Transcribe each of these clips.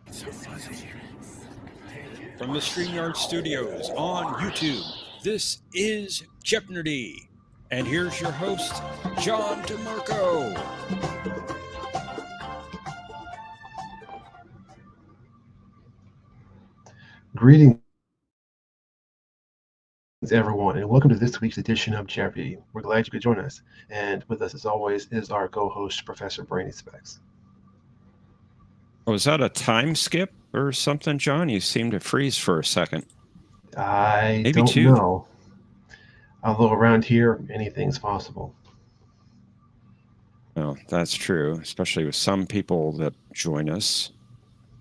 From the StreamYard Studios on YouTube, this is Jeopnerdy. And here's your host, John DeMarco. Greetings, everyone, and welcome to this week's edition of Jeopardy. We're glad you could join us. And with us, as always, is our co-host, Professor Brainy Specs. Was that a time skip or something, John? You seemed to freeze for a second. I Maybe don't two. know. Although around here, anything's possible. Well, that's true, especially with some people that join us.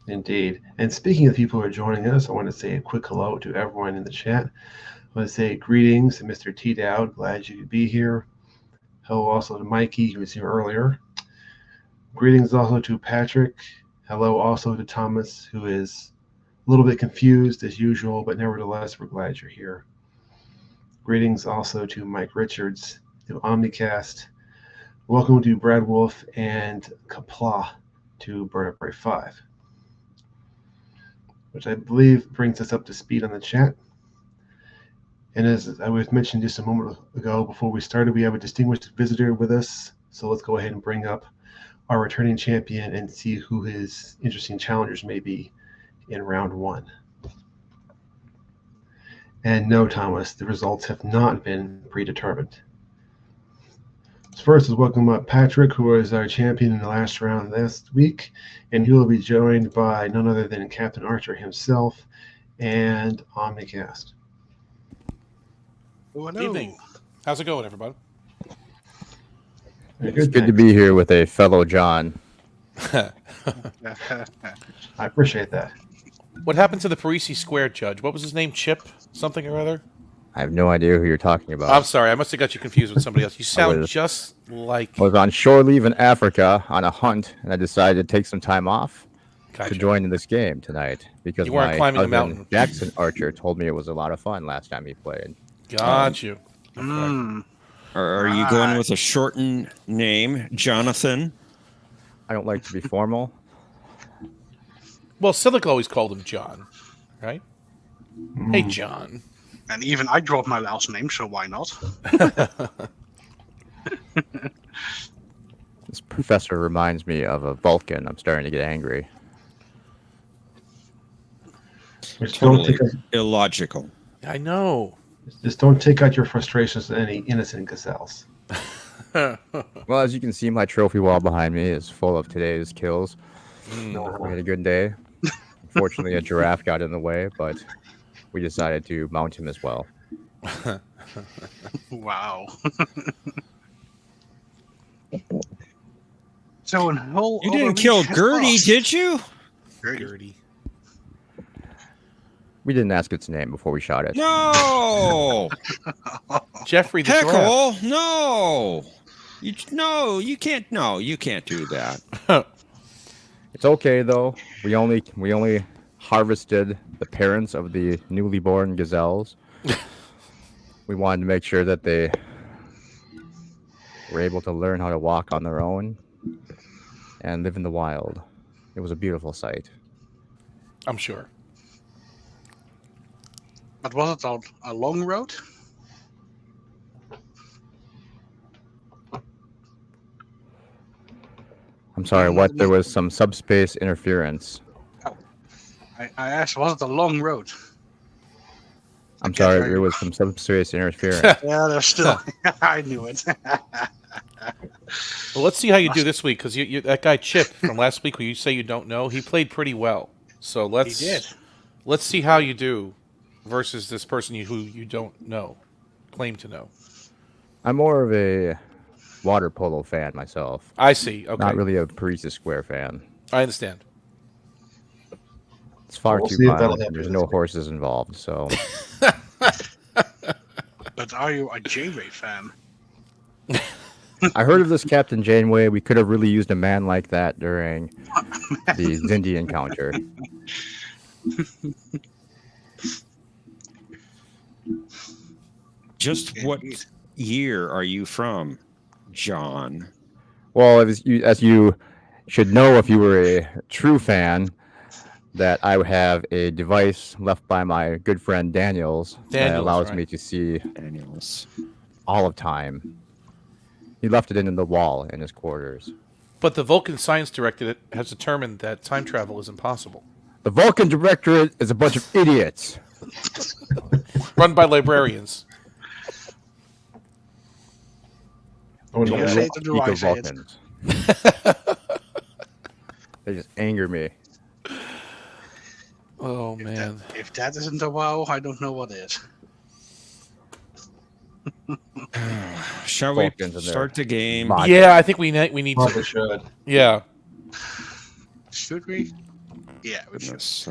Indeed. And speaking of people who are joining us, I want to say a quick hello to everyone in the chat. I want to say greetings to Mr. T. Dowd. Glad you could be here. Hello also to Mikey, who was here earlier. Greetings also to Patrick. Hello also to Thomas, who is a little bit confused as usual, but nevertheless, we're glad you're here. Greetings also to Mike Richards, to Omnicast. Welcome to Brad Wolf and Kapla to Burn Up Ray 5, which I believe brings us up to speed on the chat. And as I was mentioned just a moment ago before we started, we have a distinguished visitor with us. So let's go ahead and bring up our returning champion and see who his interesting challengers may be in round one. And no, Thomas, the results have not been predetermined. First, let's welcome up Patrick, who was our champion in the last round last week, and he will be joined by none other than Captain Archer himself and Omnicast. Good evening. How's it going, everybody? It's good to be here with a fellow John. I appreciate that. What happened to the Parisi Square judge? What was his name? Chip something or other? I have no idea who you're talking about. I'm sorry. I must have got you confused with somebody else. You sound just like... I was on shore leave in Africa on a hunt, and I decided to take some time off to join in this game tonight because you weren't climbing the mountain. Jackson Archer told me it was a lot of fun last time he played. Got you. Are you going with a shortened name, Jonathan? I don't like to be formal. Well, Silic always called him John, right? Hey, John. And even I dropped my last name, so why not? This professor reminds me of a Vulcan. I'm starting to get angry. Totally illogical. I know. Just don't take out your frustrations on any innocent gazelles. Well, as you can see, my trophy wall behind me is full of today's kills. We had a good day. Unfortunately, a giraffe got in the way, but we decided to mount him as well. Wow. So in whole you didn't kill Gertie, did you? Gertie. We didn't ask its name before we shot it. No! Jeffrey the Heckle, no! You can't. No, you can't do that. It's okay though. We only harvested the parents of the newly born gazelles. We wanted to make sure that they were able to learn how to walk on their own and live in the wild. It was a beautiful sight. I'm sure. But was it a long road? I'm sorry, what? There was some subspace interference. Oh. I asked, was it a long road? I'm sorry, there was some subspace interference. Yeah, there's still... I knew it. Well, let's see how you do this week, because that guy Chip from last week, who you say you don't know, he played pretty well. So He did. Let's see how you do versus this person who you don't know, claim to know. I'm more of a water polo fan myself. I see. Okay. Not really a Parisi Square fan. I understand. It's far too violent, and there's no horses involved, so... But are you a Janeway fan? I heard of this Captain Janeway. We could have really used a man like that during the Zindi encounter. Just what year are you from, John? Well, as you should know if you were a true fan, that I have a device left by my good friend Daniels that allows right. me to see Daniels. all of time. He left it in the wall in his quarters. But the Vulcan Science Directorate has determined that time travel is impossible. The Vulcan Directorate is a bunch of idiots. Run by librarians. Oh, Don't yeah. say it to do I say it. Vulcans. They just anger me. Oh, man. If that isn't a wow, I don't know what is. Shall we Vulcans in there. start the game? Mod- Yeah, I think we need Probably to. should. Yeah. Should we? Yeah, we should. Goodness.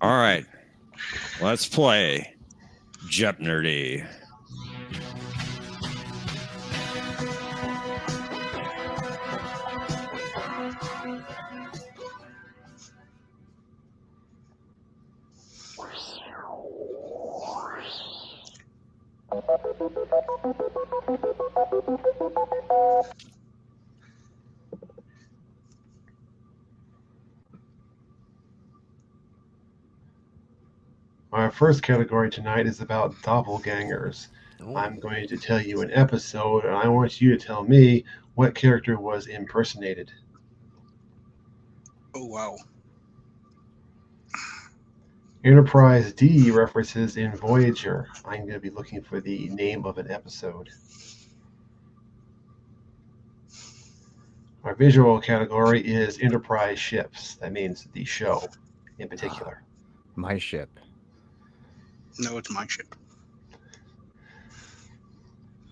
All right. Let's play Jeopnerdy. Our first category tonight is about doppelgangers. Oh. I'm going to tell you an episode, and I want you to tell me what character was impersonated. Oh, wow. Enterprise D references in Voyager. I'm going to be looking for the name of an episode. Our visual category is Enterprise ships. That means the show in particular. My ship. No, it's my ship.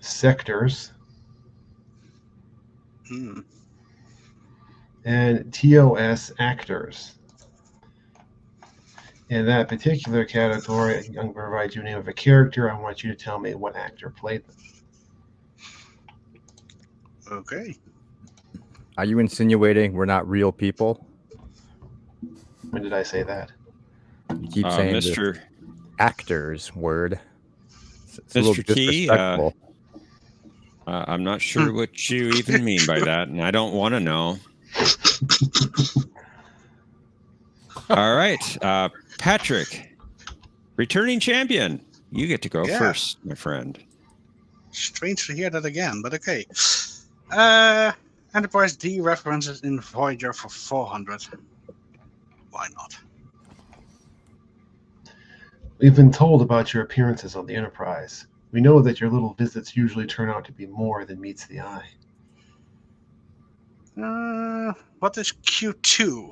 Sectors Hmm. and TOS actors. In that particular category, I'm going to provide you a name of a character. I want you to tell me what actor played them. Okay. Are you insinuating we're not real people? When did I say that? You keep saying the Mr. actors word. It's a Mr. little Key, disrespectful. I'm not sure what you even mean by that, and I don't want to know. All right. Patrick, returning champion. You get to go Yeah. first, my friend. Strange to hear that again, but okay. Enterprise D references in Voyager for 400. Why not? We've been told about your appearances on the Enterprise. We know that your little visits usually turn out to be more than meets the eye. What is Q2?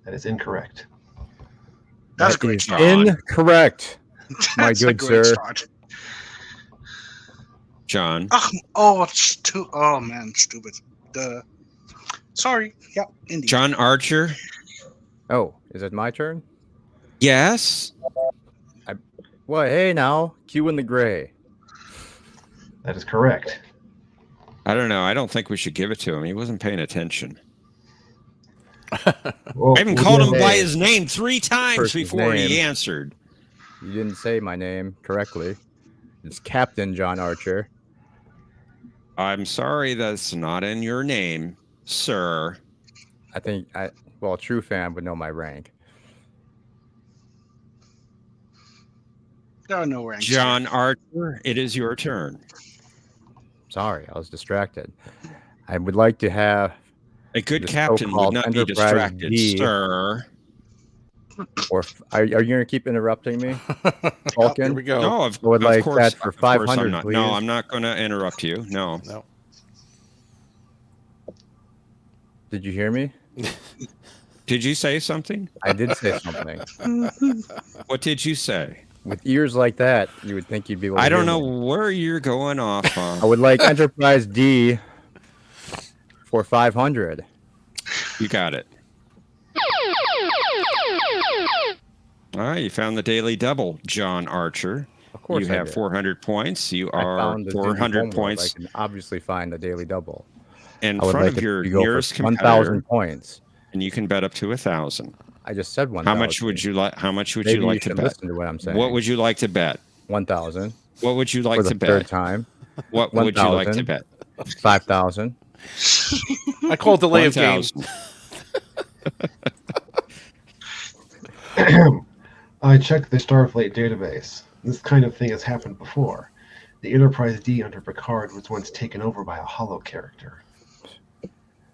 That is incorrect. That's a That great is start. incorrect. My That's a good great sir. start. John. Oh man, stupid. Sorry. Yeah, indeed. John Archer. Oh, is it my turn? Yes. What? Hey now, Q in the gray. That is correct. I don't know. I don't think we should give it to him. He wasn't paying attention. Well, I even Well, called him yeah. by his name 3 times Person's before he name. answered. You didn't say my name correctly. It's Captain John Archer. I'm sorry that's not in your name, sir. I think a true fan would know my rank. There are no ranks. John Archer, it is your turn. Sorry, I was distracted. I would like to have, A good The captain would so-called not be Enterprise distracted, D. sir. are you going to keep interrupting me, Vulcan? Here we go. No, I would of like course, that for of course I'm 500, not. please. No, I'm not going to interrupt you. No. No. Did you hear me? Did you say something? I did say something. What did you say? With ears like that, you would think you'd be able to I don't hear know me. where you're going off I on. would like Enterprise D for 500. You got it. All right, you found the daily double, John Archer. Of course, You I have did. 400 points. You I are found the daily 400 homework. points I can obviously find the daily double. in I would front like of it your to go nearest for competitor, 1,000 points. and you can bet up to 1,000. I just said 1,000. How much would you like? How much would Maybe you like to should bet? listen to what I'm saying. What would you like to bet? 1,000 What would you like for the to third bet? time. What would you like to 1,000. bet? 5,000. I call it delay of game. 1,000. I checked the Starfleet database. This kind of thing has happened before. The Enterprise D under Picard was once taken over by a hollow character.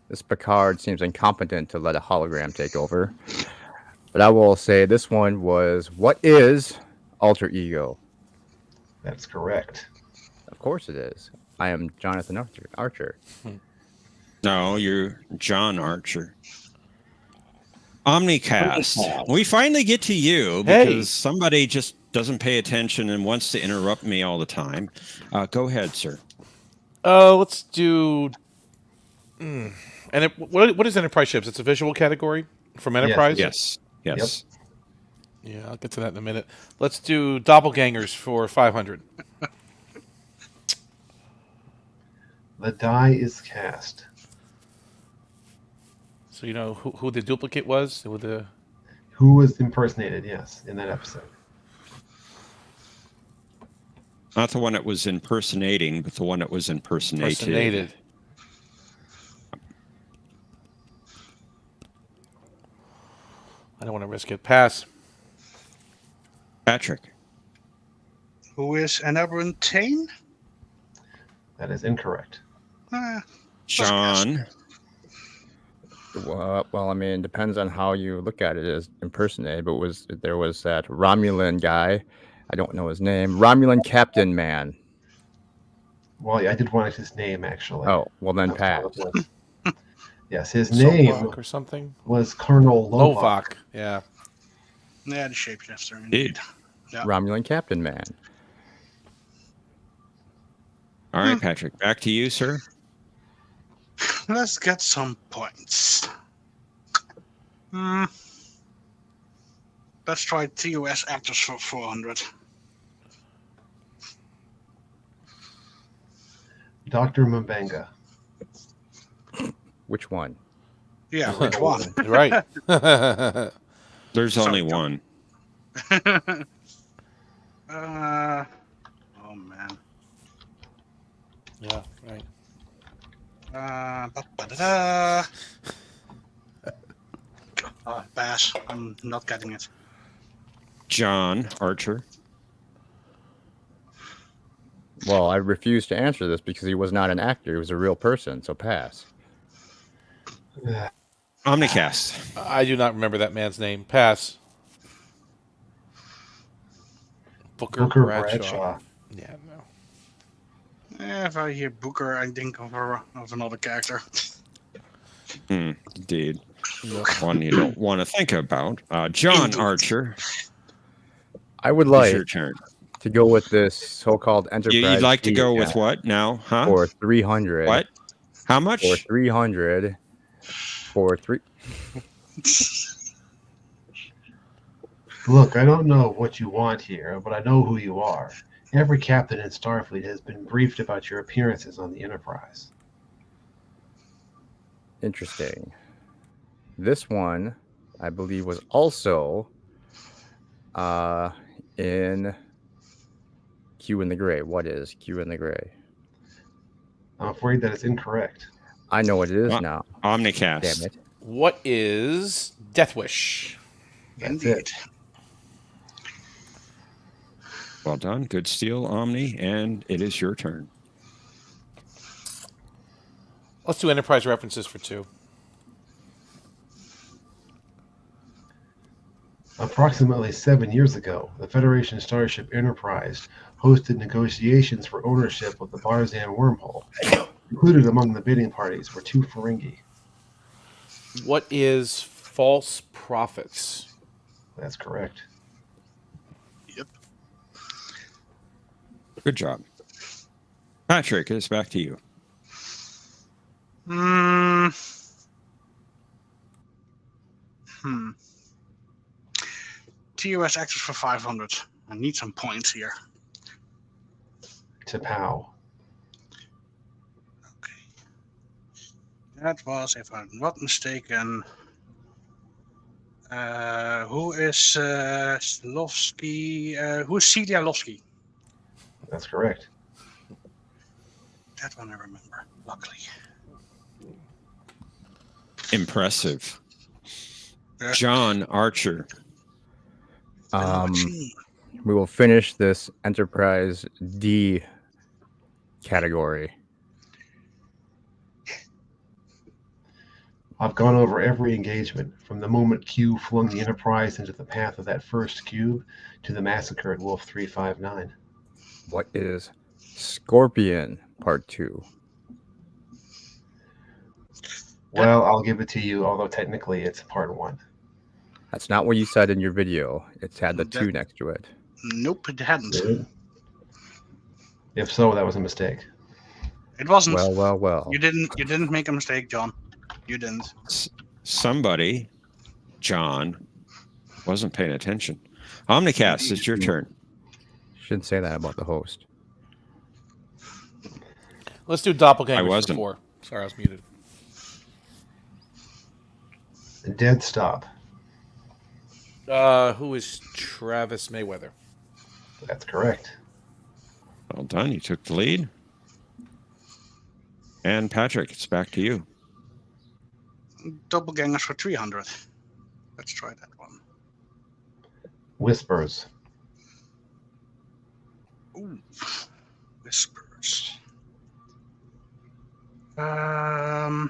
This Picard seems incompetent to let a hologram take over. But I will say this one was, what is alter ego? That's correct. Of course it is. I am Jonathan Archer. No, you're John Archer. Omnicast. We finally get to you because somebody just doesn't pay attention and wants to interrupt me all the time. Go ahead, sir. Let's do. And what is Enterprise ships? It's a visual category from Enterprise. Yes. Yes. Yeah, I'll get to that in a minute. Let's do doppelgangers for 500. The die is cast. So you know who the duplicate was? Who was impersonated, yes, in that episode. Not the one that was impersonating, but the one that was impersonated. I don't want to risk it. Pass. Patrick. Who is Anabran Tain? That is incorrect. John. Well, I mean, it depends on how you look at it as impersonated, but there was that Romulan guy. I don't know his name. Romulan Captain Man. Well, yeah, I did want his name, actually. Oh, well then pass. Yes, his name or something was Colonel Lovak. Yeah. Yeah, the shapeshifter, indeed. Yeah. Romulan Captain Man. All right, Patrick. Back to you, sir. Let's get some points. Let's try TOS actors for 400. Dr. Mbenga. Which one? Yeah, which one? Right. There's only one. Oh, man. Yeah, right. Pass. I'm not getting it. John Archer. Well, I refuse to answer this because he was not an actor. He was a real person, so pass. Omnicast. I do not remember that man's name. Pass. Booker Bradshaw. Yeah, no. If I hear Booker, I think of another character. Indeed. One you don't want to think about. John Archer. I would It's like your turn. to go with this so-called Enterprise. You'd like to D go with what now? Huh? For 300. What? How much? For 300. For 3. Look, I don't know what you want here, but I know who you are. Every captain in Starfleet has been briefed about your appearances on the Enterprise. Interesting. This one, I believe, was also in Q in the Gray. What is Q in the Gray? I'm afraid that is incorrect. I know what it is now. Omnicast. Damn it. What is Death Wish? That's Indeed. it. Well done. Good steal, Omni. And it is your turn. Let's do Enterprise references for 2. Approximately 7 years ago, the Federation starship Enterprise hosted negotiations for ownership of the Barzan wormhole. Included among the bidding parties were 2 Ferengi. What is False Prophets? That's correct. Yep. Good job. Patrick, it's back to you. TOS actors for 500. I need some points here. T'Pau. Okay. That was, if I'm not mistaken, who is Lovsky? Who's Celia Lovsky? That's correct. That one I remember, luckily. Impressive. Yeah. John Archer. We will finish this Enterprise D category. I've gone over every engagement, from the moment Q flung the Enterprise into the path of that first cube to the massacre at Wolf 359. What is Scorpion Part 2? Well, I'll give it to you, although technically it's Part 1. That's not what you said in your video. It's had the 2 next to it. Nope, it hadn't. If so, that was a mistake. It wasn't. Well. You didn't make a mistake, John. You didn't. Somebody, John, wasn't paying attention. Omnicast, it's your turn. Shouldn't say that about the host. Let's do doppelgangers I wasn't. for 4. Sorry, I was muted. Dead stop. Who is Travis Mayweather? That's correct. Well done. You took the lead. And Patrick, it's back to you. Doppelgangers for 300. Let's try that one. Whispers. Ooh, whispers. Damn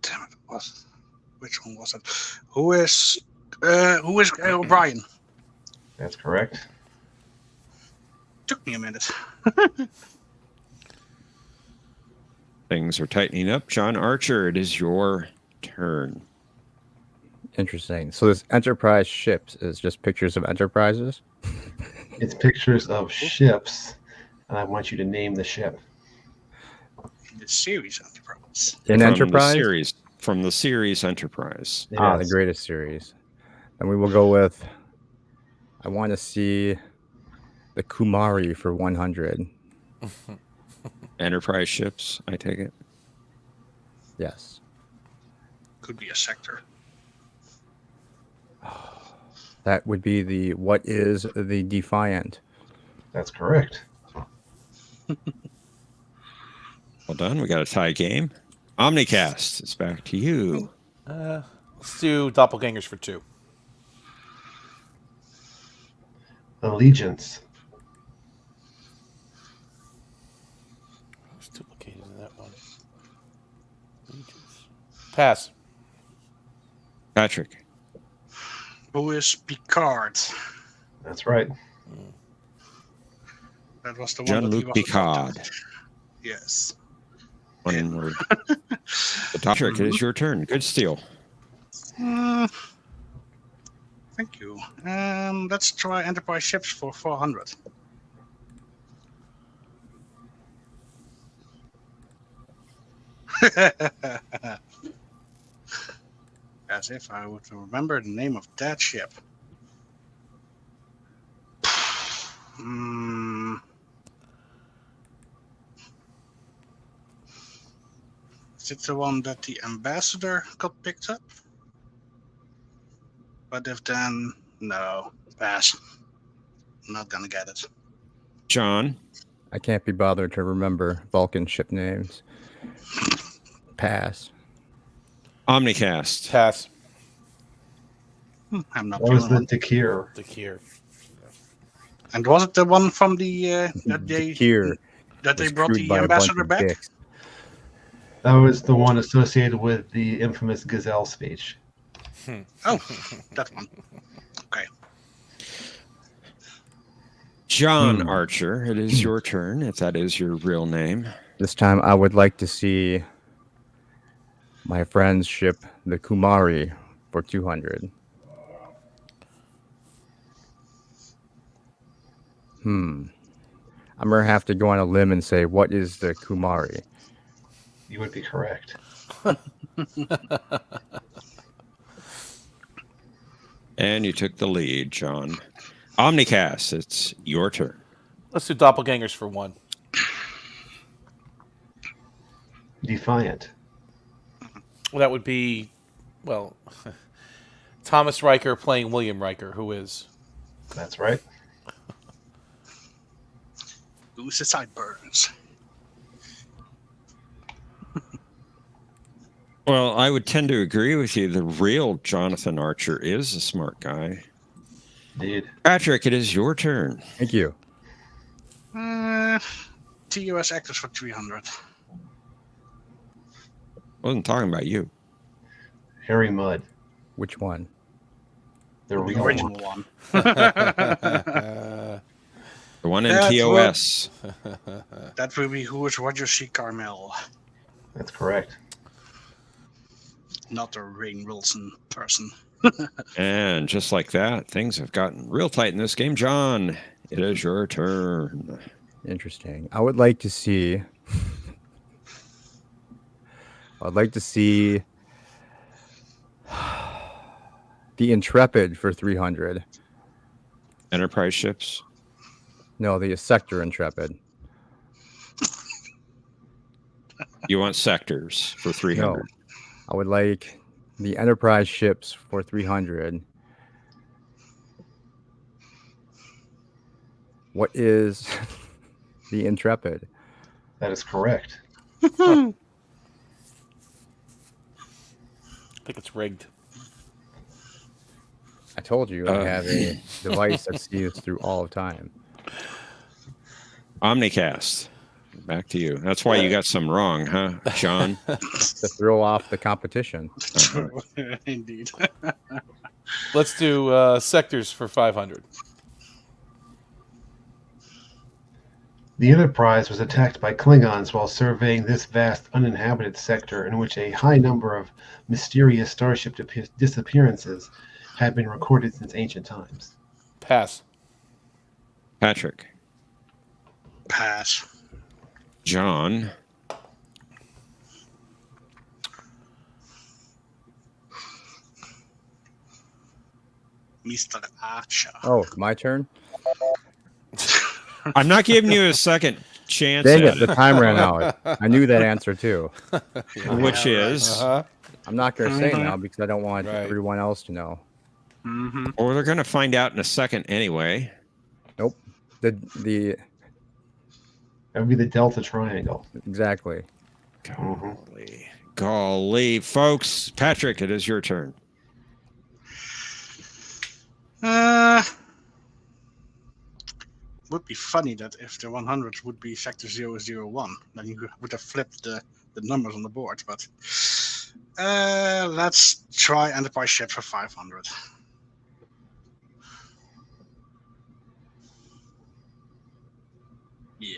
it! Which one was it? Who is O'Brien? That's correct. Took me a minute. Things are tightening up. John Archer, it is your turn. Interesting. So this Enterprise ships is just pictures of Enterprises? It's pictures of ships, and I want you to name the ship. The series Enterprise. In Enterprise? From the series Enterprise. The greatest series. And we will go with, I want to see the Kumari for 100. Enterprise ships, I take it. Yes. Could be a sector. That would be the, what is the Defiant? That's correct. Well done. We got a tie game. Omnicast, it's back to you. Let's do doppelgangers for 2. Allegiance. Who's duplicated in that one? Pass. Patrick. Who is Picard? That's right. That was the one. Jean-Luc Picard. Yes. One word. Patrick, it is your turn. Good steal. Thank you. Let's try Enterprise ships for 400. As if I would remember the name of that ship. Is it the one that the ambassador got picked up? But if then, no, pass. I'm not gonna get it. John. I can't be bothered to remember Vulcan ship names. Pass. Omnicast. Pass. I'm not. That was the Takir. Takir. And was it the one from the that they brought the ambassador back? Dicks. That was the one associated with the infamous Gazelle speech. Oh, that one. Okay. John Archer, it is your turn, if that is your real name. This time I would like to see my friend's ship, the Kumari, for 200. I'm going to have to go on a limb and say, what is the Kumari? You would be correct. And you took the lead, John. Omnicast, it's your turn. Let's do doppelgangers for 1. Defiant. Well, that would be, well, Thomas Riker playing William Riker, who is. That's right. Lose the sideburns. Well, I would tend to agree with you. The real Jonathan Archer is a smart guy. Indeed. Patrick, it is your turn. Thank you. TOS actors for 300. Wasn't talking about you. Harry Mudd. Which one? The The real original one. one. The one in That TOS. That will be Who is Roger C. Carmel, That's correct. not a Rainn Wilson person. And just like that, things have gotten real tight in this game. John, it is your turn. Interesting. I would like to see. I'd like to see the Intrepid for 300. Enterprise ships. No, the Sector Intrepid. You want sectors for 300. No, I would like the Enterprise ships for 300. What is the Intrepid? That is correct. I think it's rigged. I told you I have a device that sees through all of time. Omnicast. Back to you. That's why you got some wrong, huh, John? To throw off the competition. Indeed. Let's do sectors for 500. The Enterprise was attacked by Klingons while surveying this vast uninhabited sector in which a high number of mysterious starship disappearances had been recorded since ancient times. Pass. Patrick. Pass. John. Mr. Archer. Oh, my turn? I'm not giving you a second chance. Dang at it, the time ran out. I knew that answer too. Which is, I'm not going to say now because I don't want Right. everyone else to know. Mm-hmm. or they're going to find out in a second anyway. Nope. The That would be the Delta Triangle. exactly. Golly, folks. Patrick, it is your turn. Would be funny that if the 100 would be sector 001, then you would have flipped the numbers on the board. But let's try Enterprise ship for 500. Yeah,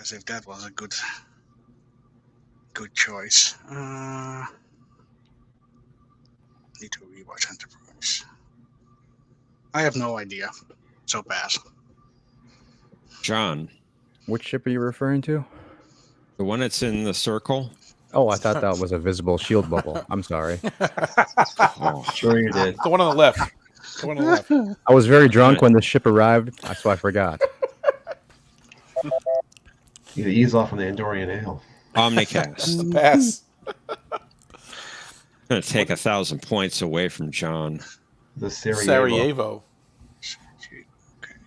as if that was a good choice. Need to rewatch Enterprise. I have no idea. So pass. John. Which ship are you referring to? The one that's in the circle. Oh, I thought that was a visible shield bubble. I'm sorry. Oh, Sure you did. The one on the left. The one on the left. I was very drunk when the ship arrived, so I forgot. You gotta ease off on the Andorian ale. Omnicast. Pass. Going to take 1,000 points away from John. The Sarajevo. Sarajevo.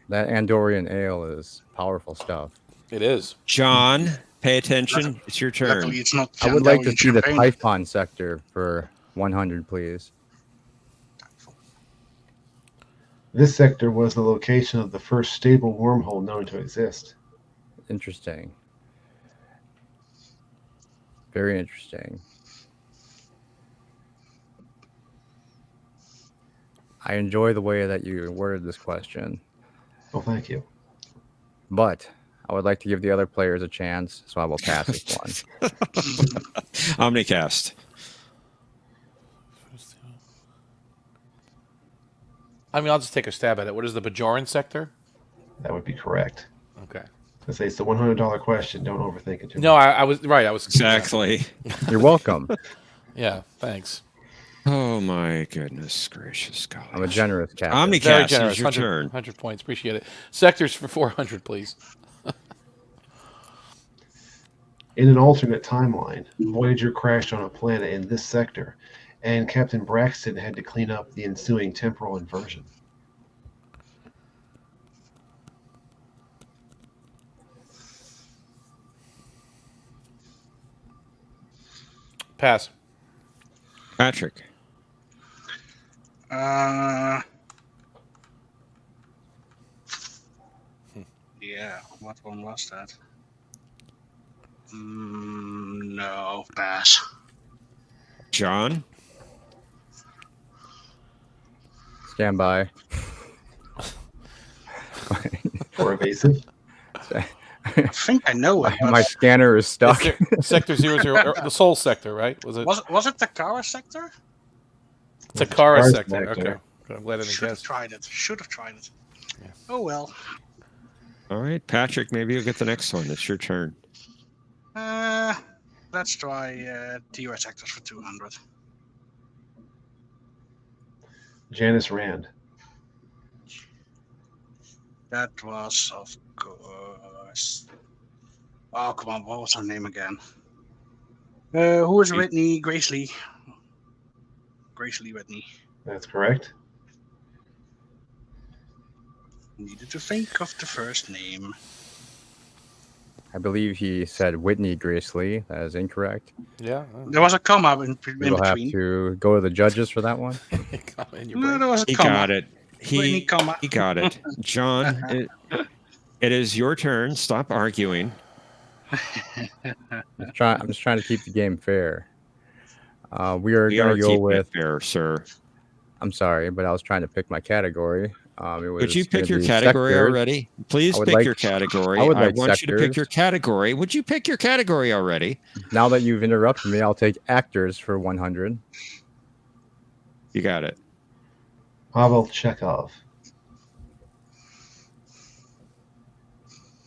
That Andorian ale is powerful stuff. It is. John, pay attention. It's your turn. Luckily, it's not. I would like to Andorian see the champagne. Typhon sector for 100, please. This sector was the location of the first stable wormhole known to exist. Interesting. Very interesting. I enjoy the way that you worded this question, Oh, thank you. but I would like to give the other players a chance, so I will pass this one. Omnicast. I mean, I'll just take a stab at it. What is the Bajoran sector? That would be correct. Okay. I say it's the $100 question. Don't overthink it too No, much. I was right. I was Exactly. You're welcome. Yeah. Thanks. Oh, my goodness gracious God. I'm a generous captain. Very Omnicast, generous. it's your 100, turn. 100 points. Appreciate it. Sectors for 400, please. In an alternate timeline, Voyager crashed on a planet in this sector, and Captain Braxton had to clean up the ensuing temporal inversion. Pass. Patrick. Yeah, what one was that? No, pass. John. Stand by. For evasive. I think I know it. My scanner is stuck. Sector 00, the Soul sector, right? Was it the Kara sector? Takara sector. Okay. I'm glad I didn't Should have guess. tried it. Should have tried it. Yeah. Oh well. All right, Patrick. Maybe you'll get the next one. It's your turn. Let's try TOS sectors for 200. Janice Rand. That was, of course. Oh, come on. What was her name again? Who is Whitney? Grace Lee. Grace Lee Whitney. That's correct. Needed to think of the first name. I believe he said Whitney Grace Lee. That is incorrect. Yeah. There was a comma in between. We'll have to go to the judges for that one. No, there was a He comma. got it. He got it. John, it is your turn. Stop arguing. I'm just trying to keep the game fair. We are We going are to go keeping with. it fair, sir. I'm sorry, but I was trying to pick my category. Would you pick your gonna be category sectors. already? Please I would pick like- your category. I would I like want you to pick sectors. your category. Would you pick your category already? Now that you've interrupted me, I'll take actors for 100. You got it. Pavel Chekhov.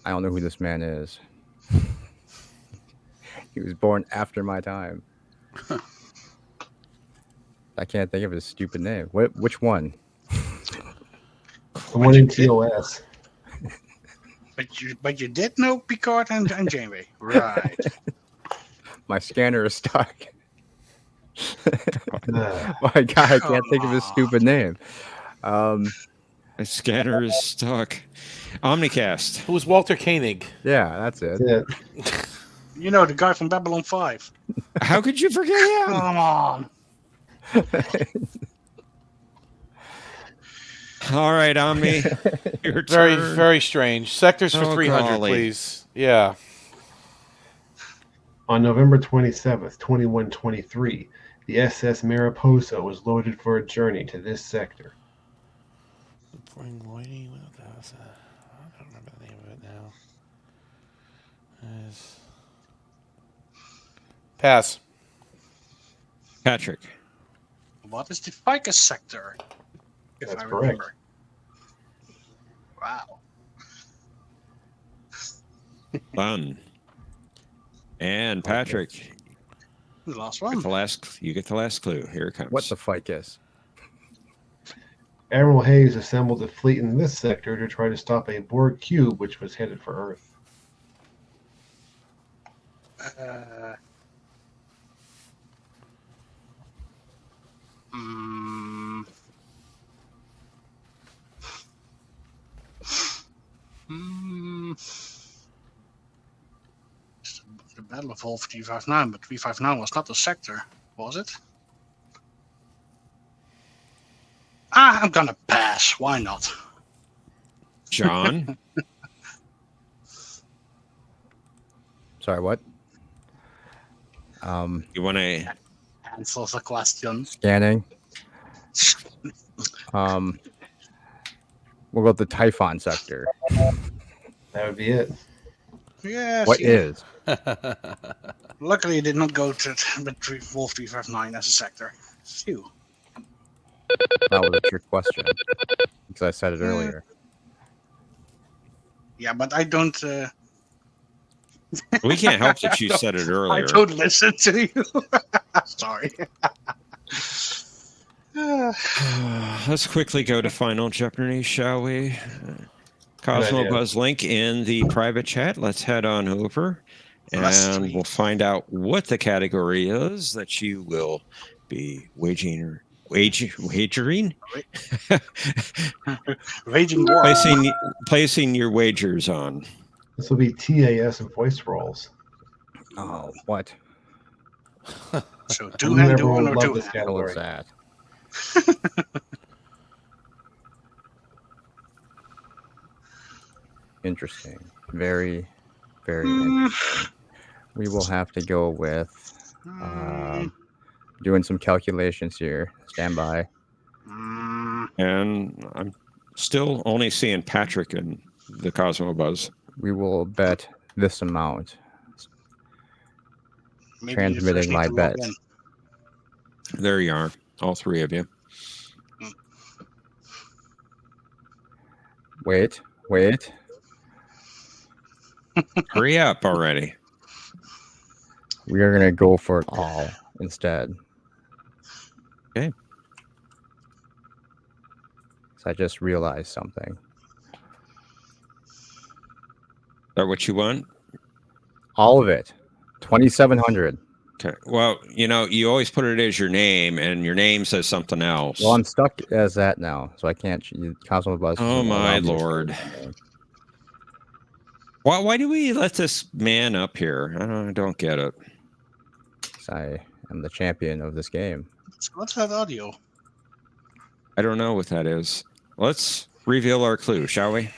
I don't know who this man is. He was born after my time. I can't think of his stupid name. Which one? The one in TOS. But you did know Picard and Janeway, right? My scanner is stuck. Uh, My God, I can't think of his stupid name. My scanner is stuck. Omnicast. Who was Walter Koenig? Yeah, that's it. that's it. You know, the guy from Babylon 5. How could you forget him? Come on. All right, Omni. Your Very, turn. very strange. Sectors for Oh, 300, golly. please. Yeah. On November 27th, 2123, the SS Mariposa was loaded for a journey to this sector. Bring Lloydie. What was that? I don't remember the name of it now. Pass. Patrick. What is the Ficus sector? If That's I correct. remember. Wow. Done. And Patrick, The last you one. get the last clue. Here it comes. What the ficus? Admiral Hayes assembled a fleet in this sector to try to stop a Borg cube which was headed for Earth. The Battle of Wolf 359, but 359 was not a sector, was it? I'm gonna pass. Why not? John. Sorry, what? You want to? Answers the question. Scanning. We'll go with the Typhon sector. That would be it. Yes. What is? Luckily, it did not go to Wolf 359 as a sector. Phew. That was a trick question because I said it earlier. Yeah, but I don't. We can't help that you said it I earlier. don't listen to you. Sorry. Let's quickly go to Final Jeopardy, shall we? Cosmo idea. Buzz link in the private chat. Let's head on over, and we'll find out what the category is that you will be wagering. Raging war. placing your wagers on. This will be TAS and voice rolls. Oh, what? So I do knew hand, do everyone one, would or love do this hand. What was category. that? Interesting. Very, very interesting. We will have to go with doing some calculations here. Stand by. And I'm still only seeing Patrick and the Cosmo Buzz. We will bet this amount. Maybe you first Transmitting need my to log bet. in. There you are, all three of you. Wait. Hurry up already. We are going to go for it all instead. Okay. So I just realized something. Is that what you want? All of it. 2,700. Okay. Well, you always put it as your name, and your name says something else. Well, I'm stuck as that now, so I can't. Cosmo Bus. Oh my lord! Why do we let this man up here? I don't get it. I am the champion of this game. What's that audio? I don't know what that is. Let's reveal our clue, shall we?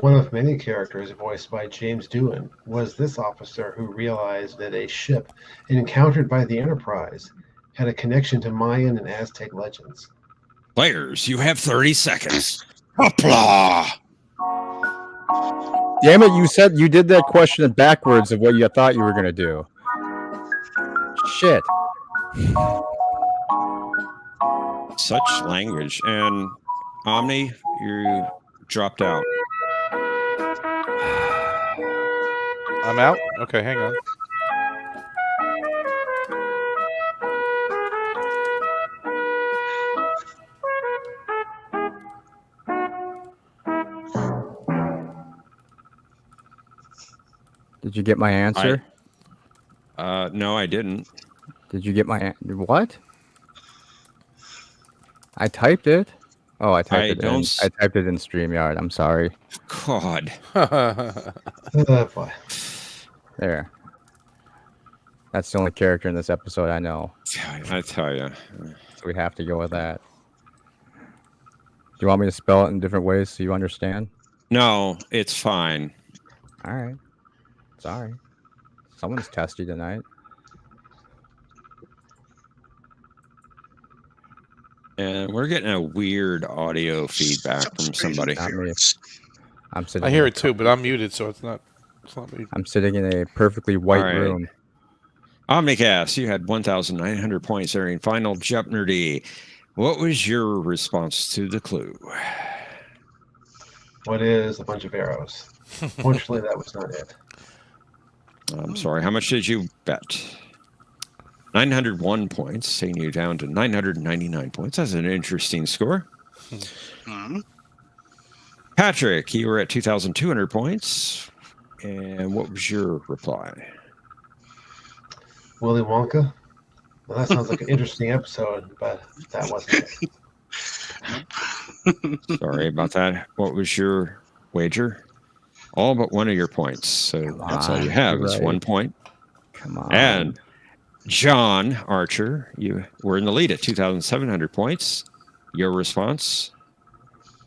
One of many characters voiced by James Doohan was this officer who realized that a ship encountered by the Enterprise had a connection to Mayan and Aztec legends. Players, you have 30 seconds. Hoopla! Damn it! You said you did that question backwards of what you thought you were gonna do. Shit. Such language. And Omni, you dropped out. I'm out? Okay, hang on. Did you get my answer? No, I didn't. Did you get my what? I typed it. Oh, I typed it in. I typed it in StreamYard. I'm sorry. God. Boy. There. That's the only character in this episode I know. I tell you. So we have to go with that. Do you want me to spell it in different ways so you understand? No, it's fine. All right. Sorry. Someone's testy tonight. And we're getting a weird audio feedback from somebody. Not me. I'm sitting. I hear it too, but I'm muted, so it's not me. I'm sitting in a perfectly white room. Omnicast, you had 1,900 points during final Jeopnerdy. What was your response to the clue? What is a bunch of arrows? Fortunately, that was not it. I'm sorry. How much did you bet? 901 points, taking you down to 999 points. That's an interesting score. Patrick, you were at 2,200 points. And what was your reply? Willy Wonka? Well, that sounds like an interesting episode, but that wasn't it. Sorry about that. What was your wager? All but one of your points. So that's all you have is 1 point. Come on. And John Archer, you were in the lead at 2,700 points. Your response?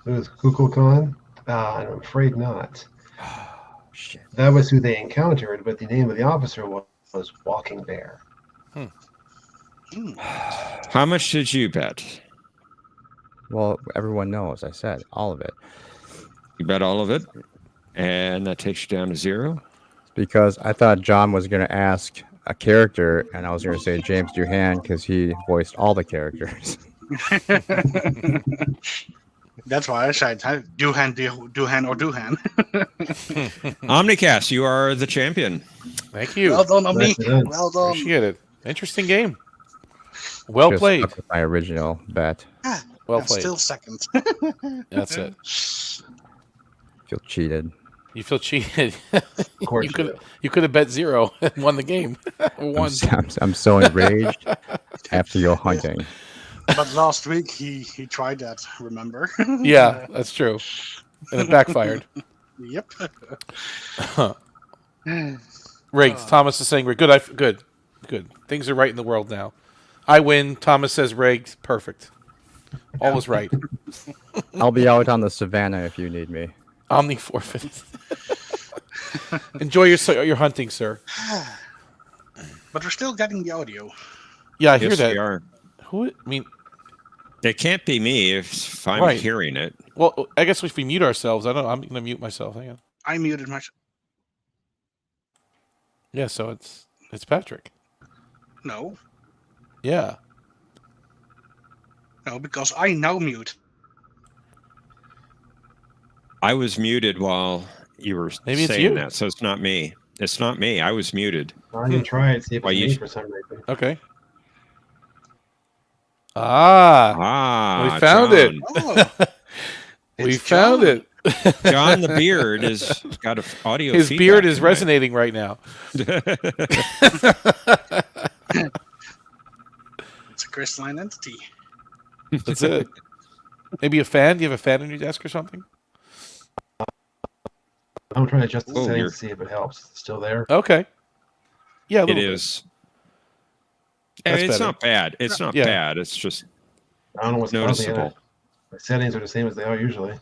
It was Kukulkan? I'm afraid not. Shit. That was who they encountered, but the name of the officer was Walking Bear. How much did you bet? Well, everyone knows. I said all of it. You bet all of it? And that takes you down to 0? Because I thought John was going to ask a character, and I was going to say James Doohan because he voiced all the characters. That's why I said Doohan, or Doohan. Omnicast, you are the champion. Thank you. Well done on me. Done. Well done. Appreciate it. Interesting game. Well Just played. stuck with my original bet. Well I'm played. still second. That's it. Feel cheated. You feel cheated. Of course you could have bet 0 and won the game. Won. I'm so enraged. I have to go hunting. But last week he tried that, remember? Yeah, that's true. And it backfired. Yep. Riggs. Thomas is saying we're good. Good. Things are right in the world now. I win. Thomas says rigged. Perfect. All is right. I'll be out on the savannah if you need me. Omni forfeit. Enjoy your hunting, sir. But we're still getting the audio. Yeah, I hear Yes, that. we are. Who? I mean, It can't be me if I'm Right. hearing it. well, I guess if we mute ourselves, I don't know. I'm going to mute myself. Hang on. I muted myself. Yeah, so it's Patrick. No, Yeah. because I now mute. I was muted while you were Maybe it's saying you. that, so it's not me. It's not me. I was muted. I can try it, see if Why, it's you me sh- for some reason. Okay. Ah, Ah, we found John. Oh, we it's found John. it. John the Beard has got an audio. His feedback beard is tonight. resonating right now. It's a crystalline entity. That's it. Maybe a fan? Do you have a fan on your desk or something? I'm trying to adjust the Oh, settings you're- to see if it helps. It's still there. Okay. Yeah, a It little bit. is. That's It's better. not bad. It's not Yeah. bad. It's just I don't know what's causing it. noticeable. My settings are the same as they are usually.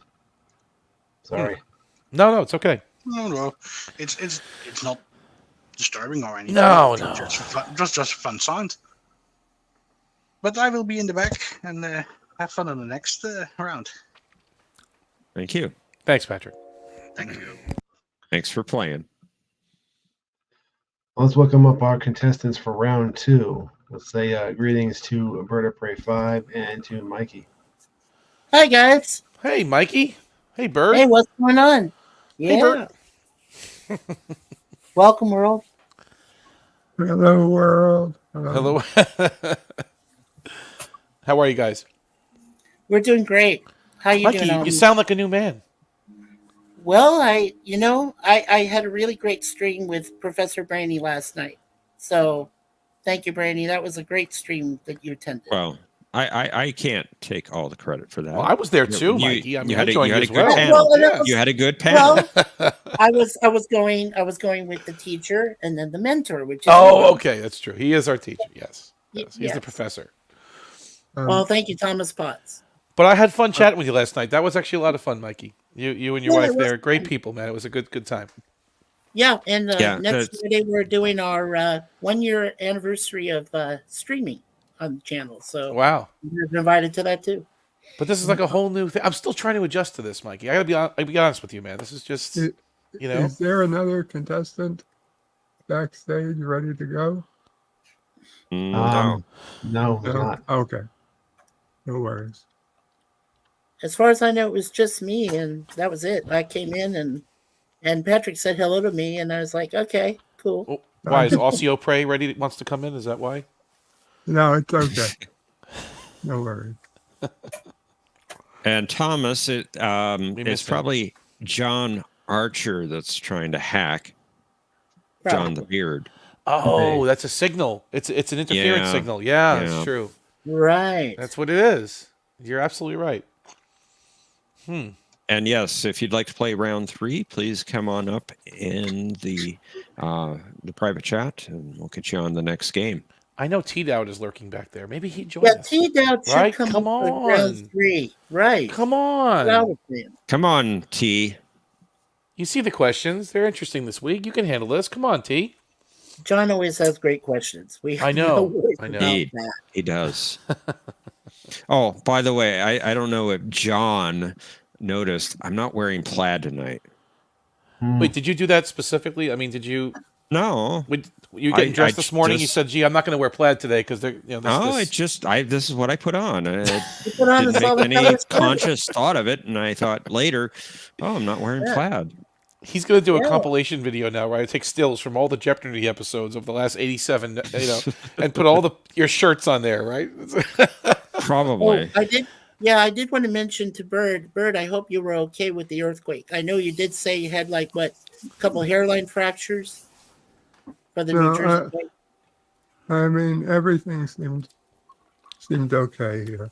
Sorry. No, it's okay. No, it's not disturbing or anything. No, It's no. just fun sound. But I will be in the back and have fun on the next round. Thank you. Thanks, Patrick. Thank you. Thanks for playing. Let's welcome up our contestants for round 2. Let's say greetings to Bird of Prey 5 and to Mikey. Hi guys. Hey, Mikey. Hey, Bird. Hey, what's going on? Yeah. Hey, Bird. Welcome, world. Hello, world. Hello. How are you guys? We're doing great. How you Mikey, doing? you sound like a new man. Well, I had a really great stream with Professor Brainy last night. So, thank you, Brainy. That was a great stream that you attended. Well, I can't take all the credit for that. Well, I was there too, You- Mikey. I mean, you I had a- joined you you had as a good well. panel. and that was- You had a good panel. well, I was going with the teacher and then the mentor, which is Oh, okay, that's true. He is our teacher. Yes, he's the Yes. professor. Well, thank you, Thomas Potts. But I had fun chatting with you last night. That was actually a lot of fun, Mikey. You and your Yeah, wife it was there, great fun. people, man. It was a good time. Yeah, and Yeah, next that's- Friday we're doing our 1-year anniversary of streaming on the channel. So Wow. you're invited to that too. But this is like a whole new thing. I'm still trying to adjust to this, Mikey. I gotta be honest with you, man. This is just, It- you know. Is there another contestant backstage ready to go? No. No, there's not. Okay. No worries. As far as I know, it was just me, and that was it. I came in, and Patrick said hello to me, and I was like, okay, cool. Oh, why is Osseo Prey ready? Wants to come in? Is that why? No, it's okay. No worries. And Thomas, it's missed him. probably John Archer that's trying to hack John the Beard. Oh, that's a signal. It's an interference Yeah. signal. Yeah, Yeah. that's true. Right. That's what it is. You're absolutely right. And yes, if you'd like to play round 3, please come on up in the private chat, and we'll get you on the next game. I know T Dowd is lurking back there. Maybe he'd join Yeah, us. T-Dowd should Right? come Come up with on. round 3. Right. Come on. That was it. Come on, T. You see the questions. They're interesting this week. You can handle this. Come on, T. John always has great questions. We I know. worries I know. about He- that. He does. Oh, by the way, I don't know if John noticed. I'm not wearing plaid tonight. Wait, did you do that specifically? I mean, did you? No. You getting dressed I this morning? You just- said, "Gee, I'm not going to wear plaid today because they're No, this is what I put on. I You put on a didn't solid make any color sweater. conscious thought of it, and I thought later, oh, I'm not wearing Yeah. plaid. He's going to do a Yeah. compilation video now where I take stills from all the Jeopnerdy episodes of the last 87, and put all your shirts on there, right? Probably. Oh, I did. Yeah, I did want to mention to Bird. Bird, I hope you were okay with the earthquake. I know you did say you had a couple hairline fractures for the New No, Jersey quake. I mean, everything seemed okay here.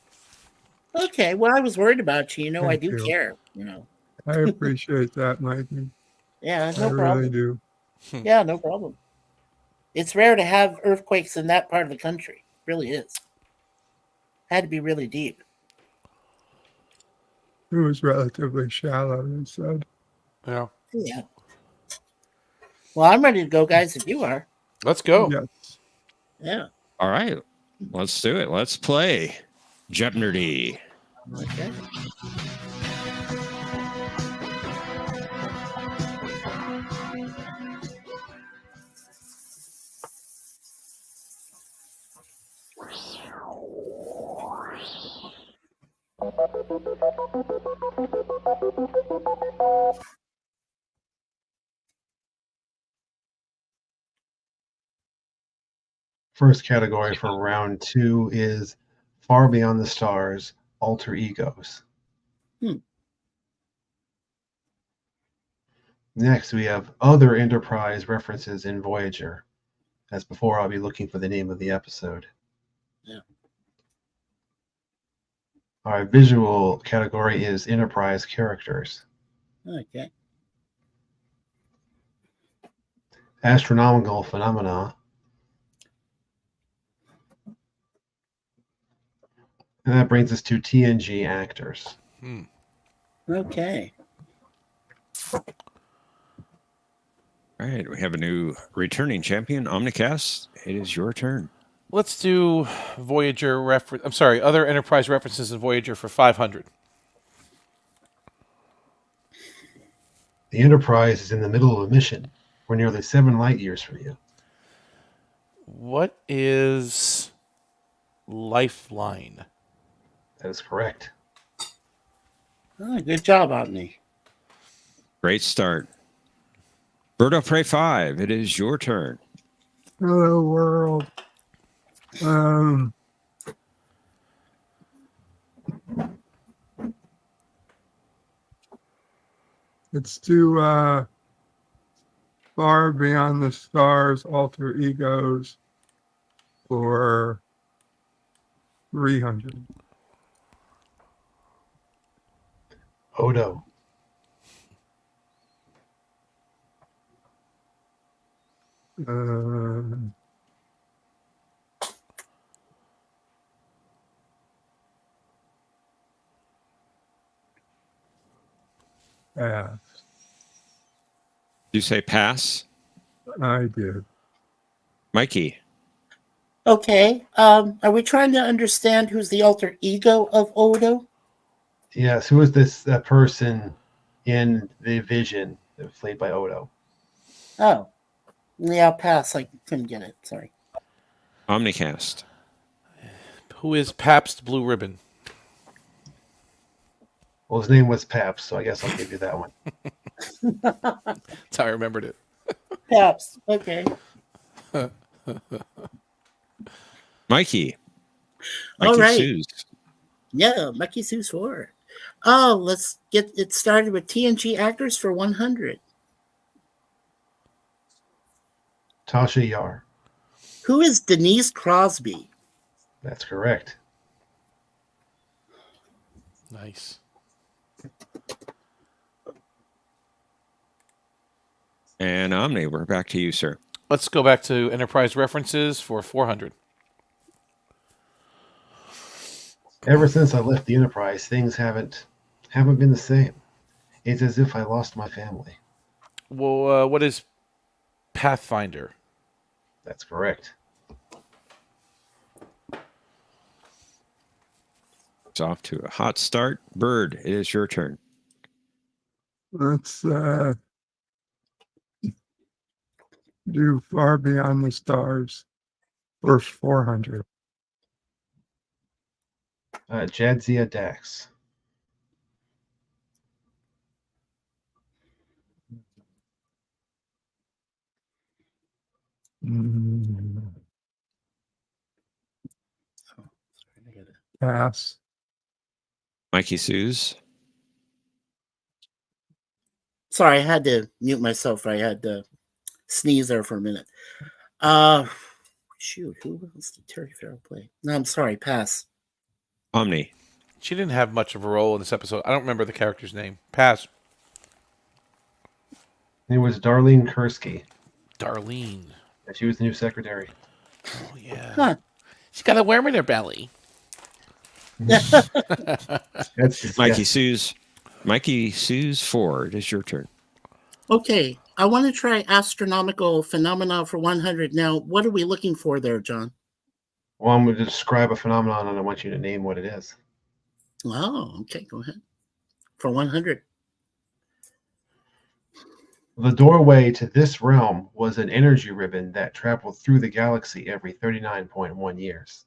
Okay, well, I was worried about you. You know, I Thank do you. care. You know, I appreciate that, Mikey. yeah, I no problem. really do. Yeah, no problem. It's rare to have earthquakes in that part of the country. It really is. Had to be really deep. It was relatively shallow, they said. Yeah. Yeah. Well, I'm ready to go, guys, if you are. Let's go. Yes. Yeah. All right, let's do it. Let's play Jeopnerdy. Okay. First category for round 2 is Far Beyond the Stars, Alter Egos. Next, we have other Enterprise references in Voyager. As before, I'll be looking for the name of the episode. Yeah. Our visual category is Enterprise characters. Okay. Astronomical phenomena. And that brings us to TNG actors. Okay. All right, we have a new returning champion, Omnicast. It is your turn. Let's do Voyager reference. I'm sorry, other Enterprise references in Voyager for 500. The Enterprise is in the middle of a mission. We're nearly 7 light years from you. What is Lifeline? That is correct. Oh, good job, Omni. Great start. Bird of Prey 5, it is your turn. Hello, world. Let's do Far Beyond the Stars, Alter Egos for 300. Odo. Yeah, You say pass. I did. Mikey. Okay. Are we trying to understand who's the alter ego of Odo? Yes, who is this person in the Vision that was played by Odo? Oh. Yeah, pass. I couldn't get it. Sorry. Omnicast. Who is Pabst Blue Ribbon? Well, his name was Paps, so I guess I'll give you that one. That's how I remembered it. Perhaps. Okay. Mikey. All Mikey right. Suze. Yeah, Mikey Sue's 4. Oh, let's get it started with TNG actors for 100. Tasha Yar. Who is Denise Crosby? That's correct. Nice. And Omni, we're back to you, sir. Let's go back to Enterprise references for 400. Ever since I left the Enterprise, things haven't been the same. It's as if I lost my family. Well, what is Pathfinder? That's correct. It's off to a hot start. Bird, it is your turn. Let's do Far Beyond the Stars for 400. Jadzia Dax. Pass. Mikey Suze. Sorry, I had to mute myself. I had to sneeze there for a minute. Shoot, who else did Terry Farrell play? No, I'm sorry, pass. Omni. She didn't have much of a role in this episode. I don't remember the character's name. Pass. It was Darlene Kursky. Darlene. And she was the new secretary. Oh yeah. Huh. She's got a worm in her belly. That's Mikey disgusting. Sue's 4. It is your turn. Okay, I want to try astronomical phenomena for 100. Now, what are we looking for there, John? Well, I'm going to describe a phenomenon, and I want you to name what it is. Oh, okay, go ahead. For 100. The doorway to this realm was an energy ribbon that traveled through the galaxy every 39.1 years.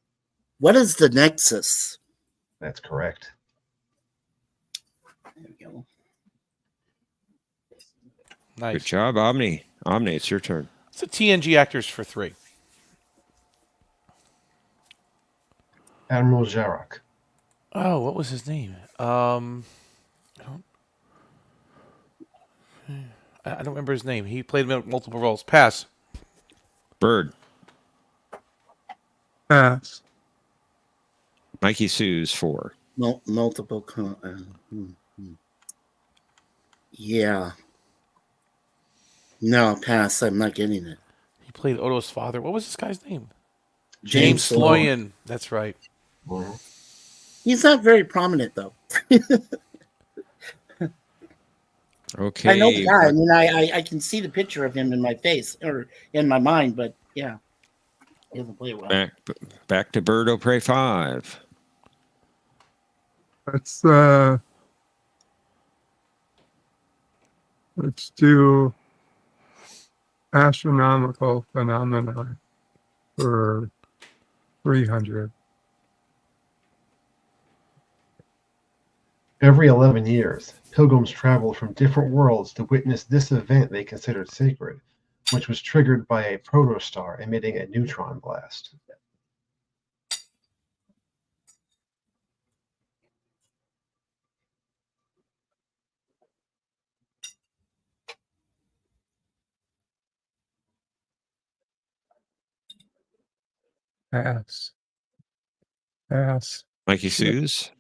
What is the nexus? That's correct. There we go. Nice. Good job, Omni. Omni, it's your turn. It's the TNG actors for 3. Admiral Jarok. Oh, what was his name? I don't remember his name. He played multiple roles. Pass. Bird. Pass. Mikey Sue's 4. Multiple. Yeah. No, pass. I'm not getting it. He played Odo's father. What was this guy's name? James Sloyan. That's right. Mm-hmm. He's not very prominent, though. Okay. I know the guy. I mean, I can see the picture of him in my face or in my mind, but yeah, he doesn't play well. Back to Bird O'Prey 5. Let's do astronomical phenomena for 300. Every 11 years, pilgrims traveled from different worlds to witness this event they considered sacred, which was triggered by a protostar emitting a neutron blast. Pass. Mikey Sue's.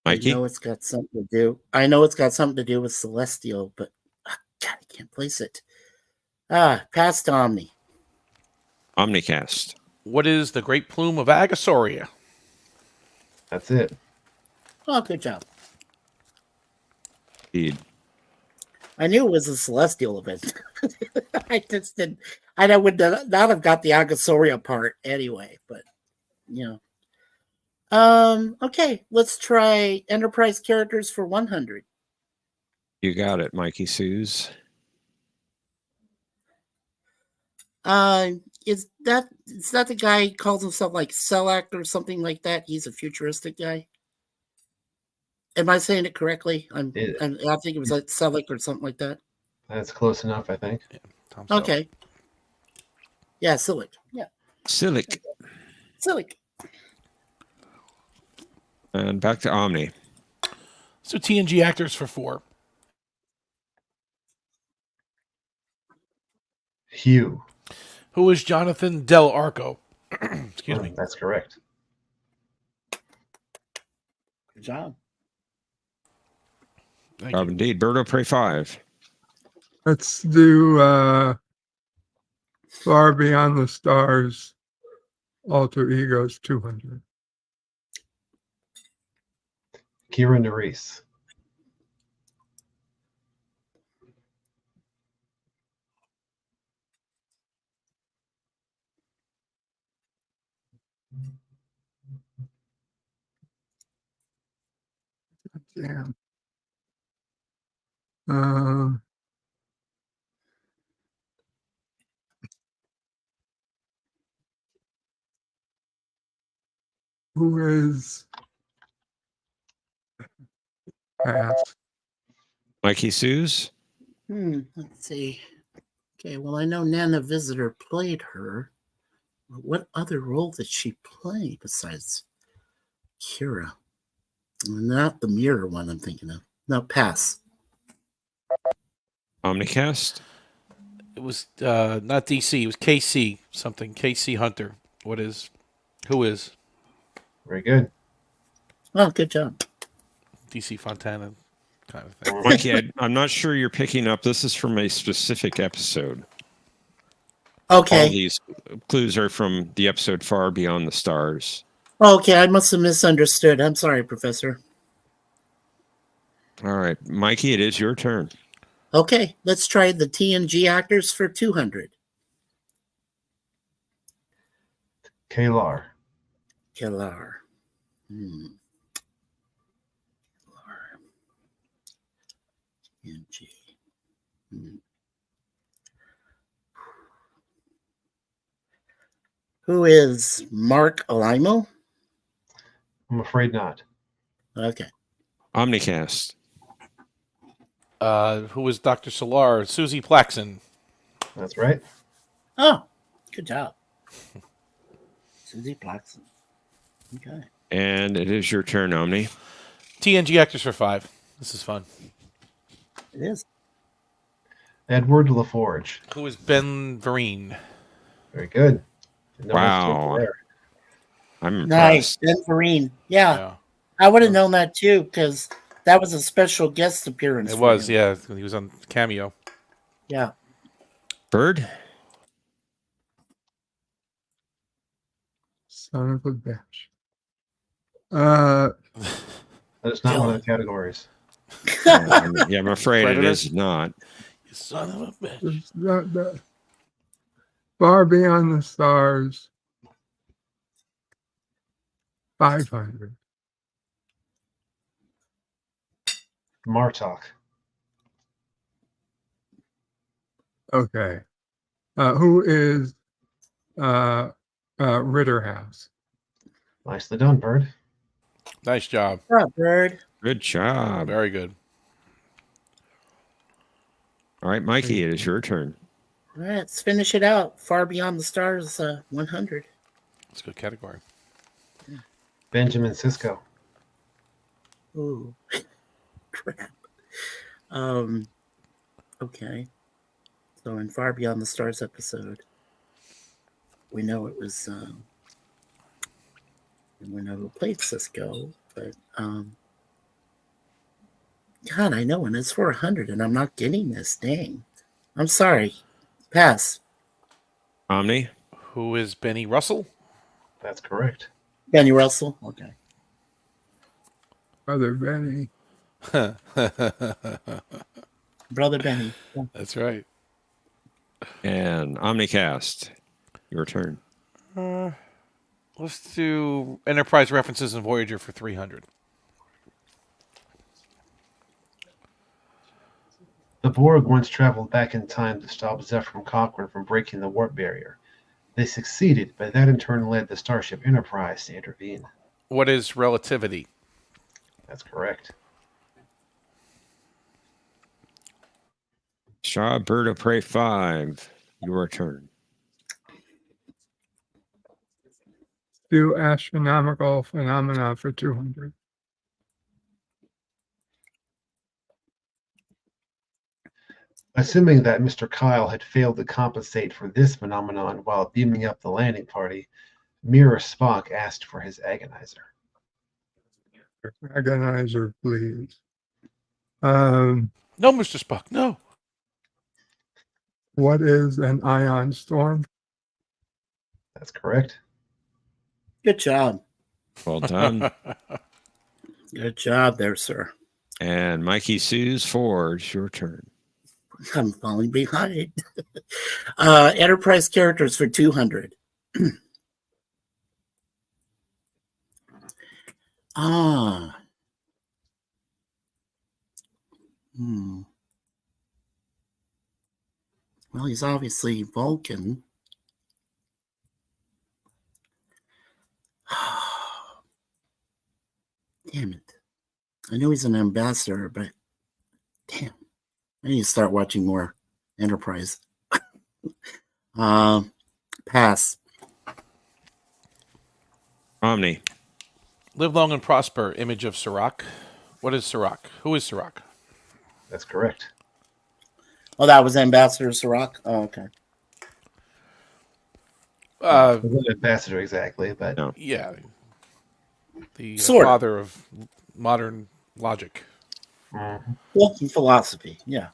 Mikey? I know it's got something to do with Celestial, but God, I can't place it. Pass to Omni. Omnicast. What is the Great Plume of Agasauria? That's it. Oh, good job. Indeed. I knew it was a Celestial event. I just didn't. I would not have got the Agasauria part anyway, but you know. Okay, let's try Enterprise characters for 100. You got it, Mikey Sue's. Is that the guy who calls himself like Select or something like that? He's a futuristic guy. Am I saying it correctly? I think it was like Select or something like that. That's close enough, I think. Yeah, Tom Okay. Yeah, Select. Yeah, Silic. Select. And back to Omni. So TNG actors for 4. Hugh. Who is Jonathan Del Arco? Excuse me. That's correct. Good job. Thank you. Indeed. Bird O'Prey 5. Let's do Far Beyond the Stars, Alter Egos 200. Kira Nerys. Damn. Who is pass? Mikey Sue's. Let's see. Okay, well, I know Nana Visitor played her. But what other role did she play besides Kira? Not the mirror one I'm thinking of. No, pass. Omnicast. It was not DC. It was KC something. KC Hunter. Who is? Very good. Oh, good job. DC Fontana. kind of thing. Mikey, I'm not sure you're picking up. This is from a specific episode. Okay. All these clues are from the episode Far Beyond the Stars. Okay, I must have misunderstood. I'm sorry, Professor. All right, Mikey, it is your turn. Okay, let's try the TNG actors for 200. Kalar. Kalar. TNG. Who is Mark Alimo? I'm afraid not. Okay. Omnicast. Who was Dr. Solar? Susie Plaxon. That's right. Oh, good job. Susie Plaxon. Okay. And it is your turn, Omni. TNG actors for 5. This is fun. It is. Edward LaForge. Who is Ben Vereen? Very good. Wow. I'm Nice. impressed. Ben Vereen. Yeah. I would have known that too, because that was a special guest appearance. It for was, him. yeah. He was on Cameo. Yeah. Bird? Son of a bitch. That is not one of the categories. I'm afraid Predator? it is not. You son of a bitch. Far Beyond the Stars. 500. Martok. Okay. Who is Ritterhouse? Nicely done, Bird. Nice job. Good job, Bird. Good job. Very good. All right, Mikey, it is your turn. All right, let's finish it out. Far Beyond the Stars, 100. It's a good category. Benjamin Sisko. Ooh, crap. Okay. So in Far Beyond the Stars episode, we know it was, we know who played Cisco, but, God, I know, and it's 400, and I'm not getting this. Dang. I'm sorry. Pass. Omni? Who is Benny Russell? That's correct. Benny Russell. Okay. Brother Benny. Brother Benny. Yeah. That's right. And Omnicast, your turn. Let's do Enterprise references in Voyager for 300. The Borg once traveled back in time to stop Zephyr Cochrane from breaking the warp barrier. They succeeded, but that in turn led the Starship Enterprise to intervene. What is relativity? That's correct. Shaw, Bird of Prey 5, your turn. Do astronomical phenomena for 200. Assuming that Mr. Kyle had failed to compensate for this phenomenon while beaming up the landing party, Mirror Spock asked for his agonizer. Agonizer, please. No, Mr. Spock, no. What is an ion storm? That's correct. Good job. Well done. Good job there, sir. And Mikey Sue's Forge, your turn. I'm falling behind. Enterprise characters for 200. Ah. Well, he's obviously Vulcan. Damn it. I know he's an ambassador, but damn. I need to start watching more Enterprise. Pass. Omni. Live long and prosper, image of Sirach. What is Sirach? Who is Sirach? That's correct. Oh, that was Ambassador Sirach? Oh, okay. It wasn't ambassador exactly, but No. Yeah. The Sort of. father of modern logic. Walking philosophy. Yeah.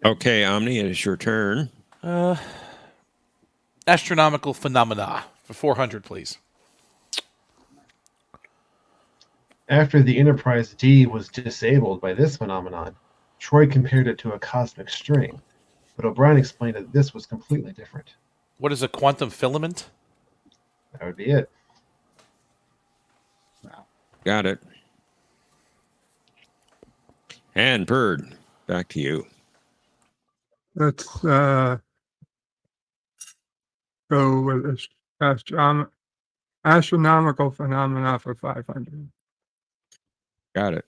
Okay, Omni, it is your turn. Astronomical phenomena for 400, please. After the Enterprise D was disabled by this phenomenon, Troy compared it to a cosmic string, but O'Brien explained that this was completely different. What is a quantum filament? That would be it. Got it. And Bird, back to you. Let's go with this astronomical phenomena for 500. Got it.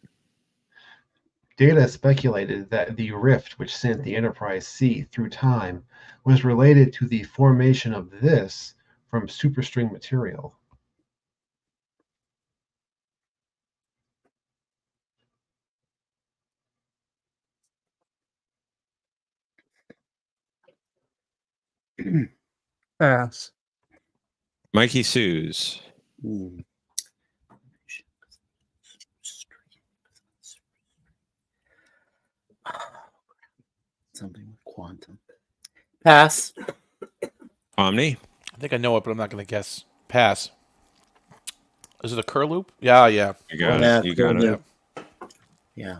Data speculated that the rift which sent the Enterprise C through time was related to the formation of this from superstring material. Pass. Mikey Sues. Something with quantum. Pass. Omni. I think I know it, but I'm not going to guess. Pass. Is it a Kerr loop? Yeah. You got it. You got it. Yeah.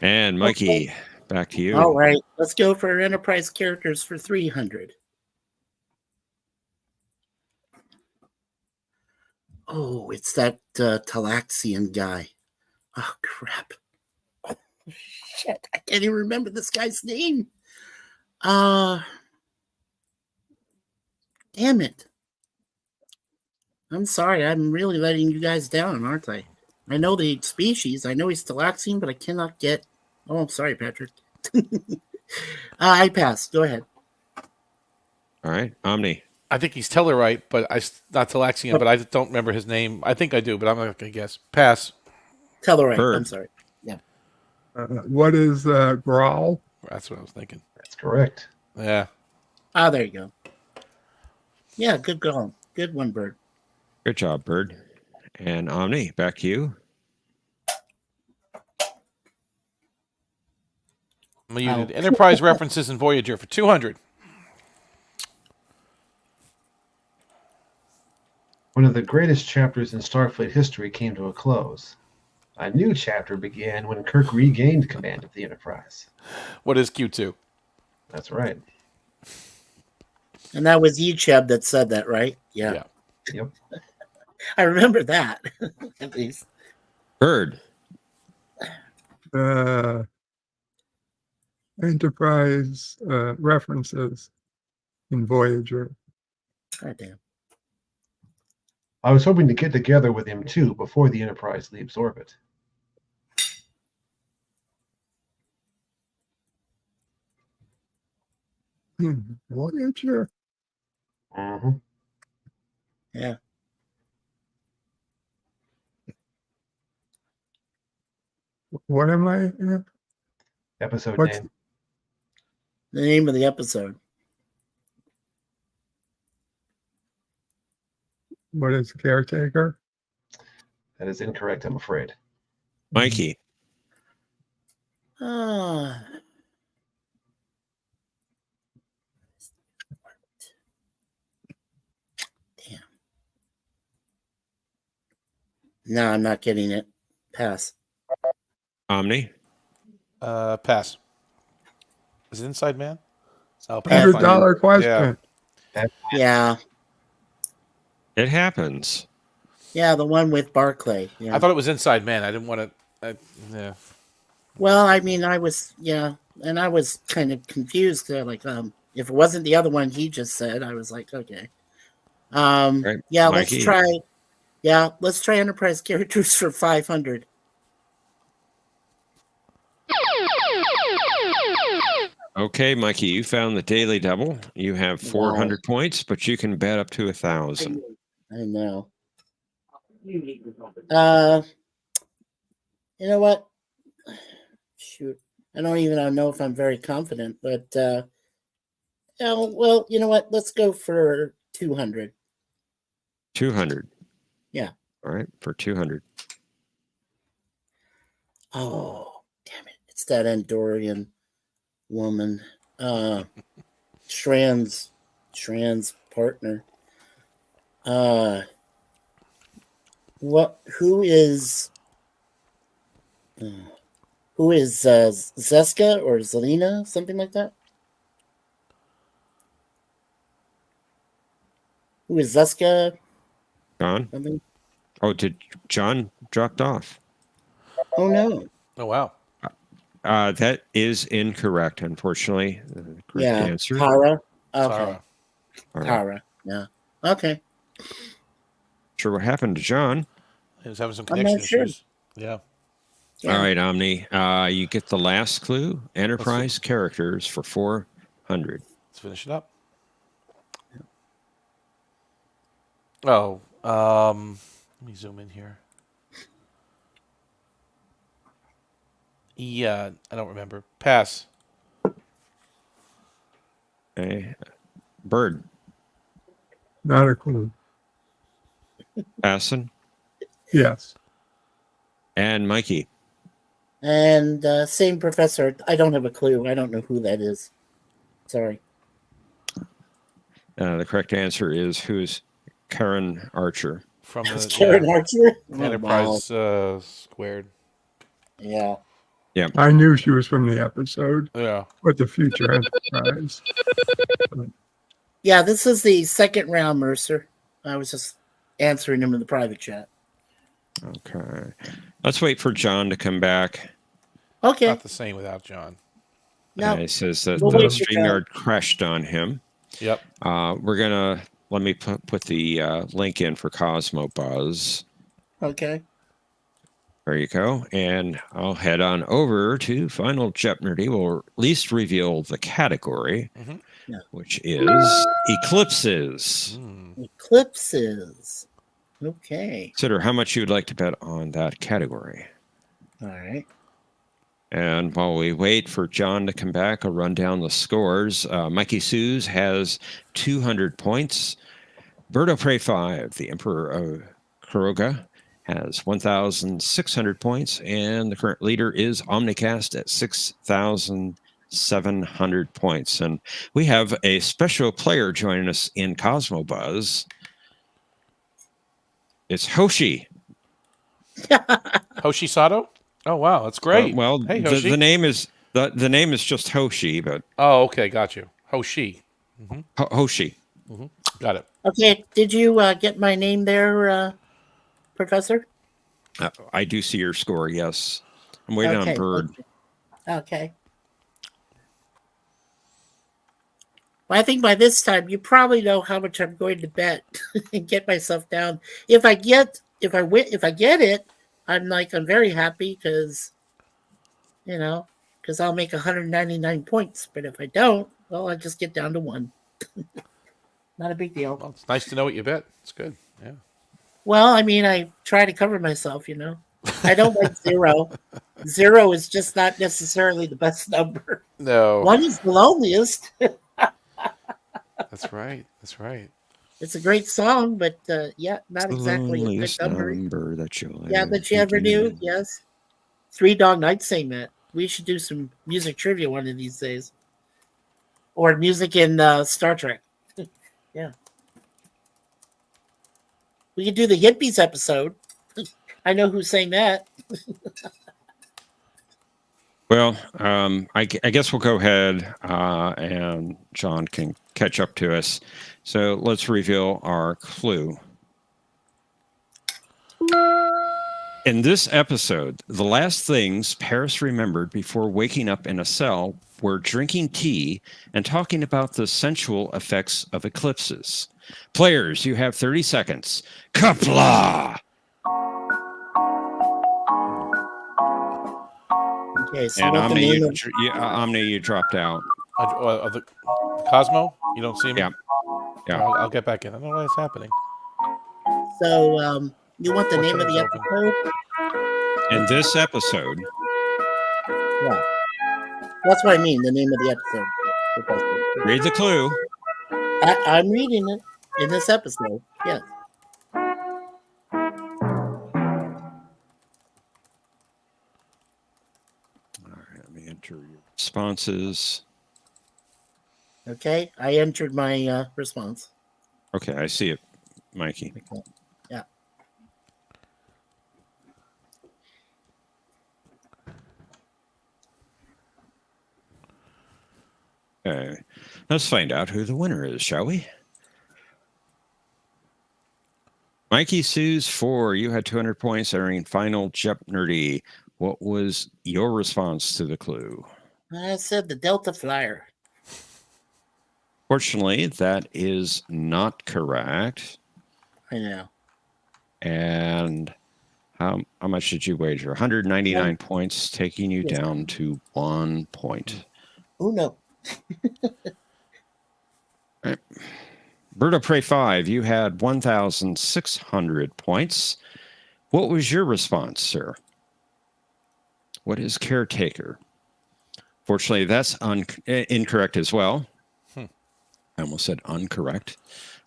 And Mikey, back to you. All right. Let's go for Enterprise characters for 300. Oh, it's that Talaxian guy. Oh, crap. Oh, shit. I can't even remember this guy's name. Damn it. I'm sorry. I'm really letting you guys down, aren't I? I know the species. I know he's Talaxian, but I cannot get... Oh, I'm sorry, Patrick. I pass. Go ahead. All right. Omni. I think he's Tellarite, but not Talaxian, but I don't remember his name. I think I do, but I'm not going to guess. Pass. Tellarite. Bird. I'm sorry. Yeah. What is Grawl? That's what I was thinking. That's correct. Yeah. Ah, there you go. Yeah, good call. Good one, Bird. Good job, Bird. And Omni, back to you. Muted. Enterprise references in Voyager for 200. One of the greatest chapters in Starfleet history came to a close. A new chapter began when Kirk regained command of the Enterprise. What is Q2? That's right. And that was Yecheb that said that, right? Yeah. Yep. I remember that, at least. Bird. Enterprise references in Voyager. God damn. I was hoping to get together with him too before the Enterprise leaves orbit. Voyager? Mm-hmm. Yeah. What am I? Episode What's name. The name of the episode. What is Caretaker? That is incorrect, I'm afraid. Mikey. Ah. Damn. No, I'm not getting it. Pass. Omni. Pass. Is it Inside Man? Oh, $100 question. Yeah. Yeah. It happens. Yeah, the one with Barclay. Yeah. I thought it was Inside Man. I didn't want to. Yeah. Well, I mean, I was kind of confused there. Like, if it wasn't the other one he just said, I was like, okay. Right. Yeah, Mikey. let's try Enterprise characters for 500. Okay, Mikey, you found the daily double. You have 400 points, but you can bet up to 1,000. I know. You know what? Shoot. I don't even know if I'm very confident, but well, you know what? Let's go for 200. 200. Yeah. All right, for 200. Oh, damn it! It's that Andorian woman. Strand's partner. What? Who is Zeska or Zelina? Something like that. Who is Zeska? John? Something? Oh, did John dropped off? Oh no. Oh wow. That is incorrect, unfortunately. The correct Yeah, answer. Tara. Okay, Sarah. All right. Tara. Yeah. Okay. Sure what happened to John. He was having some I'm connection not sure. issues. Yeah. Yeah. All right, Omni. You get the last clue. Enterprise characters for 400. Let's finish it up. Oh, let me zoom in here. Yeah, I don't remember. Pass. Okay. Bird. Not a clue. Passing. Yes. And Mikey. And same professor. I don't have a clue. I don't know who that is. Sorry. The correct answer is who's Karen Archer. From It's the Karen Archer. Oh, Enterprise wow. Squared. Yeah. I knew she was from the episode, Yeah. but the future Enterprise. Yeah, this is the second round, Mercer. I was just answering him in the private chat. Okay. Let's wait for John to come back. Okay. Not the same without John. Now, He says that We'll the wait for StreamYard crashed on him. Yep. We're going to let me put the link in for Cosmo Buzz. okay. There you go. And I'll head on over to Final Jeopnerdy. We'll at least reveal the category, Yeah. which is eclipses. Eclipses. Okay. Consider how much you'd like to bet on that category. All right. And while we wait for John to come back, I'll run down the scores. Mikey Suze has 200 points. Berto Prey 5, the Emperor of Kuroga, has 1,600 points. And the current leader is Omnicast at 6,700 points. And we have a special player joining us in Cosmo Buzz. It's Hoshi. Hoshi Sato? Oh wow, that's great. Well, hey Hoshi. the name is just Hoshi, but Oh, okay, got you. Hoshi. Hoshi. Got it. Okay. Did you get my name there, Professor? I do see your score. Yes, I'm waiting on Bird. Okay. Well, I think by this time you probably know how much I'm going to bet and get myself down. If I get it, I'm very happy because I'll make 199 points. But if I don't, well, I just get down to 1. Not a big deal. Well, it's nice to know what you bet. It's good. Yeah. Well, I mean, I try to cover myself. I don't like 0. 0 is just not necessarily the best number. No. 1 is the loneliest. That's right. That's right. It's a great song, but not It's the exactly a good loneliest number. number that you'll That you ever knew. Yes. 3 Dog Night sang that. We should do some music trivia one of these days, or music in Star Trek. Yeah, we could do the Hippies episode. I know who sang that. Well, I guess we'll go ahead and John can catch up to us. So let's reveal our clue. In this episode, the last things Paris remembered before waking up in a cell were drinking tea and talking about the sensual effects of eclipses. Players, you have 30 seconds. Kapla! Okay, so And what the Omni, name of- Omni, you dropped out. The Cosmo? You don't see me? Yeah. I'll get back in. I don't know what's happening. So you want the name of the Open. episode? In this episode, Yeah, that's what I mean. The name of the episode. read the clue. I'm reading it in this episode. Yes. responses. Okay, I entered my response. Okay, I see it, Mikey. Okay. Yeah. Okay, let's find out who the winner is, shall we? Mikey Sue's 4. You had 200 points entering final Jeopnerdy. What was your response to the clue? I said the Delta Flyer. Fortunately, that is not correct. I know. And how much did you wager? 199 points, taking you down to 1 point. Oh, no. Right. Bird of Prey 5, you had 1,600 points. What was your response, sir? What is caretaker? Fortunately, that's incorrect as well. I almost said incorrect.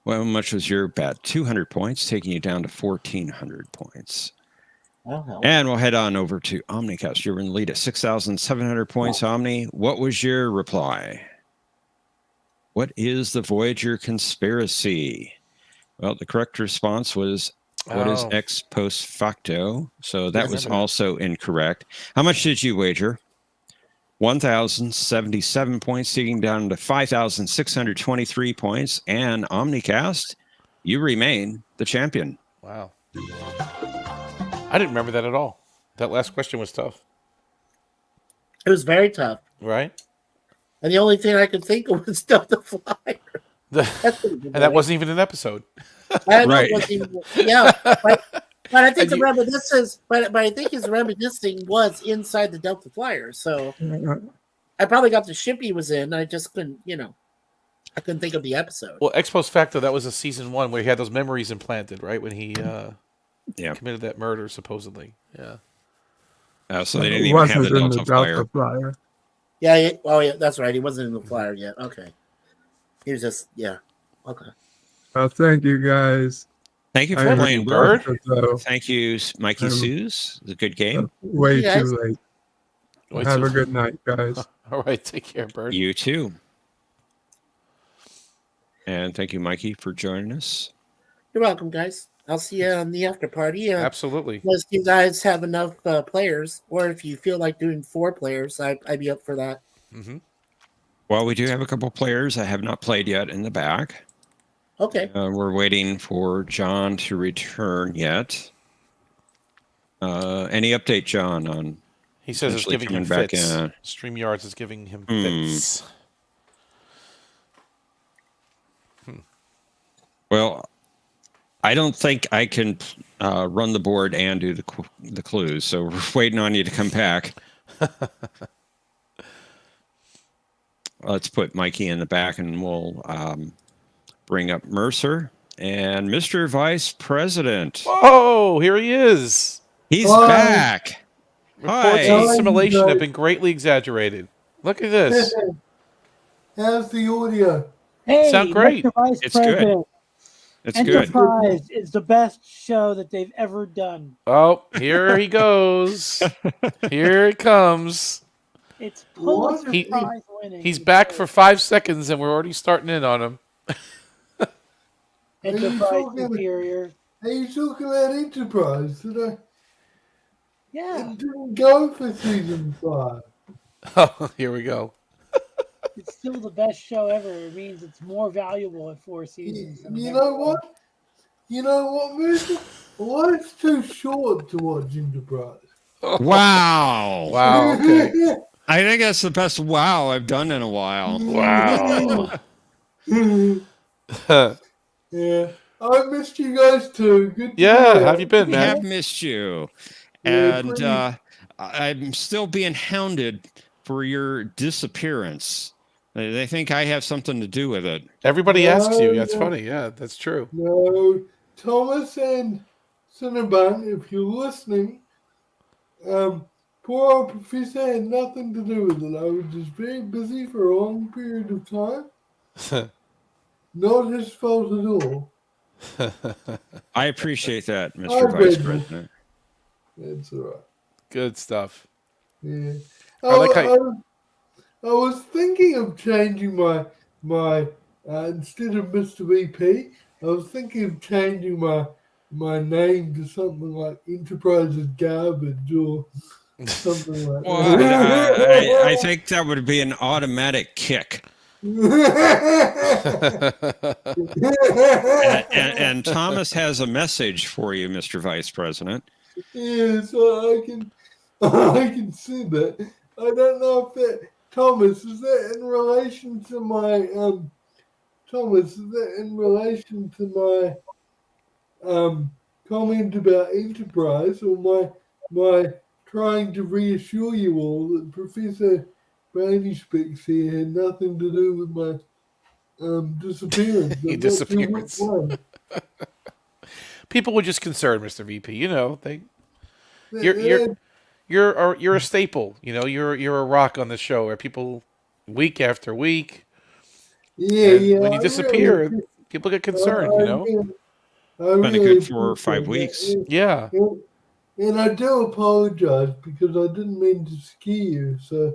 Well, how much was your bet? 200 points, taking you down to 1,400 points. Oh, And we'll head on over to Omnicast. You're in the lead at 6,700 points, Omni. What was your reply? What is the Voyager conspiracy? Well, the correct response was, what is ex post facto? So that was also incorrect. How much did you wager? 1,077 points, taking down to 5,623 points. And Omnicast, you remain the champion. Wow. I didn't remember that at all. That last question was tough. It was very tough. Right? And the only thing I could think of was Delta Flyer. And that wasn't even an episode. I know it wasn't even, yeah. But I think the reminiscence, but I think his reminiscing was inside the Delta Flyer. So I probably got the ship he was in. I just couldn't, I couldn't think of the episode. Well, ex post facto, that was a season 1 where he had those memories implanted, right? When he committed that murder, supposedly. Yeah. So they didn't even have the Delta Flyer. Yeah. Oh, yeah. That's right. He wasn't in the Flyer yet. Okay. He was just, okay. Well, thank you guys. Thank you for playing, Bird. So, thank you, Mikey Suze. It was a good game. Way too late. Have a good night, guys. All right. Take care, Bird. You too. And thank you, Mikey, for joining us. You're welcome, guys. I'll see you on the after party. Absolutely. Unless you guys have enough players, or if you feel like doing 4 players, I'd be up for that. Mm-hmm. Well, we do have a couple players I have not played yet in the back. Okay. We're waiting for John to return yet. Any update, John, on... He says it's giving him fits. StreamYards is giving him fits. Well, I don't think I can run the board and do the clues, so we're waiting on you to come back. Let's put Mikey in the back, and we'll bring up Mercer and Mr. Vice President. Oh, here he is. He's back. Reports of assimilation have been greatly exaggerated. Look at this. How's the audio? Hey, sound great. It's good. It's Enterprise is the best show that they've ever done. Oh, here he goes. Here it comes. It's Pulitzer Prize winning. He's back for 5 seconds, and we're already starting in on him. Enterprise superior. Are you talking about Enterprise today? Yeah. It didn't go for season 5. Oh, here we go. It's still the best show ever. It means it's more valuable at 4 seasons. You know what? You know what, Mister? Life's too short to watch Enterprise. Wow. Wow. Okay. I think that's the best wow I've done in a while. Wow. Yeah. I missed you guys too. Good. Yeah. How have you been, We man? have missed you. And I'm still being hounded for your disappearance. They think I have something to do with it. Everybody asks you. That's funny. Yeah, that's true. No, Thomas and Cinnabon, if you're listening, poor old Professor had nothing to do with it. I was just very busy for a long period of time. Not his fault at all. I appreciate that, Mr. Vice President. That's all right. Good stuff. Yeah. I like how was thinking of changing my instead of Mr. VP, I was thinking of changing my name to something like Enterprises Garbage or something like Well, that. I think that would be an automatic kick. And Thomas has a message for you, Mr. Vice President. Yeah, so I can see that. I don't know if that Thomas, is that in relation to my Thomas, is that in relation to my comment about enterprise, or my trying to reassure you all that Professor Brainy Specs here had nothing to do with my disappearance? Your I'm not sure which disappearance. one. People were just concerned, Mr. VP. You know, Yeah, you're a staple. You know, you're a rock on the show where people week after week. And when you disappear, people get concerned. You know. Been a good 4 or 5 weeks. Yeah. And I do apologize because I didn't mean to scare you. So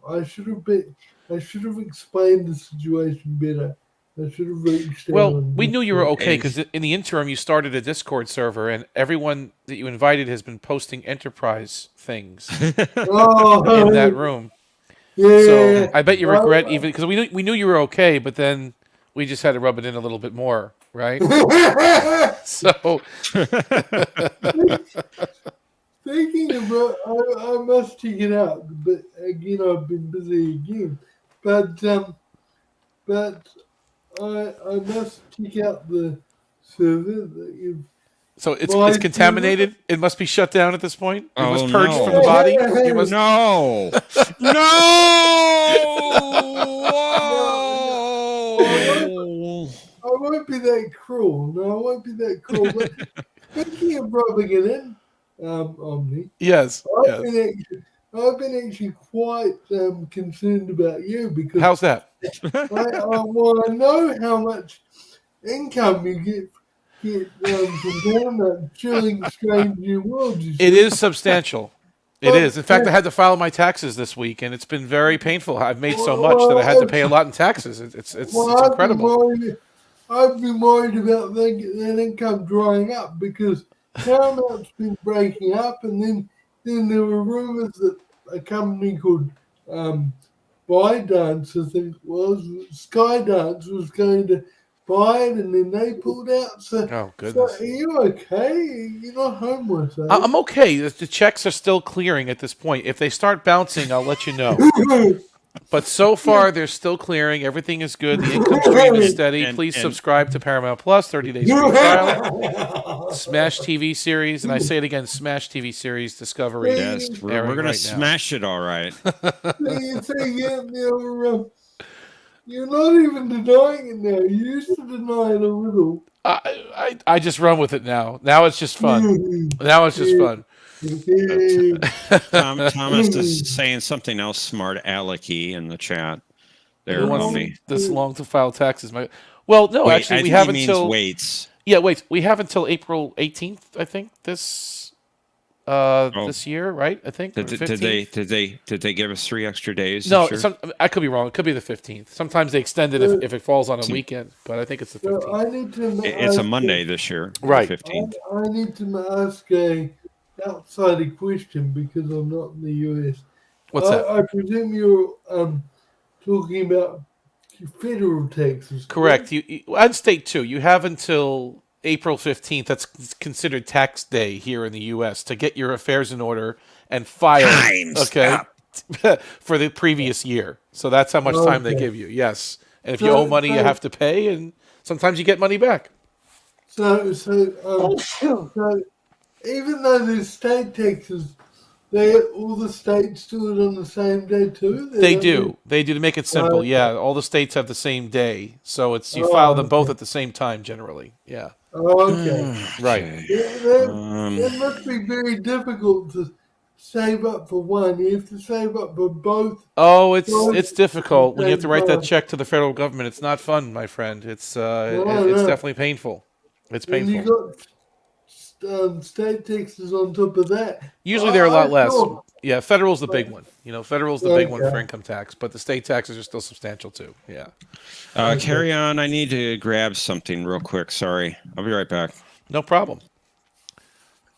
I should have explained the situation better. I should have reached out. Well, we knew you were okay because in the interim you started a Discord server, and everyone that you invited has been posting enterprise things in that room. Yeah. So I bet you regret even because we knew you were okay, but then we just had to rub it in a little bit more, right? So thinking about, I must check it out, but again I've been busy again. But I must check out the server that you've. So it's contaminated. It must be shut down at this point. It was purged from the body. You must... No, no. I won't be that cruel. No, I won't be that cruel. But thinking of rubbing it in, Omni. Yes. I've been actually quite concerned about you because. How's that? Well, I know how much income you get from down that chilling strange new world. It is substantial. It is. In fact, I had to file my taxes this week, and it's been very painful. I've made so much that I had to pay a lot in taxes. It's incredible. I've been worried about that income drying up because Paramount's been breaking up, and then there were rumors that a company called Skydance was going to buy it, and then they pulled out. So, oh goodness! So are you okay? You're not homeless, eh? I'm okay. The checks are still clearing at this point. If they start bouncing, I'll let you know. But so far, they're still clearing. Everything is good. The income stream is steady. Please subscribe to Paramount Plus. 30 days free trial. Smash TV series, and I say it again: Smash TV series Discovery. Yes, we're going to smash it. All right. You're not even denying it now. You used to deny it a little. I just run with it now. Now it's just fun. Now it's just fun. Thomas is saying something else smart alecky in the chat. There, this long to file taxes. Well, no, wait, actually, we have until waits. Yeah, wait. We have until April 18th, I think. This year, right? I think. Did they give us 3 extra days? No, I could be wrong. It could be the 15th. Sometimes they extend it if it falls on a weekend, but I think it's the 15th. It's a Monday this year, right? 15th. I need to ask a outside question because I'm not in the US. What's that? I presume you're talking about federal taxes. Correct. You and state too. You have until April 15th. That's considered tax day here in the U.S. to get your affairs in order and file. For the previous year. So that's how much time they give you. Yes. And if you owe money, you have to pay, and sometimes you get money back. So even though there's state taxes, all the states do it on the same day too? They do. They do to make it simple. Yeah, all the states have the same day, so you file them both at the same time generally. Yeah. Okay. Right. That must be very difficult to save up for one. You have to save up for both. Oh, it's difficult when you have to write that check to the federal government. It's not fun, my friend. It's definitely painful. It's painful. And you got state taxes on top of that. Usually they're a lot less. Thought, Yeah, federal's the big one. Federal's the big one for Okay. income tax, but the state taxes are still substantial too. Yeah. Carry on. I need to grab something real quick. Sorry. I'll be right back. No problem.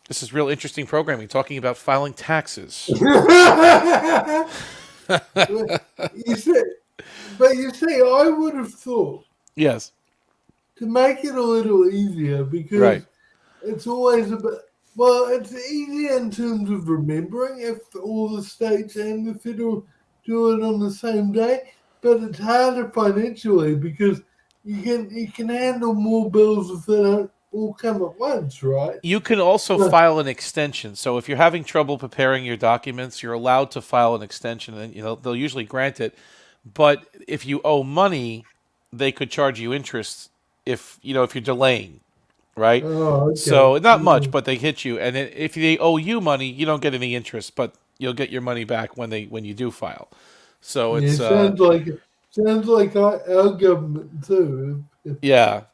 This is real interesting programming, talking about filing taxes. you see, I would have thought Yes. to make it a little easier because Right. it's always a bit. Well, it's easier in terms of remembering if all the states and the federal do it on the same day, but it's harder financially because you can handle more bills if they don't all come at once, right? You can also file an extension. So if you're having trouble preparing your documents, you're allowed to file an extension, and they'll usually grant it. But if you owe money, they could charge you interest if you're delaying, right? Oh, okay. So not much, but they hit you. And if they owe you money, you don't get any interest, but you'll get your money back when you do file. So it's sounds like our government too. Yeah.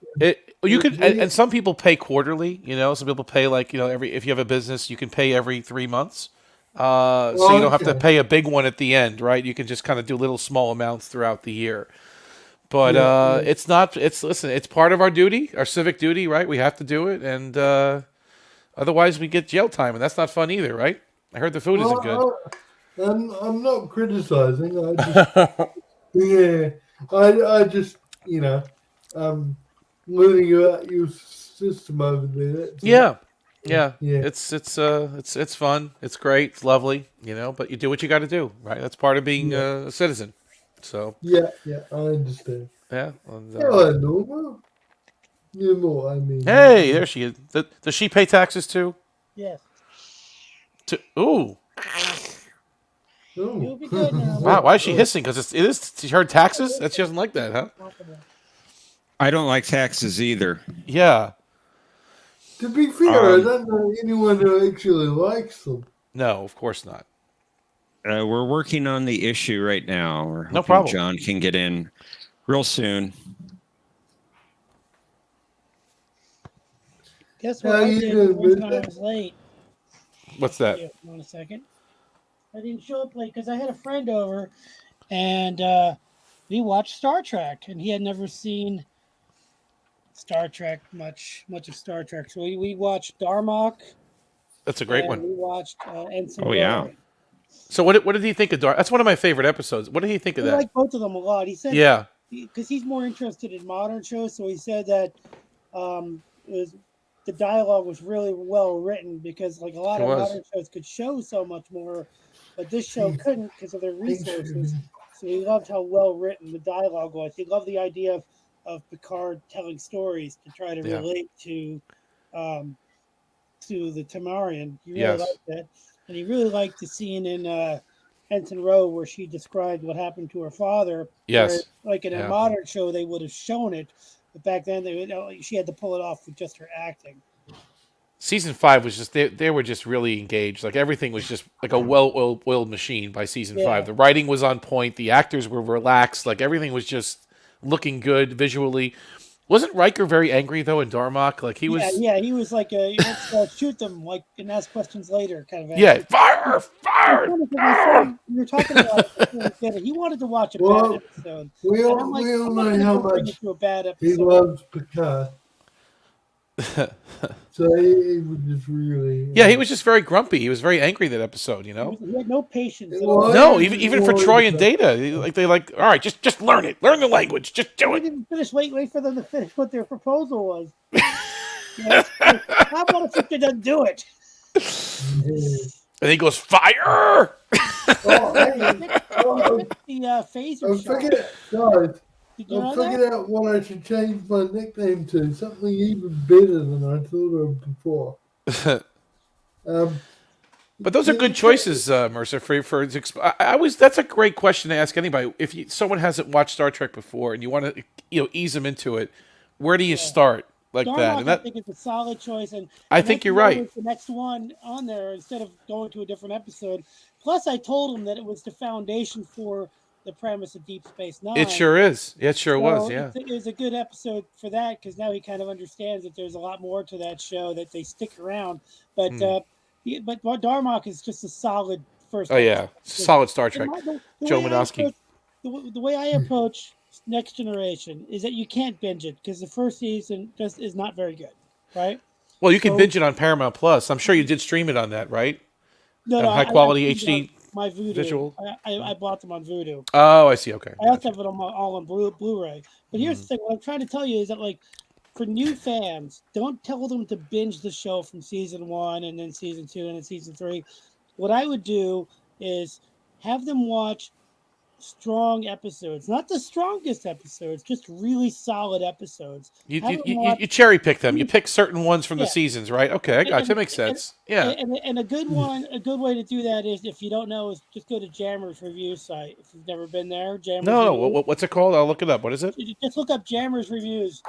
You can, and some people pay quarterly. Some people pay if you have a business, you can pay every 3 months. So you don't have to pay a big one at the end, right? You can just kind of do little small amounts throughout the year. But it's not. It's part of our duty, our civic duty, right? We have to do it, and otherwise we get jail time, and that's not fun either, right? I heard the food isn't good. I'm not criticizing. I just learning about your system over there. Yeah. It's fun. It's great. It's lovely. But you do what you got to do, right? That's part of being a citizen. So yeah, I understand. Yeah. And, I know. Well, you know what I mean. Hey, there she is. Does she pay taxes too? Yes. Ooh. You'll be good now. Wow, why is she hissing? Because it is she heard taxes? That she doesn't like that, huh? I don't like taxes either. Yeah. To be fair, I don't know anyone who actually likes them. No, of course not. We're working on the issue right now. We're hoping no problem. John can get in real soon. Guess what I did when I was late? What's that? One second. I didn't show up late because I had a friend over, and we watched Star Trek, and he had never seen Star Trek much of Star Trek. So we watched Darmok. That's a great one. We watched Ensign. Oh yeah. So what did he think of Dark? That's one of my favorite episodes. What did he think of that? I like both of them a lot. He said, yeah, because he's more interested in modern shows. So he said that the dialogue was really well written because like a lot of modern shows could show so much more, but this show couldn't because of their resources. So he loved how well written the dialogue was. He loved the idea of Picard telling stories to try to relate to the Tamarian. He really liked that. And he really liked the scene in Henson Row where she described what happened to her father. Yes. Like in a modern show, they would have shown it. But back then, she had to pull it off with just her acting. Season 5 was just, they were just really engaged. Like everything was just like a well-oiled machine by season 5. The writing was on point. The actors were relaxed. Like everything was just looking good visually. Wasn't Riker very angry though in Darmok? Like he was. Yeah, he was like, let's shoot them, like, and ask questions later, kind of. Yeah, fire! You're talking about it. He wanted to watch a bad episode. We all know how much he loves Picard. So he was just really. Yeah, he was just very grumpy. He was very angry that episode. He had no patience. No, even for Troy and Data, all right, just learn it, learn the language, just do it. Didn't finish. Wait for them to finish what their proposal was. How about if they doesn't do it? And he goes, fire! The phaser shot. I figured out what I should change my nickname to. Something even better than I thought of before. But those are good choices, Mercer. That's a great question to ask anybody. If someone hasn't watched Star Trek before and you want to, ease them into it, where do you start like Darmok, that? And I think it's a solid choice, and I think you're right. The next one on there instead of going to a different episode. Plus, I told him that it was the foundation for the premise of Deep Space Nine. It sure is. It sure So was. Yeah. it was a good episode for that because now he kind of understands that there's a lot more to that show that they stick around. But but Darmok is just a solid first. Oh yeah, solid Star Trek. Joe way Menosky. the way I approach Next Generation is that you can't binge it because the first season just is not very good, right? Well, you can binge it on Paramount Plus. I'm sure you did stream it on that, right? No, high quality I HD my Vudu. visual. I bought them on Vudu. Oh, I see. Okay. I also have it all on Blu-ray. But here's the thing: what I'm trying to tell you is that, like, for new fans, don't tell them to binge the show from season 1 and then season 2 and then season 3. What I would do is have them watch strong episodes, not the strongest episodes, just really solid episodes. You cherry pick them. You pick certain ones from the seasons, right? Okay, I got you. That makes sense. And a good one, a good way to do that is, if you don't know, is just go to Jammer's review site. If you've never been there, Jammer's. No. What's it called? I'll look it up. What is it? Just look up Jammer's Reviews.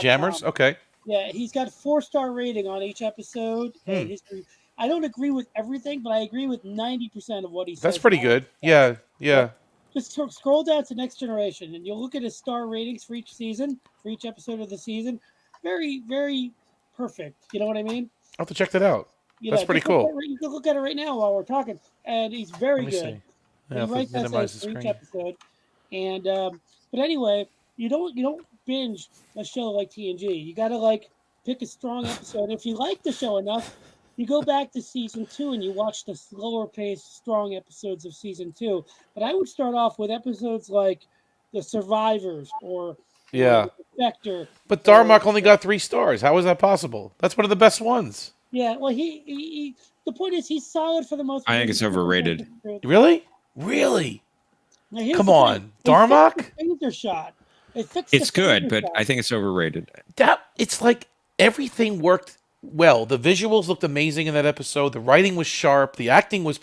Jammers. Okay. Yeah, he's got a 4-star rating on each episode. And I don't agree with everything, but I agree with 90% of what he says. That's pretty good. Yeah. Just scroll down to Next Generation, and you'll look at his star ratings for each season, for each episode of the season. Very, very perfect. You know what I mean? I'll have to check that out. That's pretty cool. You can look at it right now while we're talking, and he's very good. Yeah, he writes essays for each episode. And but anyway, you don't binge a show like TNG. You got to pick a strong episode. If you like the show enough, you go back to season 2 and you watch the slower paced, strong episodes of season 2. But I would start off with episodes like The Survivors or Spectre. But Darmok only got 3 stars. How is that possible? That's one of the best ones. Yeah, well, he the point is he's solid for the most part. I think it's overrated. Really? Come on, Darmok? It's good, but I think it's overrated. It's like everything worked well. The visuals looked amazing in that episode. The writing was sharp. The acting was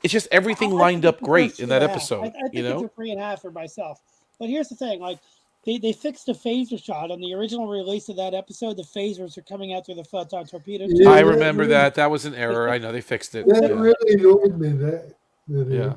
it's just everything lined up great in that episode. I think it's a 3.5 for myself. But here's the thing: they fixed the phaser shot on the original release of that episode. The phasers are coming out through the photon torpedoes. Yeah, I remember that. That was an error. I know they fixed it. That really annoyed me. Yeah.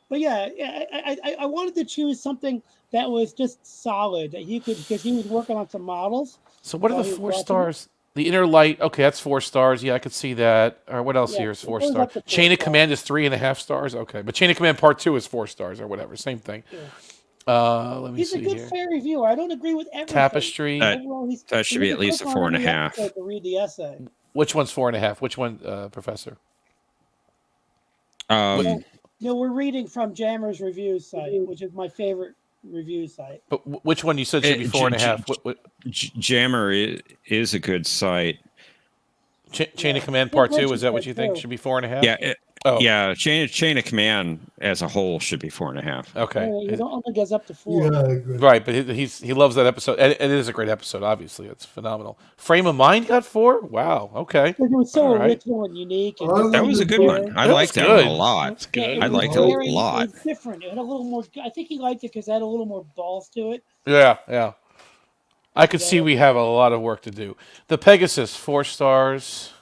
But I wanted to choose something that was just solid that he could, because he was working on some models. So what are the 4 stars? The Inner Light, okay, that's 4 stars. Yeah, I could see that. Or what else here is 4 stars? Chain of Command is 3.5 stars. Okay, but Chain of Command Part 2 is 4 stars or whatever. Same thing. Yeah. Let me see here. He's a good fair reviewer. I don't agree with everything. Tapestry. That should be at least a 4.5. To read the essay. Which one's 4.5? Which one, Professor? No, we're reading from Jammer's review site, which is my favorite review site. But which one you said should be 4.5? Jammer is a good site. Chain of Command Part 2, is that what you think should be 4.5? Yeah. Yeah, Chain of Command as a whole should be 4.5. Okay. He only goes up to 4. Yeah, I agree. Right, but he loves that episode. And it is a great episode, obviously. It's phenomenal. Frame of Mind got 4? Wow, okay. It was so original and unique. And that was a good one. I liked that one a lot. I liked it a lot. It was different. It had a little more. I think he liked it because it had a little more balls to it. Yeah. I could see we have a lot of work to do. The Pegasus, 4 stars.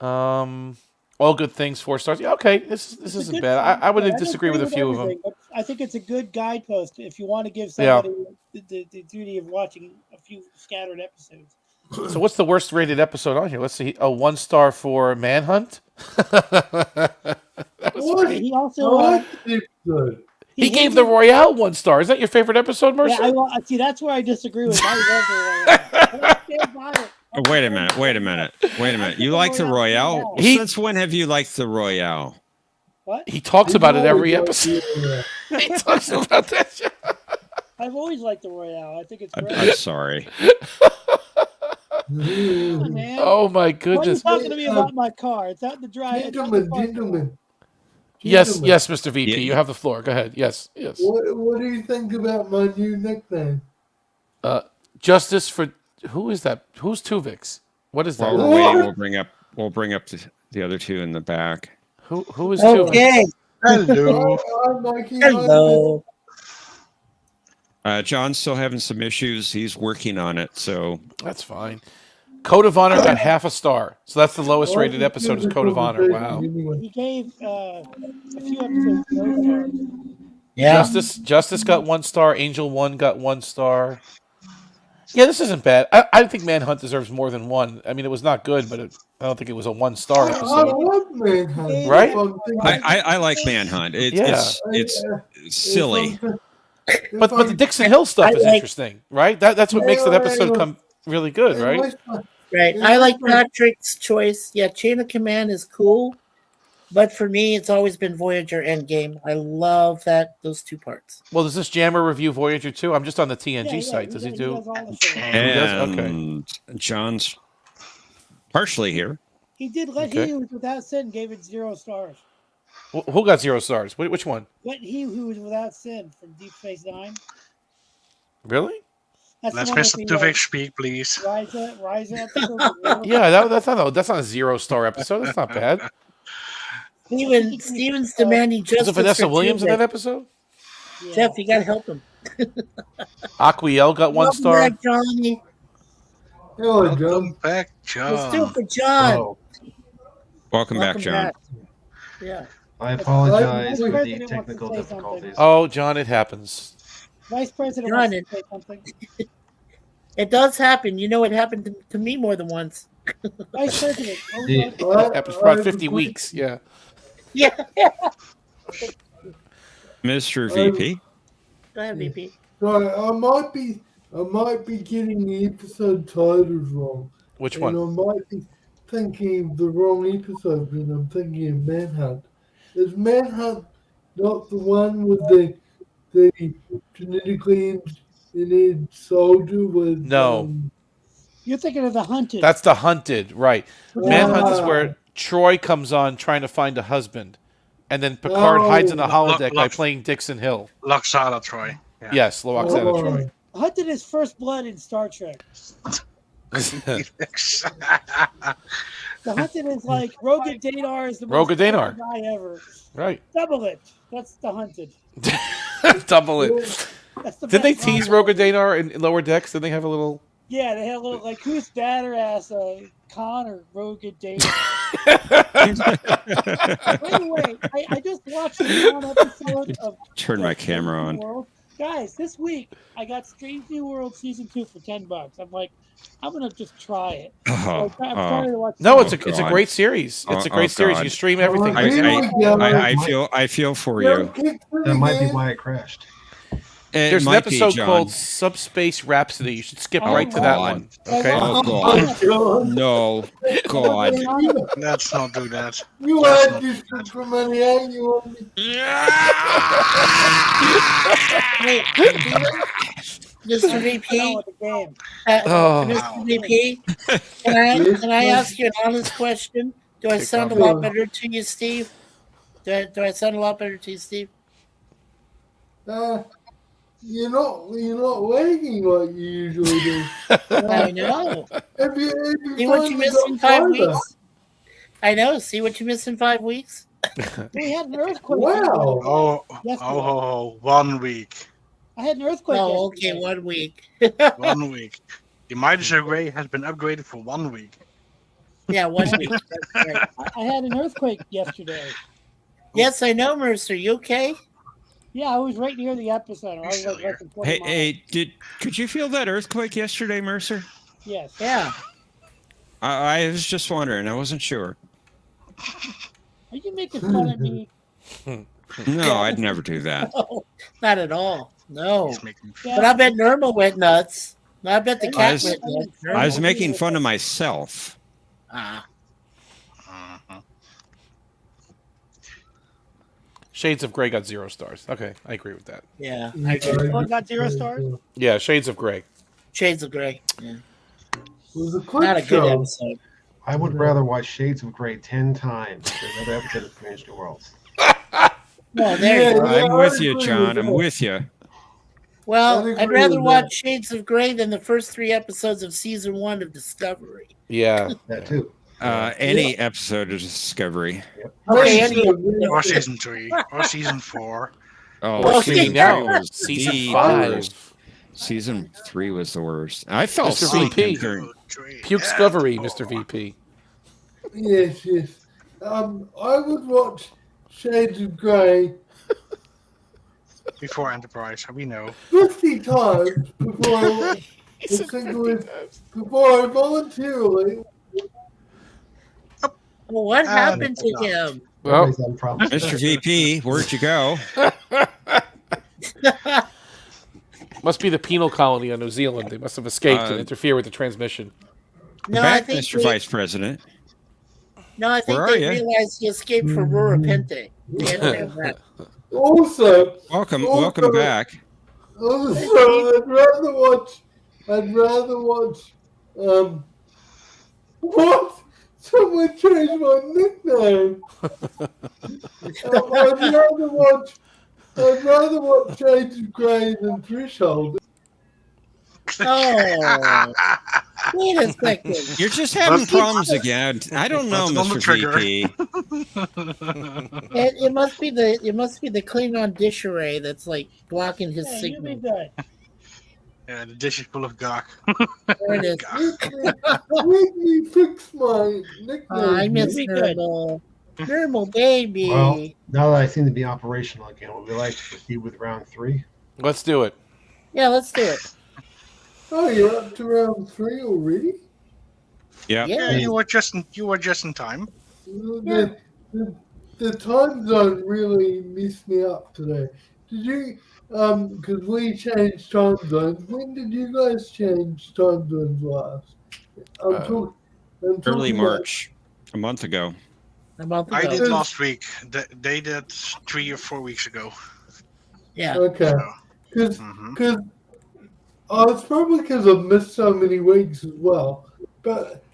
All Good Things, 4 stars. Yeah, okay, this isn't bad. I would disagree with a few of them. But I think it's a good guidepost if you want to give somebody the duty of watching a few scattered episodes. So what's the worst rated episode on here? Let's see. 1 star for Manhunt. He also he gave the Royale 1 star. Is that your favorite episode, Mercer? Yeah, see, that's where I disagree with. I love the Royale. Wait a minute. You like the Royale? Since when have you liked the Royale? What? He talks about it every episode. He talks about that show. I've always liked the Royale. I think it's great. I'm sorry. Man. Oh my goodness! Why are you talking to me about my car? It's out the drive. Gentlemen. Yes, Mr. VP, you have the floor. Go ahead. Yes. What do you think about my new nickname? Justice for. Who is that? Who's Tuvix? What is that? While we're waiting, we'll bring up the other two in the back. Who is Tuvix? Okay. Hello. Hello. John's still having some issues. He's working on it, so that's fine. Code of Honor got 0.5 star, so that's the lowest rated episode. Is Code of Honor? Wow. He gave a few episodes no stars. Yeah. Justice got 1 star. Angel 1 got 1 star. Yeah, this isn't bad. I think Manhunt deserves more than 1. I mean, it was not good, but I don't think it was a 1-star I episode. love Manhunt. Right? I like Manhunt. It's silly. But the Dixon Hill stuff is interesting, right? That's what makes that episode come really good, right? Right. I like Patrick's choice. Yeah, Chain of Command is cool, but for me, it's always been Voyager Endgame. I love those 2 parts. Well, does this Jammer review Voyager too? I'm just on the TNG site. Does he do? And does? Okay. John's partially here. He did Let He Who Was Without Sin, gave it 0 stars. Who got 0 stars? Which one? Let He Who Was Without Sin from Deep Space Nine. Really? Let's Mr. Tuvik speak, please. Rise up. Yeah, that's not a 0-star episode. That's not bad. Steven's demanding justice. Was it Vanessa for Williams in Tuesday. that episode? Yeah. Jeff, you gotta help him. Aquiel got 1 star. Welcome back, Johnny. Hello, John. Back, Let's do it for John. Oh, Welcome back, John. back. Yeah. I apologize The for the president wants to technical say difficulties. Oh, John, it happens. Vice President John, wants to say something. It does happen. You know, it happened to me more than once. Vice President. what would Yeah. you like to Happens for about 50 weeks. Yeah. Yeah. Mr. VP. Go ahead, VP. Right, I might be getting the episode titles wrong. Which and one? I might be thinking of the wrong episode when I'm thinking of Manhunt. Is Manhunt not the one with the genetically engineered soldier with No. You're thinking of The Hunted. That's The Hunted, right. Manhunt is where Troy comes on trying to find a husband. And then Picard hides in the holodeck by playing Dixon Hill. Loxala Troy. Yeah. Yes, Loaxana Troy. Hunted is First Blood in Star Trek. The Hunted is like Rogan Danar is the most Rogan Danar. guy ever. Right. Double it. That's The Hunted. Double it. That's the Did they best tease line. Rogan Danar in Lower Decks? Did they have a little... Yeah, they had a little like who's badder ass, Khan or Rogan Danar? By the way, I just watched one episode of Turn my camera on. World. Guys, this week I got Strange New World season 2 for $10. I'm like, I'm gonna just try it. I'm starting to watch. No, it's a God. great series. It's a great series. God. You stream everything. I feel for you. That might be why it crashed. There's an episode called Subspace Rhapsody. You should skip right to that one. Okay. Oh God. No. God. Let's not do that. You had this for money, and you want me. Mr. VP, Oh. Mr. VP, can I ask you an honest question? Do I sound a lot better to you, Steve? Do I sound a lot better to you, Steve? You're not wagging like you usually do. I know. Have you See what you missed in 5 further? weeks? I know. See what you missed in 5 weeks? We had an earthquake. Wow. Oh, 1 week. I had an earthquake. Oh, okay, yesterday. 1 week. 1 week. The Midas Array has been upgraded for 1 week. Yeah, 1 week. That's right. I had an earthquake yesterday. Yes, I know, Mercer. You okay? Yeah, I was right near the epicenter. I was like less than 20 miles. Hey, could you feel that earthquake yesterday, Mercer? Yes. Yeah. I was just wondering. I wasn't sure. Are you making fun of me? No, I'd never do that. No, not at all. No. Yeah. But I bet Norma went nuts. I bet the cat went nuts. I was making fun of myself. Ah. Shades of Grey got 0 stars. Okay, I agree with that. Yeah. Oh, got 0 stars? Yeah, Shades of Grey. Shades of Grey. Yeah. It was a quick Not a good show. episode. I would rather watch Shades of Grey 10 times than another episode of Strange New Worlds. Well, there you go. I'm with you, John. I'm with you. Well, I'd I'd agree rather with watch that. Shades of Grey than the first 3 episodes of season 1 of Discovery. Yeah. That too. Any episode of Discovery. Okay, Right. anyway. Or season 3. Or season 4. Oh, Well, season now, 3 was season the 5. worst. Season 3 was the worst. I fell Mr. asleep VP. during. Puke Discovery, Mr. VP. Yes, yes. I would watch Shades of Grey Before Enterprise, we know. 50 times before I before I voluntarily. Well, what happened to him? Well, Mr. VP, where'd you go? Must be the penal colony on New Zealand. They must have escaped and interfere with the transmission. No, Back, I think Mr. Vice President. No, I think Where are they you? realized he escaped from Rura Pente. Also, welcome back. Also, I'd rather watch. What? Someone changed my nickname. I'd rather watch Shades of Grey than Threshold. Oh, wait a second. You're just having problems again. I don't know, Mr. VP. It must be the Klingon dish array that's like blocking his signal. Yeah, the dish is full of gawk. There it is. Whitney, fix my nickname. I miss Nermal. Nermal, baby. Well, now that I seem to be operational again, would we like to proceed with round 3? Let's do it. Yeah, let's do it. Oh, you're up to round 3 already? Yeah. Yeah, you were just in time. The time zone really messed me up today. Did you? Because we changed time zones. When did you guys change time zones last? Early March, a month ago. I did last week. They did 3 or 4 weeks ago. Yeah. Okay. Because it's probably because I've missed so many weeks as well. But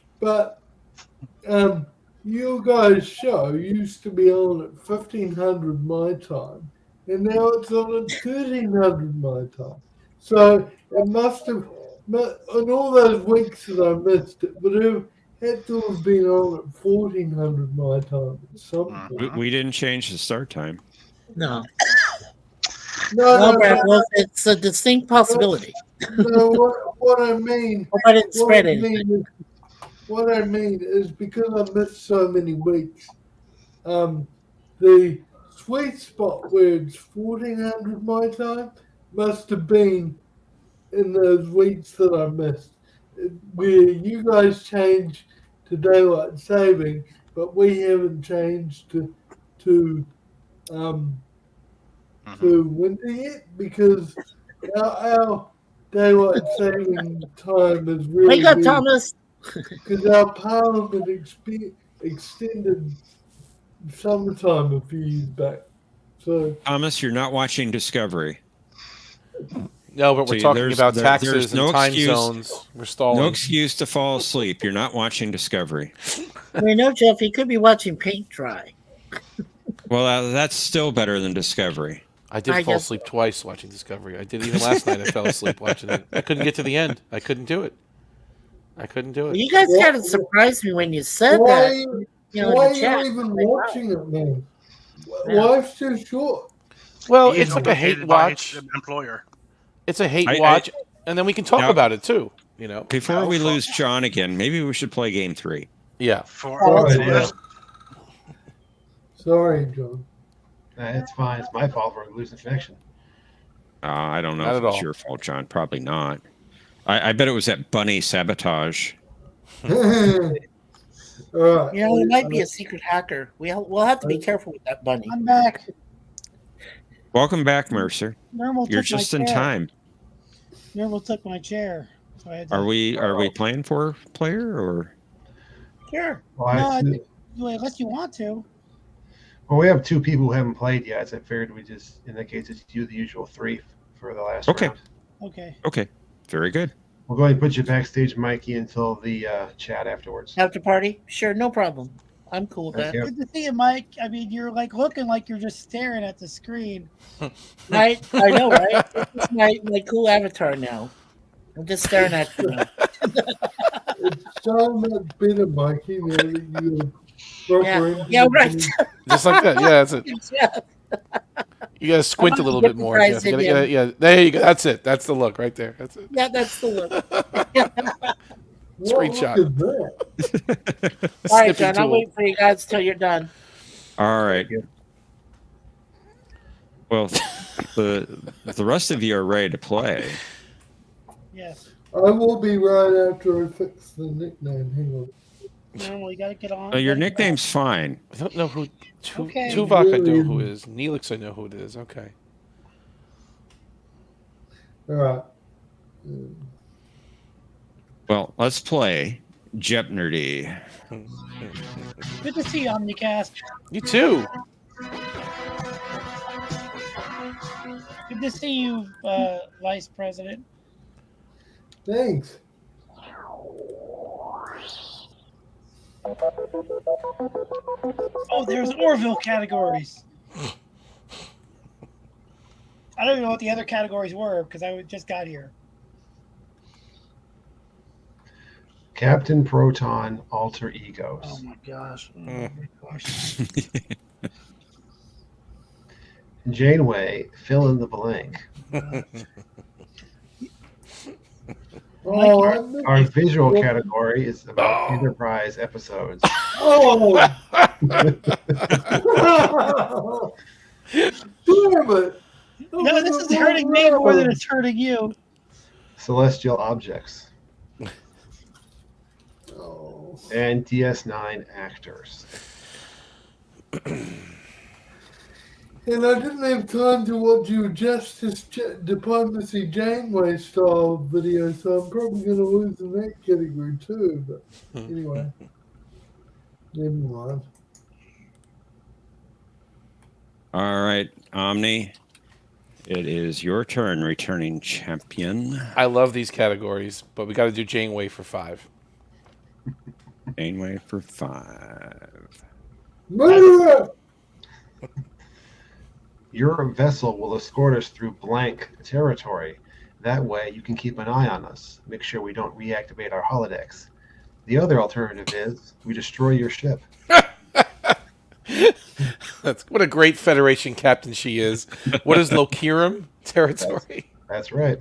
your guys' show used to be on at 1500 my time, and now it's on at 1300 my time. So it must have, in all those weeks that I missed, it would have had to have been on at 1400 my time at some point. We didn't change the start time. No. No, Brad, well, it's a distinct possibility. No, what I mean. Hope I didn't spread anything. What I mean is because I missed so many weeks, the sweet spot where it's 1400 my time must have been in those weeks that I missed, where you guys changed to daylight saving, but we haven't changed to winter yet because our daylight saving time is really. Wake up, Thomas. Because our parliament extended summertime a few years back. So Thomas, you're not watching Discovery. No, but we're talking about taxes there's and time zones. We're stalling. No excuse to fall asleep. You're not watching Discovery. I mean, no, Jeff, he could be watching paint dry. Well, that's still better than Discovery. I did fall asleep twice watching Discovery. I did even last night. I fell asleep watching it. I couldn't get to the end. I couldn't do it. Well, you guys kind of surprised me when you said that. Why are you even watching it, man? Life's too short. Well, it's like a hate watch. Employer. It's a hate watch, and then we can talk about it too. You know, before we lose John again, maybe we should play game 3. Yeah. Sorry, John. It's fine. It's my fault for losing connection. I don't know Not if at it's all. your fault, John. Probably not. I bet it was that bunny sabotage. It might be a secret hacker. We'll have to be careful with that bunny. I'm back. Welcome back, Mercer. Nermal You're took my just in chair. time. Nermal took my chair. So I had to... Are we playing for player or? Sure. Unless you want to. Well, we have 2 people who haven't played yet, so I figured we just, in that case, just do the usual 3 for the last round. Okay. Very good. We'll go ahead and put you backstage, Mikey, until the chat afterwards. After party? Sure, no problem. I'm cool with that. Good to see you, Mike. I mean, you're like looking like you're just staring at the screen. I know, right? This is my cool avatar now. I'm just staring at you. It's so much better, Mikey, now that you Yeah, right. Just like that. Yeah, that's it. Yeah. You gotta squint a little bit more. Jeff. Yeah, there you go. That's it. That's the look right there. That's it. Yeah, that's the look. Screenshot. All right, John. I'll wait for you guys till you're done. All right. Well, the rest of you are ready to play. Yes. I will be right after I fix the nickname. Hang on. No, you got to get on. Your nickname's fine. I don't know who. Okay. Tuvok, I know who it is. Neelix, I know who it is. Okay. All right. Well, let's play Jeopnerdy. Good to see you, Omnicast. You too. Good to see you, Vice President. Thanks. Oh, there's Orville categories. I don't even know what the other categories were because I just got here. Captain Proton Alter Egos. Oh my gosh. Janeway, fill in the blank. Our visual category is about Enterprise episodes. Oh! Damn it! No, this is hurting me more than it's hurting you. Celestial objects. And DS9 actors. And I didn't have time to watch your Justice Diplomacy Janeway style video, so I'm probably going to lose in that category too. But anyway, never mind. All right, Omni. It is your turn, returning champion. I love these categories, but we got to do Janeway for 5. Janeway for 5. Your vessel will escort us through blank territory. That way, you can keep an eye on us. Make sure we don't reactivate our holodecks. The other alternative is we destroy your ship. What a great Federation captain she is. What is Lokiram territory? That's right.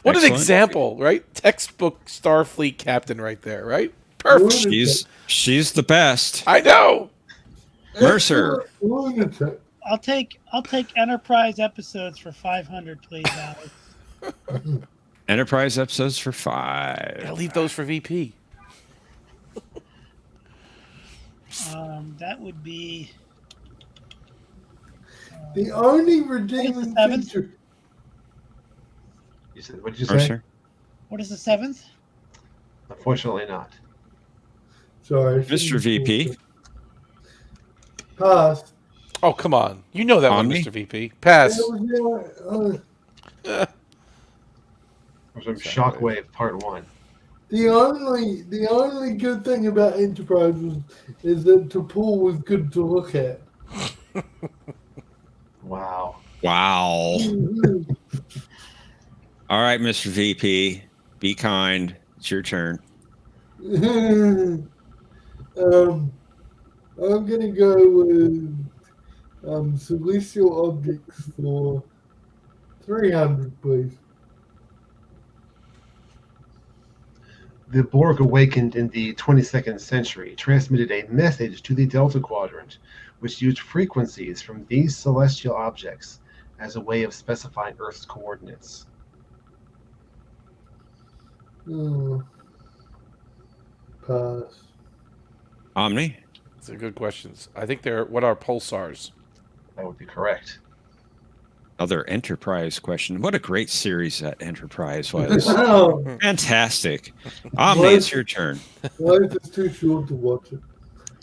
What an example, right? Textbook Starfleet captain right there, right? Perfect. She's the best. I know. Mercer. I'll take Enterprise episodes for 500, please, Alex. Enterprise episodes for 5. I'll leave those for VP. That would be the only redeeming feature. You said, what did you say? What is the 7th? Unfortunately not. Sorry. Mr. VP. Pass. Oh, come on. You know that Omni? one, Mr. VP. Pass. Shockwave Part 1. The only good thing about Enterprise is that T'Pol was good to look at. Wow. All right, Mr. VP. Be kind. It's your turn. I'm going to go with celestial objects for 300, please. The Borg awakened in the 22nd century transmitted a message to the Delta Quadrant, which used frequencies from these celestial objects as a way of specifying Earth's coordinates. Pass. Omni? These are good questions. I think what are pulsars? That would be correct. Another Enterprise question. What a great series that Enterprise was. Fantastic. Omni, it's your turn. Life is too short to watch it.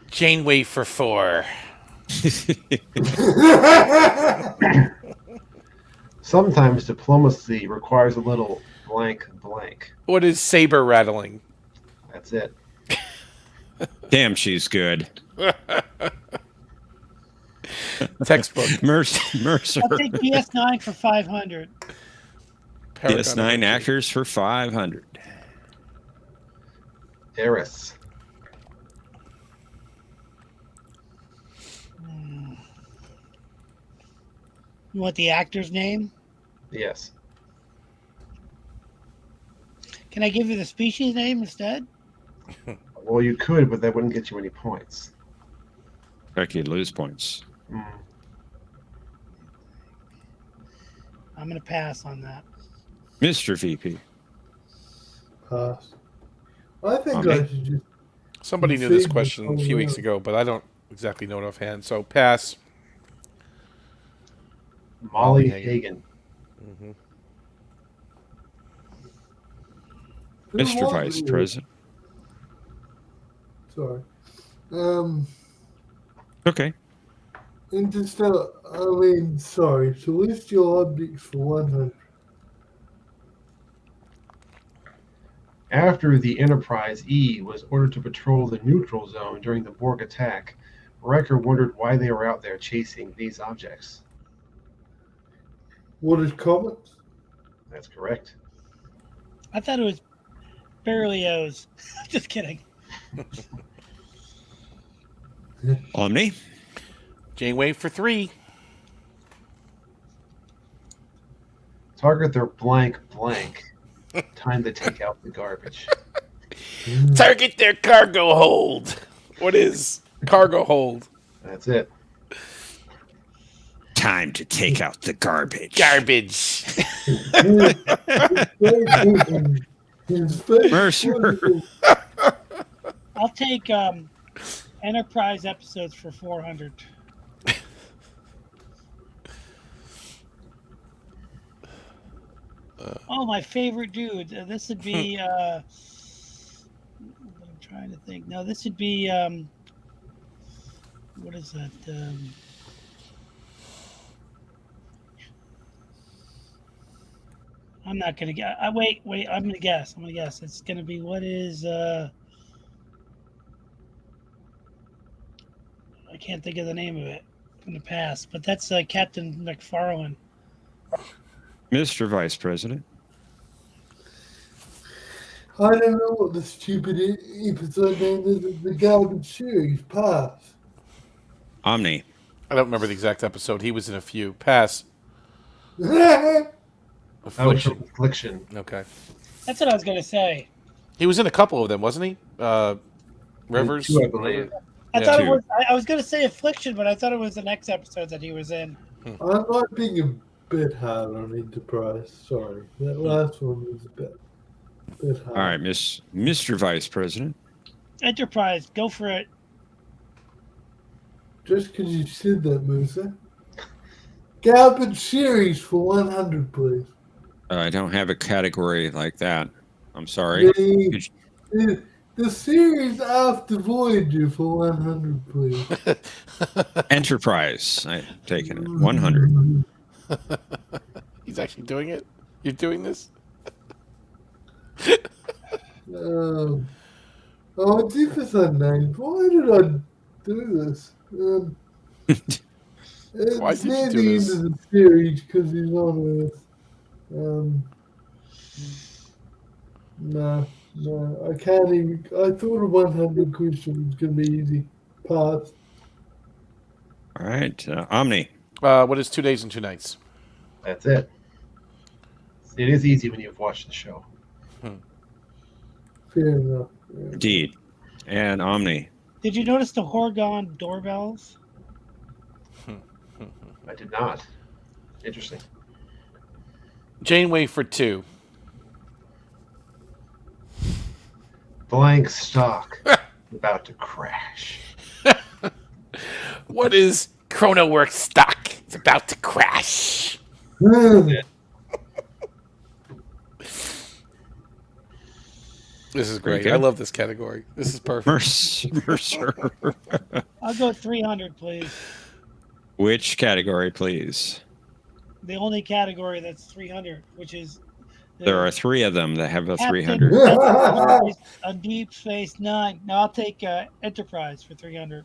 Janeway for 4. Sometimes diplomacy requires a little blank blank. What is saber rattling? That's it. Damn, she's good. Textbook. Mercer. I'll take DS9 for 500. DS9 actors for 500. Eris. You want the actor's name? Yes. Can I give you the species name instead? Well, you could, but that wouldn't get you any points. Heck, you'd lose points. I'm going to pass on that. Mr. VP. Pass. I think Okay. I should just. Somebody knew this concede question a few weeks around. ago, but I don't exactly know it offhand. So pass. Molly Hagan. Hagan. Mm-hmm. Mr. Vice President. Sorry. Okay. Interstellar. Sorry. Celestial objects for 100. After the Enterprise E was ordered to patrol the neutral zone during the Borg attack, Riker wondered why they were out there chasing these objects. What is comets? That's correct. I thought it was Berlioz. Just kidding. Omni. Janeway for 3. Target their blank blank. Time to take out the garbage. Target their cargo hold. What is cargo hold? That's it. Time to take out the garbage. Garbage. Mercer. I'll take Enterprise episodes for 400. Oh, my favorite dude. This would be. I'm trying to think. No, this would be. What is that? I'm not gonna guess. Wait. I'm gonna guess. It's gonna be what is. I can't think of the name of it. I'm gonna pass. But that's Captain McFarlane. Mr. Vice President. I don't know what the stupid episode name is. The garbage series. Pass. Omni. I don't remember the exact episode. He was in a few. Pass. Affliction. Okay. That's what I was gonna say. He was in a couple of them, wasn't he? Rivers. 2, I believe. I thought it 2. was. I was gonna say Affliction, but I thought it was the next episode that he was in. I might be a bit hard on Enterprise. Sorry, that last one was a bit hard. All right, Mr. Vice President. Enterprise, go for it. Just because you said that, Musa. Garbage series for 100, please. I don't have a category like that. I'm sorry. The series after Voyager for 100, please. Enterprise. I'm taking it. 100. He's actually doing it? You're doing this? It's episode 9. Why did I do this? Why It's did near you the do end this? of the series because he's on Earth. No, I can't even. I thought a 100 question was going to be easy. Pass. All right. Omni. What is 2 days and 2 nights? That's it. It is easy when you've watched the show. Fair enough. Indeed. And Omni. Did you notice the Horgon doorbells? I did not. Interesting. Janeway for 2. Blank stock. About to crash. What is ChronoWorks stock? It's about to crash. This is great. I love this category. This is perfect. Mercer. I'll go 300, please. Which category, please? The only category that's 300, which is. There are 3 of them that have a Captain 300. A Deep Space Nine. No, I'll take Enterprise for 300.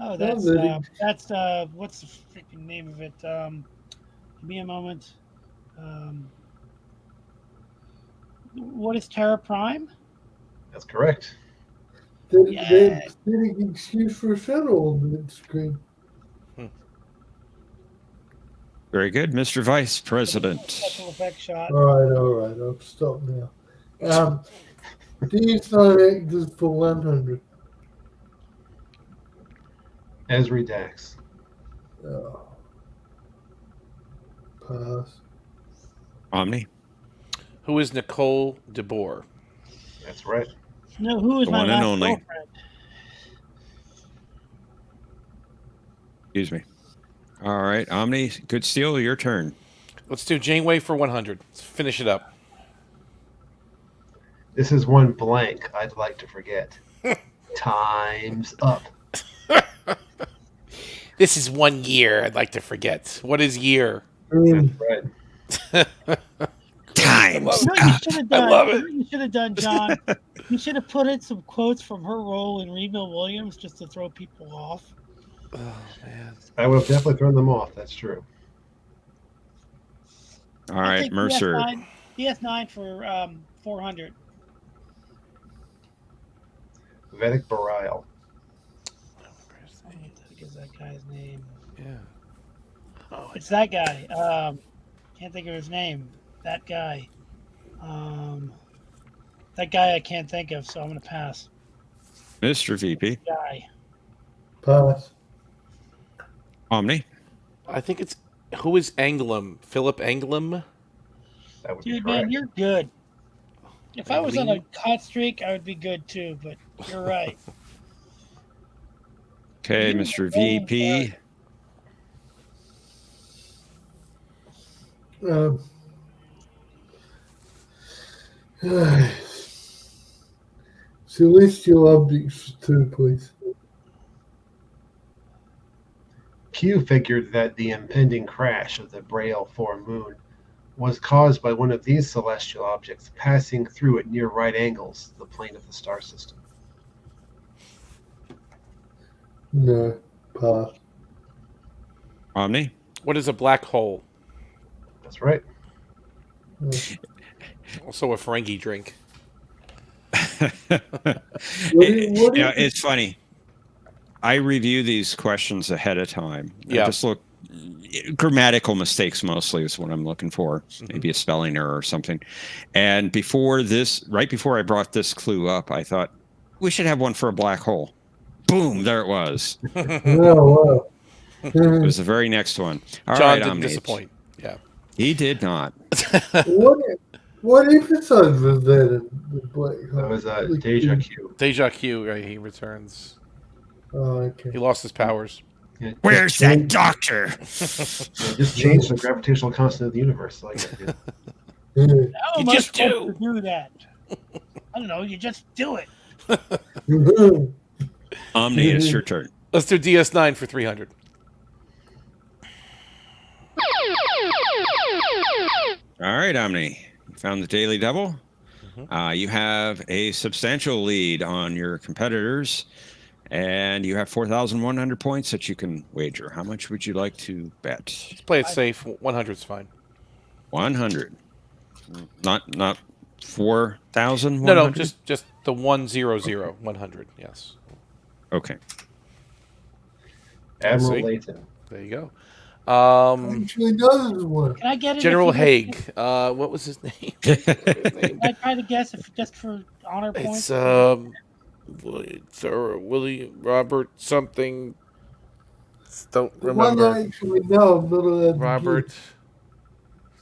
Oh, that's what's the freaking name of it? Give me a moment. What is Terra Prime? That's correct. They're getting excuse for a shadow on the screen. Very good. Mr. Vice President. Special effect shot. All right. I'll stop now. These are actors for 100. Esri Dax. Oh. Pass. Omni. Who is Nicole DeBoer? That's right. No, who is The my one and last only. girlfriend? Excuse me. All right, Omni, good steal. Your turn. Let's do Janeway for 100. Let's finish it up. This is one blank I'd like to forget. Time's up. This is 1 year I'd like to forget. What is year? That's right. Times. You know what you should have done? I love it. You know what you should have done, John? You should have put in some quotes from her role in Reba Williams just to throw people off. Oh, man. I would have definitely thrown them off. That's true. All right, Mercer. DS9 for 400. Vedic Barile. What is that guy's name? Yeah. Oh, it's that guy. Can't think of his name. That guy. That guy I can't think of, so I'm going to pass. Mr. VP. Guy. Pass. Omni. I think it's... Who is Anglum? Philip Anglum? That would Dude, be correct. man, you're good. If I was on a Lee? hot streak, I would be good too, but you're right. Okay, You Mr. were VP. Celestial objects too, please. Q figured that the impending crash of the Braille 4 moon was caused by one of these celestial objects passing through at near right angles to the plane of the star system. No. Pass. Omni. What is a black hole? That's right. Also a Ferengi drink. It's funny. I review these questions ahead of time. Yeah. I just look. Grammatical mistakes mostly is what I'm looking for. Maybe a spelling error or something. And right before I brought this clue up, I thought we should have one for a black hole. Boom! There it was. Oh, wow. It was the very next one. All John right, didn't Omni. disappoint. Yeah. He did not. What episode was that in the Black Hole? That was Deja Q. Deja Q, right, he returns. Oh, okay. He lost his powers. Yeah, Where's that doctor? just change the gravitational constant of the universe. Like I did. How You am I just supposed to do that? I don't know. You just do it. Omni, it's your turn. Let's do DS9 for 300. All right, Omni. You found the Daily Double. You have a substantial lead on your competitors, and you have 4,100 points that you can wager. How much would you like to bet? Let's play it safe. 100's fine. 100. Not 4,000? No, just the 100. 100, yes. Okay. Admiral See? Layton. There you go. Actually, does one. Can I get it? General if you- Haig. What was his name? Can I try to guess if just for honor points? It's Willie Robert something. Don't The one I remember. actually know, I'm not allowed to Robert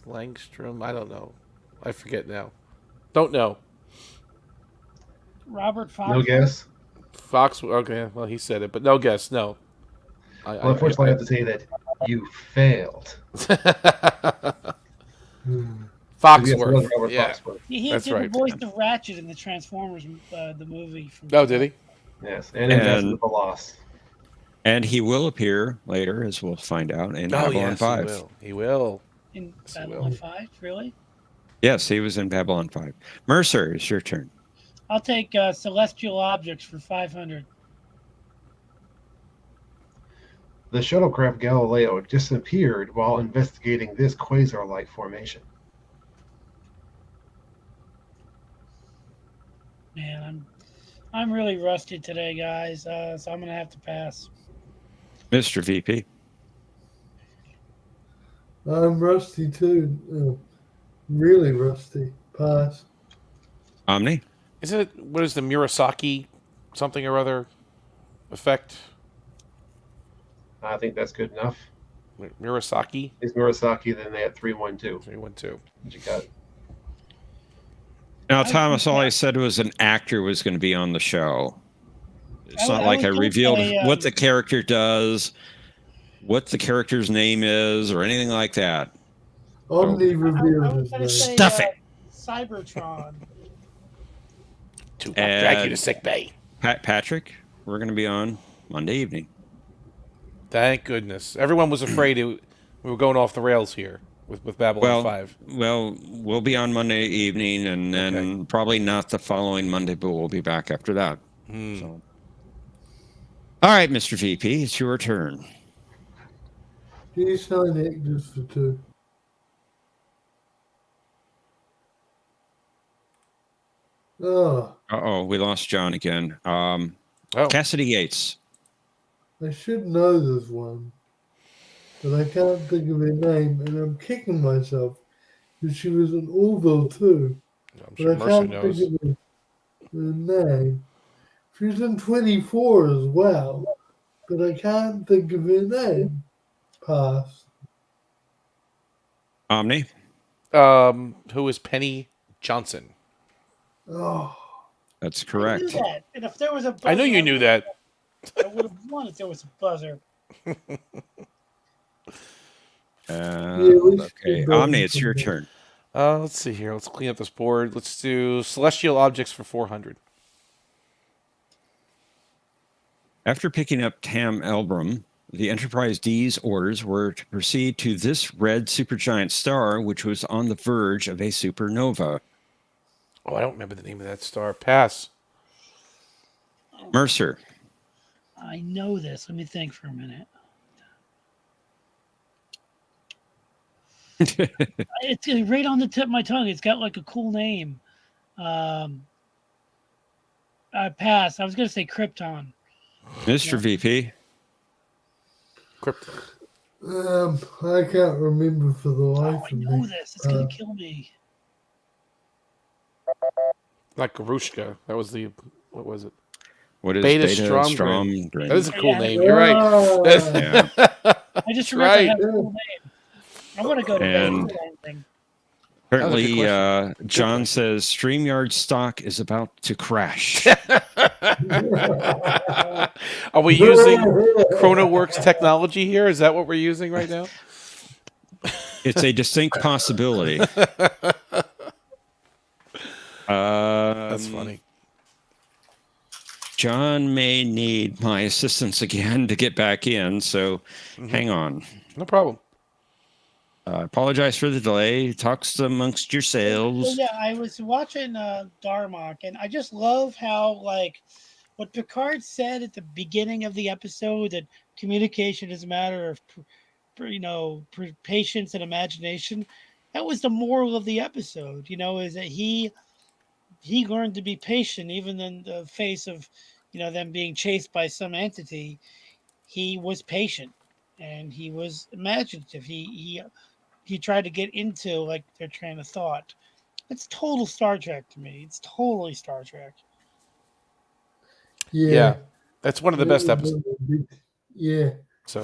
Langstrom. I don't know. I forget now. Don't know. Robert Fox. No guess. Fox. Okay, well he said it, but no guess. No. Well, unfortunately, I have to say that you failed. Foxworth. Yes, it was Robert Yeah. Foxworth. He That's did right. the voice of Ratchet in the Transformers, the movie. From Oh, did he? Yes, and Ambassador of the Lost. And he will appear later, as we'll find out, in Oh, Babylon yes, 5. he will. He will. In Yes, he Babylon 5, really? Yes, he was in Babylon 5. Mercer, it's your turn. I'll take Celestial Objects for 500. The shuttlecraft Galileo disappeared while investigating this quasar-like formation. Man, I'm really rusty today, guys. So I'm gonna have to pass. Mr. VP. I'm rusty too. Really rusty. Pass. Omni. Is it, what is the Murasaki something or other effect? I think that's good enough. Murasaki? It's Murasaki, then they had 312. 312. What you got? Now, Thomas, all I said was an actor was going to be on the show. It's not like I was gonna revealed say, what the character does, what the character's name is, or anything like that. Omni I revealed was his gonna name. say, Stuff it. Cybertron. To drag you to sick bay. Patrick, we're going to be on Monday evening. Thank goodness. Everyone was afraid we were going off the rails here with Babylon 5. Well, we'll be on Monday evening, and then probably not the following Monday, but we'll be back after that. So. All right, Mr. VP, it's your turn. He's signed actors for 2. Oh. Uh-oh, we lost John again. Cassidy Yates. I should know this one, but I can't think of her name, and I'm kicking myself because she was in Orville too. I'm sure Mercer knows. Think of her name. She was in 24 as well, but I can't think of her name. Pass. Omni? Who is Penny Johnson? Oh. That's I correct. knew that. And if there was a buzzer, I knew you knew that. I would have won if there was a buzzer. Okay, Omni, it's your turn. Let's see here. Let's clean up this board. Let's do Celestial Objects for 400. After picking up Tam Elbrum, the Enterprise D's orders were to proceed to this red supergiant star, which was on the verge of a supernova. Oh, I don't remember the name of that star. Pass. Mercer. I know this. Let me think for a minute. It's right on the tip of my tongue. It's got like a cool name. I pass. I was going to say Krypton. Mr. VP. Krypton. I can't remember for the life of me. I know this. It's going to kill me. Not Garushka. That was the... What was it? What is Beta Stromgren? That is a cool name. You're right. I just remember it had a cool name. I want to go to bed. Apparently, John says StreamYard stock is about to crash. Are we using ChronoWorks technology here? Is that what we're using right now? It's a distinct possibility. That's funny. John may need my assistance again to get back in, so hang on. No problem. I apologize for the delay. Talks amongst yourselves. Well, yeah, I was watching Darmok, and I just love how, like, what Picard said at the beginning of the episode, that communication is a matter of, patience and imagination. That was the moral of the episode, is that he learned to be patient, even in the face of, them being chased by some entity. He was patient, and he was imaginative. He tried to get into, like, their train of thought. It's total Star Trek to me. It's totally Star Trek. Yeah. That's one of the best episodes. Yeah. So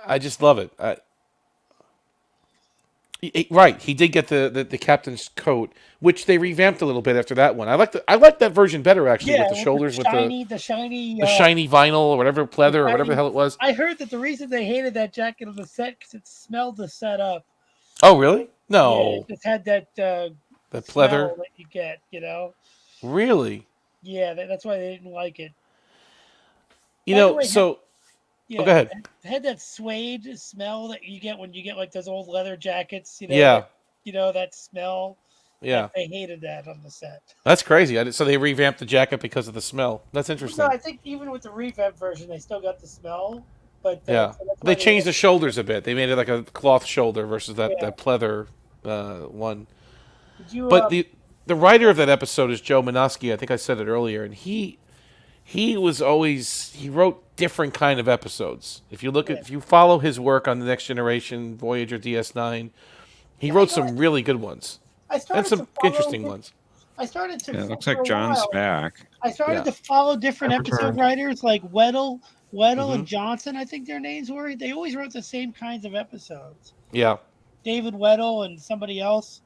I just love it. Right, he did get the captain's coat, which they revamped a little bit after that one. I like that version better, actually, with the shoulders, the shiny vinyl or whatever, pleather or whatever the hell it was. I heard that the reason they hated that jacket on the set because it smelled the set up. Oh, really? No, yeah, it just had that pleather that you get, Really? Yeah, that's why they didn't like it. Go ahead. It had that suede smell that you get when you get like those old leather jackets. Yeah. That smell. Yeah. They hated that on the set. That's crazy. So they revamped the jacket because of the smell. That's interesting. No, I think even with the revamped version, they still got the smell. But so they changed the shoulders a bit. They made it like a cloth shoulder versus that pleather one. But the writer of that episode is Joe Menosky. I think I said it earlier, and he wrote different kind of episodes. If you follow his work on the Next Generation, Voyager, DS9, he wrote some really good ones and some interesting ones. I started to. Yeah, it looks for like a John's while, back. I started Yeah. to follow different I've episode returned. writers like Weddle Mhm. and Johnson. I think their names were. They always wrote the same kinds of episodes. Yeah. David Weddle and somebody else.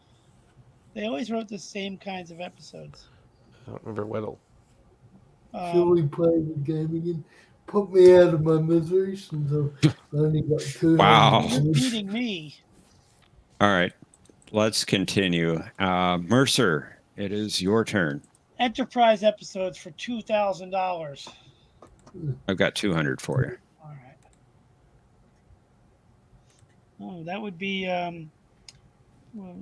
They always wrote the same kinds of episodes. I don't remember Weddle. Shall we play the game again? Put me out of my misery since I've only got 200. Wow. You're beating me. All right, let's continue. Mercer, it is your turn. Enterprise episodes for $2,000. I've got 200 for you. All right. Oh, that would be. Well,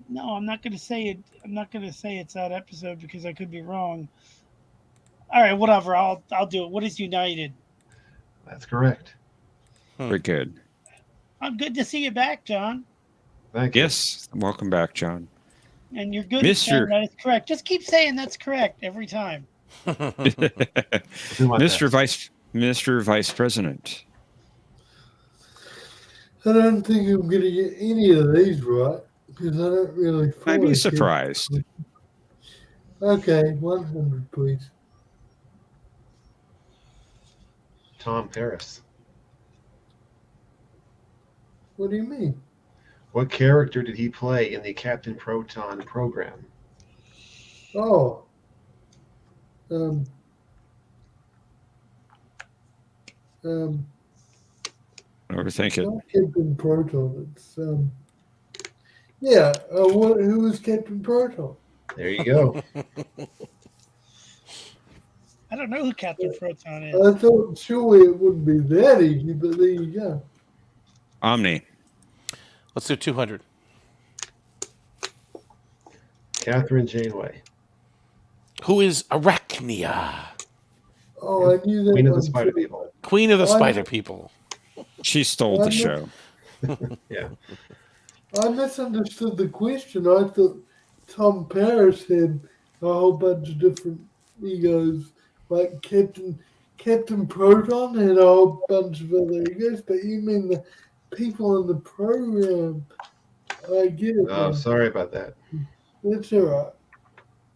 no, I'm not going to say it. I'm not going to say it's that episode because I could be wrong. All right, whatever. I'll do it. What is United? That's correct. Very good. I'm good to see you back, John. Thank you. Yes, welcome back, John. And you're good at saying Mr. that it's correct. Just keep saying that's correct every time. Do my Mr. best. Mr. Vice President. I don't think I'm going to get any of these right because I don't really I'd follow be kids. surprised. Okay, 100, please. Tom Paris. What do you mean? What character did he play in the Captain Proton program? Oh. Overthink it. Not Captain Proton. It's yeah. Who was Captain Proton? There you go. I don't know who Captain Proton is. I thought surely it wouldn't be that easy, but there you go. Omni. Let's do 200. Catherine Janeway. Who is Arachnia? Oh, I knew that. Queen of the one Spider too. People. Queen of the I- Spider People. She stole the show. Yeah. I misunderstood the question. I thought Tom Paris had a whole bunch of different egos, like Captain Proton had a whole bunch of other egos, but you mean the people in the program? I get it. Oh, now. sorry about that. That's all right.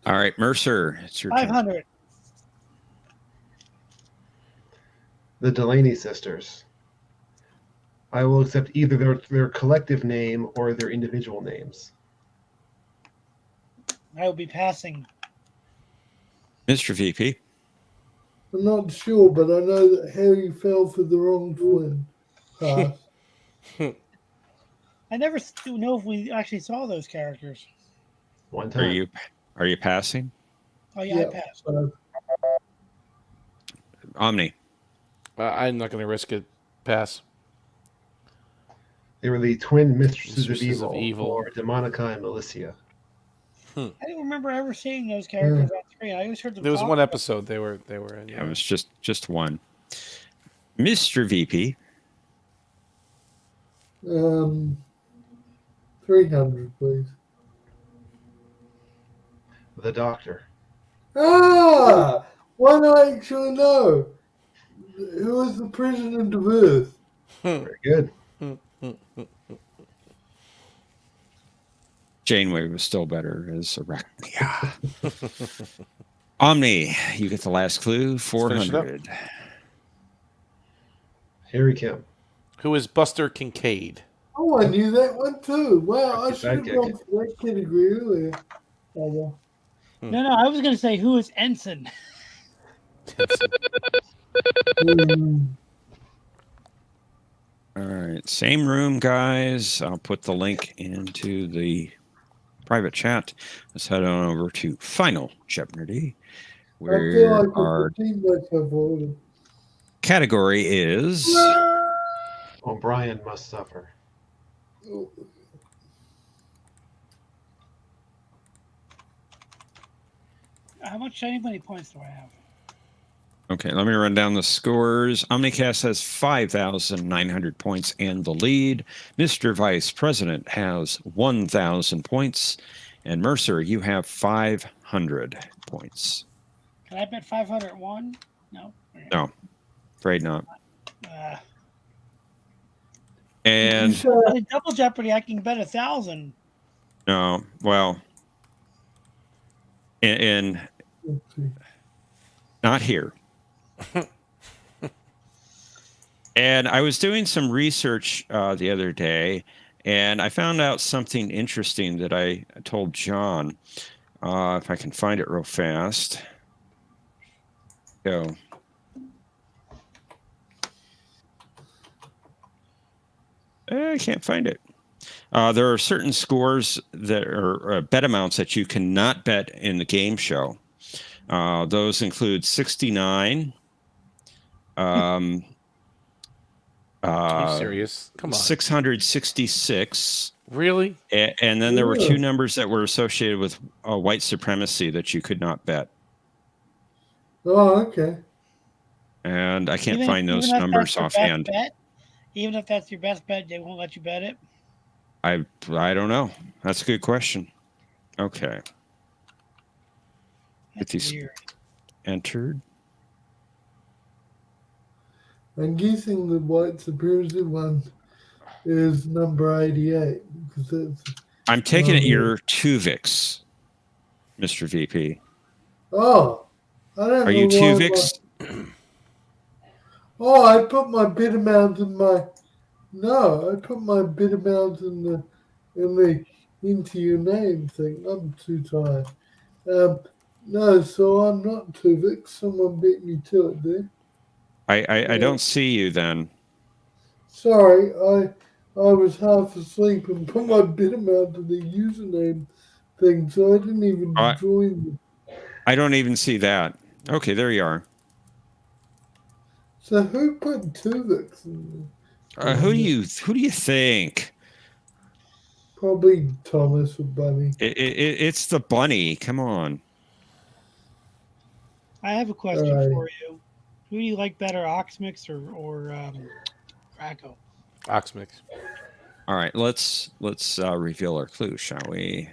All right, Mercer, it's your turn. 500. The Delaney sisters. I will accept either their collective name or their individual names. I will be passing. Mr. VP. I'm not sure, but I know that Harry fell for the wrong twin. I never know if we actually saw those characters. One time. Are you passing? Oh yeah, I passed. Omni. I'm not going to risk it. Pass. They were the twin mistresses of Mistresses evil, of Evil. or Demonica and Milicia. I don't remember ever seeing those characters on screen. I always heard them. There was talk one about episode they were in. Yeah, it was just one. Mr. VP. 300, please. The Doctor. Ah! Why do I actually know? Who was the president of Earth? Very good. Janeway was still better as Arachnia. Omni, you get the last clue. finish it up. 400. Harry Kim. Who is Buster Kincaid? Oh, I knew that one too. Wow, I Rocky should have sidekick. gone for that category earlier. Oh, well. No, I was going to say who is Ensign. All right, same room, guys. I'll put the link into the private chat. Let's head on over to Final Jeopardy, I feel where like our I've seen myself already. category is O'Brien Must Suffer. How many points do I have? Okay, let me run down the scores. Omnicast has 5,900 points and the lead. Mr. Vice President has 1,000 points. And Mercer, you have 500 points. Can I bet 501? No. No, afraid not. Uh, And in Double Jeopardy, I can bet 1,000. no, well, and not here. And I was doing some research the other day, and I found out something interesting that I told John. If I can find it real fast. Go. I can't find it. There are certain scores that are bet amounts that you cannot bet in the game show. Those include 69. Are you serious? Come on. 666. Really? And then there were two numbers that were associated with white supremacy that you could not bet. Oh, okay. And I can't find those numbers offhand. Even if that's your best bet, they won't let you bet it? I don't know. That's a good question. Okay. Get these entered. I'm guessing the white supremacy one is number 88. I'm taking it you're Tuvix, Mr. VP. Oh, I don't know. Are you Tuvix? Oh, I put my bid amount in my. No, I put my bid amount in the into your name thing. I'm too tired. No, so I'm not Tuvix. Someone beat me to it, dude. I don't see you then. Sorry, I was half asleep and put my bid amount in the username thing, so I didn't even join. I don't even see that. Okay, there you are. So who put Tuvix in there? Who do you think? Probably Thomas or Bunny. It's the bunny. Come on. I have a question for you. Who do you like better, Oxmix or Krakow? Oxmix. All right, let's reveal our clue, shall we?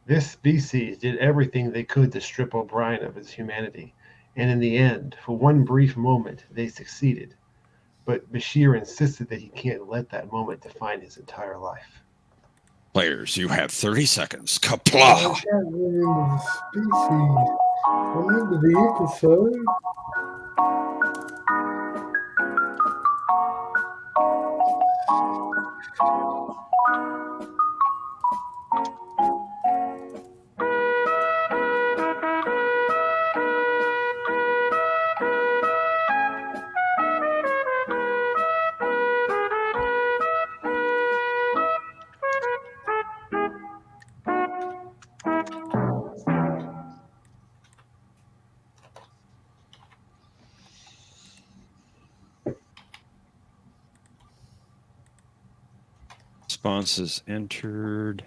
This species did everything they could to strip O'Brien of his humanity, and in the end, for one brief moment, they succeeded. But Bashir insisted that he can't let that moment define his entire life. Players, you have 30 seconds. Kapla! I can't remember the species. I remember the episode. Responses entered.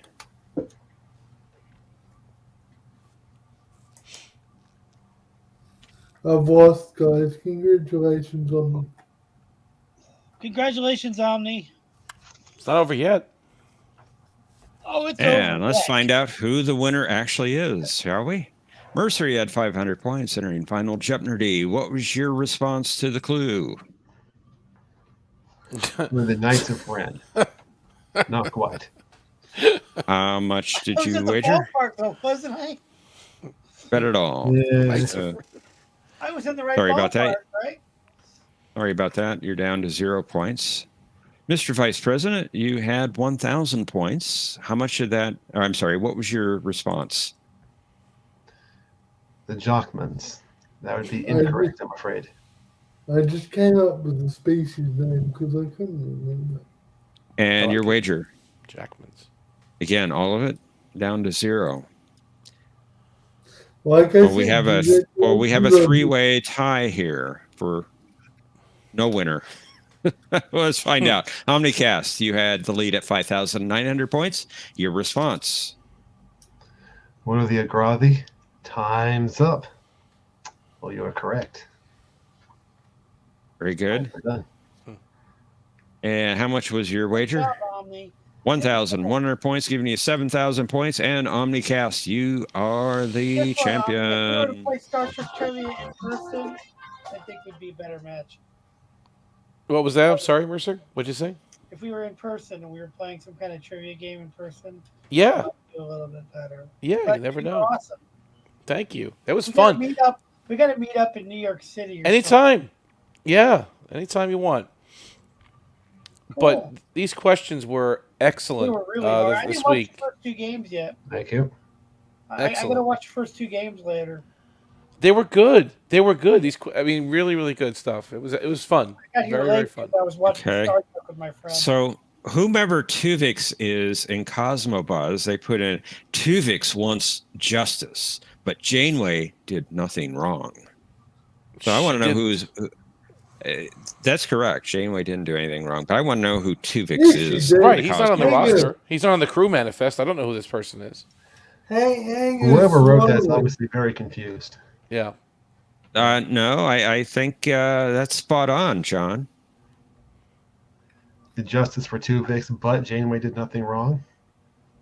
I've lost, guys. Congratulations on me. Congratulations, Omni. It's not over yet. Oh, it's And over. let's find out who the winner actually is, shall we? Mercer, you had 500 points entering final Jeopnerdy. What was your response to the clue? We're the Knights of Ren. Not quite. How much did you at the wager? ballpark, though, wasn't I? Bet it all. Yeah. I was in the right Sorry ballpark, about that. right? Sorry about that. You're down to 0 points. Mr. Vice President, you had 1,000 points. How much of that? I'm sorry. What was your response? The Jockmans. That would be incorrect, I'm afraid. I just came up with the species name because I couldn't remember. And your wager? Jackman's. Again, all of it down to 0. Like I Well, said, we have a three-way tie here for no winner. Let's find out. Omnicast, you had the lead at 5,900 points. Your response? What are the Agravi? Time's up. Well, you are correct. Very good. We're done. And how much was your wager? Good job, Omni. 1,100 points, giving you 7,000 points. And Omnicast, you are the Guess what, Omni? If we were to champion. play Star Trek Trivia in person, I think would be a better match. What was that? I'm sorry, Mercer. What'd you say? if we were in person and we were playing some kind of trivia game in person, Yeah. it might do a little bit better. Yeah, But you never you were know. awesome. Thank you. That was We fun. got to meet up in New York City. Or Anytime. Yeah, anytime you want. Cool. But these questions were excellent. They were really hard. I this didn't watch week. the first 2 games yet. Thank you. I got to watch the first 2 games later. They were good. They were good. Really, really good stuff. It was fun. I got here Very, late very fun. because I was watching Okay. Star Trek with my friend. So whomever Tuvix is in Cosmobuzz, they put in Tuvix wants justice, but Janeway did nothing wrong. So I want to know who's. That's correct. Janeway didn't do anything wrong, but I want to know who Tuvix is. Right, he's not on the roster. He's not on the crew manifest. I don't know who this person is. Whoever wrote that's obviously very confused. Yeah. No, I think that's spot on, John. The justice for Tuvix, but Janeway did nothing wrong.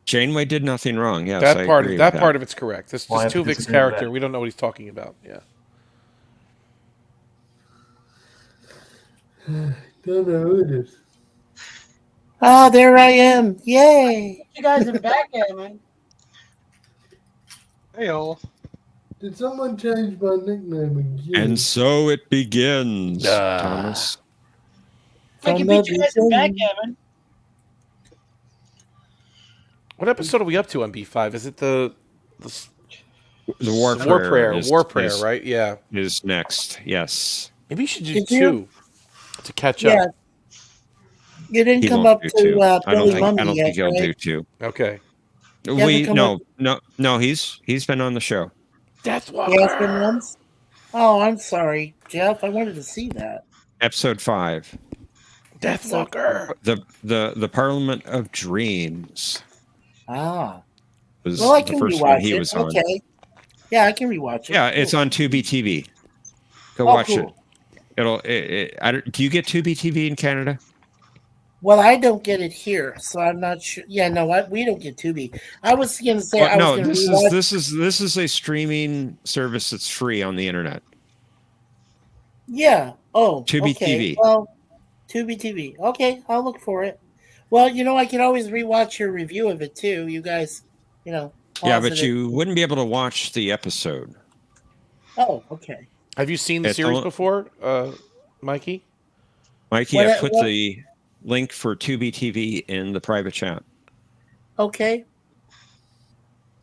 Janeway did nothing wrong. Yes, that I part agree of with that part of it's correct. This Well, I have to Tuvix disagree with character, that. we don't know what he's talking about. Yeah. Don't know who it is. Ah, there I am. Yay. You guys in backgammon. Hey, all. Did someone change my nickname again? And so it begins, Thomas. I can beat you guys in backgammon. What episode are we up to on B5? Is it the War Prayer? is- War Prayer, is- right? Yeah. Is next. Yes. Maybe you should do Did you- 2 to catch Yeah. up. You didn't He come won't up do to two. I don't Billy think. Mummy I don't yet, think he'll right? do 2. Okay. We hasn't come no. He's been on the show. Deathwalker. Yeah, it's been once. Oh, I'm sorry, Jeff. I wanted to see that. Episode 5. Deathwalker. The Parliament of Dreams Ah. was Well, I the can first rewatch one he it. was on. Okay. Yeah, I can rewatch it. Yeah, it's Cool. on Tubi TV. Go Oh, watch cool. it. Do you get Tubi TV in Canada? Well, I don't get it here, so I'm not sure. Yeah, no, we don't get Tubi. I was going to say Well, I no, was going to this rewatch. this is a streaming service that's free on the internet. Yeah. Oh, Tubi okay. TV. Well, Tubi TV. Okay, I'll look for it. Well, I can always rewatch your review of it too. You guys, Yeah, pause but it you wouldn't be able to watch the episode. Oh, okay. Have you seen the It's series all- before, Mikey? Mikey, What- I put what- the link for Tubi TV in the private chat. Okay.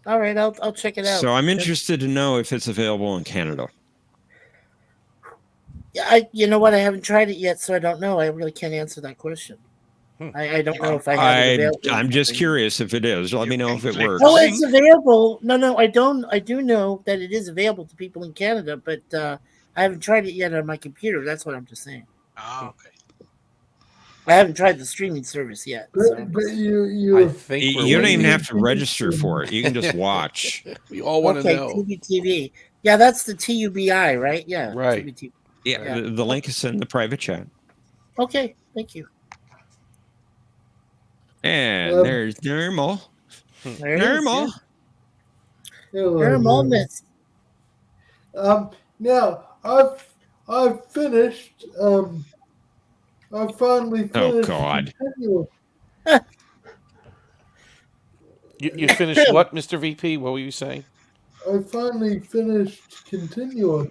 All right, I'll check it out. So I'm interested to know if it's available in Canada. Yeah, you know what? I haven't tried it yet, so I don't know. I really can't answer that question. I don't know if I have it available. I'm just curious if it is. Let me know if it works. Oh, it's available. No, I don't. I do know that it is available to people in Canada, but I haven't tried it yet on my computer. That's what I'm just saying. Oh, okay. I haven't tried the streaming service yet. So. But you You don't even have to register for it. You can just watch. We all want to Okay, know. Tubi TV. Yeah, that's the TUBI, right? Yeah. Right. Tubi TV. Yeah, the link is in the private chat. Okay, thank you. And there's Normal. There it is, Normal. Normal miss. Now I've finished. I finally finished. Oh, God. Continuum. You finished what, Mr. VP? What were you saying? I finally finished Continuum.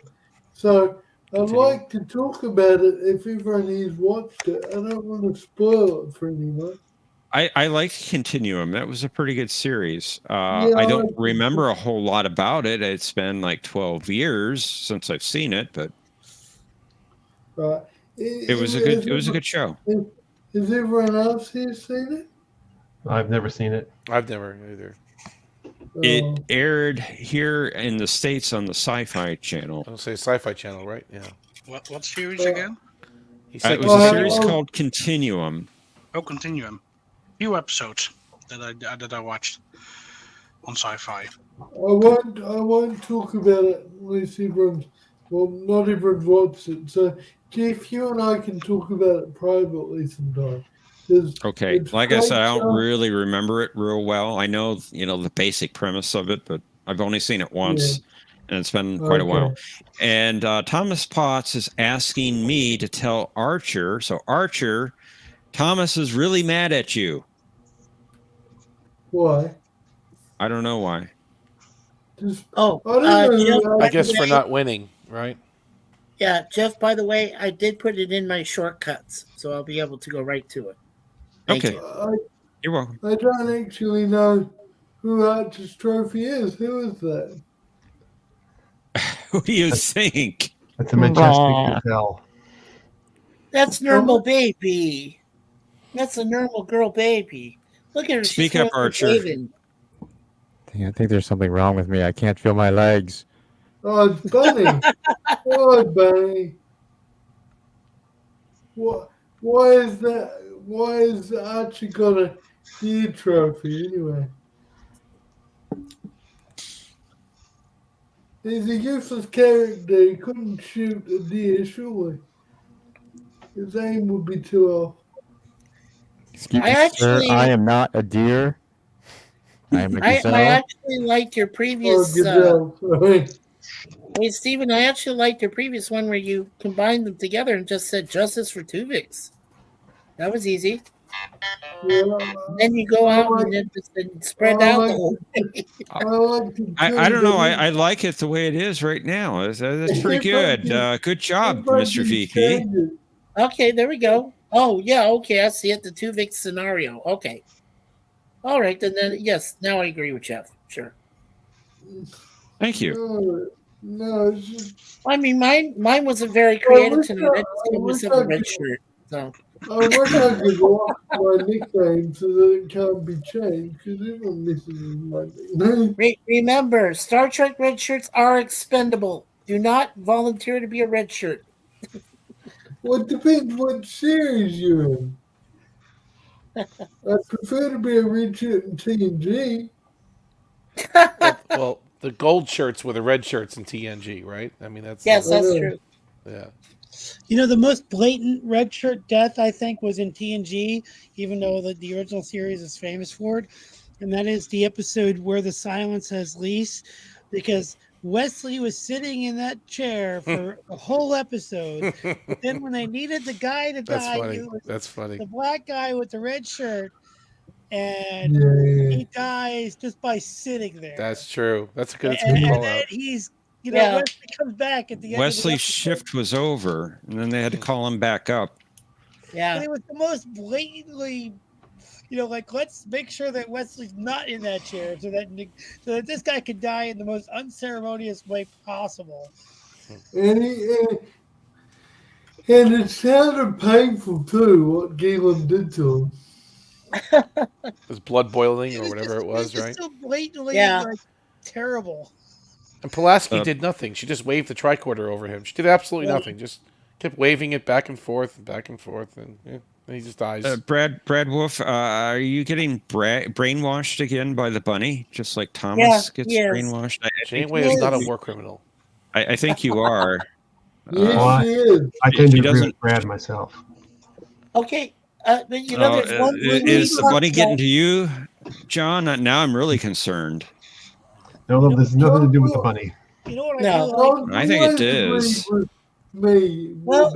So I'd like to talk about it if everyone has watched it. I don't want to spoil it for anyone. I liked Continuum. That was a pretty good series. Yeah, I don't remember a whole lot about it. It's been like 12 years since I've seen it, but Right. it was a good show. Has everyone else here seen it? I've never seen it. I've never either. It aired here in the States on the Sci-Fi Channel. I'll say Sci-Fi Channel, right? Yeah. What series again? It was a series called Continuum. Oh, Continuum. Few episodes that I watched on Sci-Fi. I won't talk about it unless not everyone's watched it. So Jeff, you and I can talk about it privately sometime. Okay, like I said, I don't great really remember it real well. I know, the basic premise of it, but I've only seen it once, and it's been quite a while. And Thomas Potts is asking me to tell Archer. So Archer, Thomas is really mad at you. Why? I don't know why. Just, Oh, I don't know. Jeff, I guess for not winning, right? Yeah, Jeff, by the way, I did put it in my shortcuts, so I'll be able to go right to it. Thank Okay. you. You're welcome. I don't actually know who Archer's trophy is. Who is that? Who do you think? That's a majestic hotel. That's normal baby. That's a normal girl baby. Look at her. Speak She's up, Archer. waving. I think there's something wrong with me. I can't feel my legs. Oh, it's Bunny. Oh, Bunny. Why is that? Why is Archie got a deer trophy anyway? He's a useless character. He couldn't shoot a deer, surely. His aim would be too off. Excuse me, sir. I am not a deer. I am a gazelle. I actually liked your previous. Hey, Stephen, I actually liked your previous one where you combined them together and just said justice for Tuvix. That was easy. Yeah. Then you go out and then just spread out the whole thing. I don't know. I like it the way it is right now. That's pretty good. Good job, Mr. VP. Okay, there we go. Oh, yeah, okay, I see it. The Tuvix scenario. Okay. All right, then yes, now I agree with Jeff. Sure. Thank you. No, it's just... I mean, mine wasn't very creative tonight. I just gave myself a red shirt. So. I wish I could lock my nickname so that it can't be changed because everyone misses my nickname. Remember, Star Trek red shirts are expendable. Do not volunteer to be a red shirt. Well, it depends what series you're in. I prefer to be a red shirt in TNG. Well, the gold shirts were the red shirts in TNG, right? I mean, that's that's true. Yeah. You know, the most blatant red shirt death, I think, was in TNG, even though the original series is famous for it. And that is the episode where the silence has lease, because Wesley was sitting in that chair for a whole episode. But then when they needed the guy to die, it was That's funny. the black guy with the red shirt. And he dies just by sitting there. That's true. That's a good and call then out. he's, Wesley comes back at the end. Wesley's shift was over, and then they had to call him back up. Yeah. But it was the most blatantly, like, let's make sure that Wesley's not in that chair so that this guy could die in the most unceremonious way possible. And it sounded painful too, what Galen did to him. It was blood boiling or whatever it was, right? So blatantly terrible. And Pulaski did nothing. She just waved the tricorder over him. She did absolutely nothing. Just kept waving it back and forth, and he just dies. Brad Wolf, are you getting brainwashed again by the bunny, just like Thomas gets brainwashed? Janeway is not a war criminal. I think you are. Yes, she is. I tend to agree with Brad myself. Okay. But there's one is the bunny getting to you, John? Now I'm really concerned. No, there's nothing to do with the bunny. You know what I think it is. Well,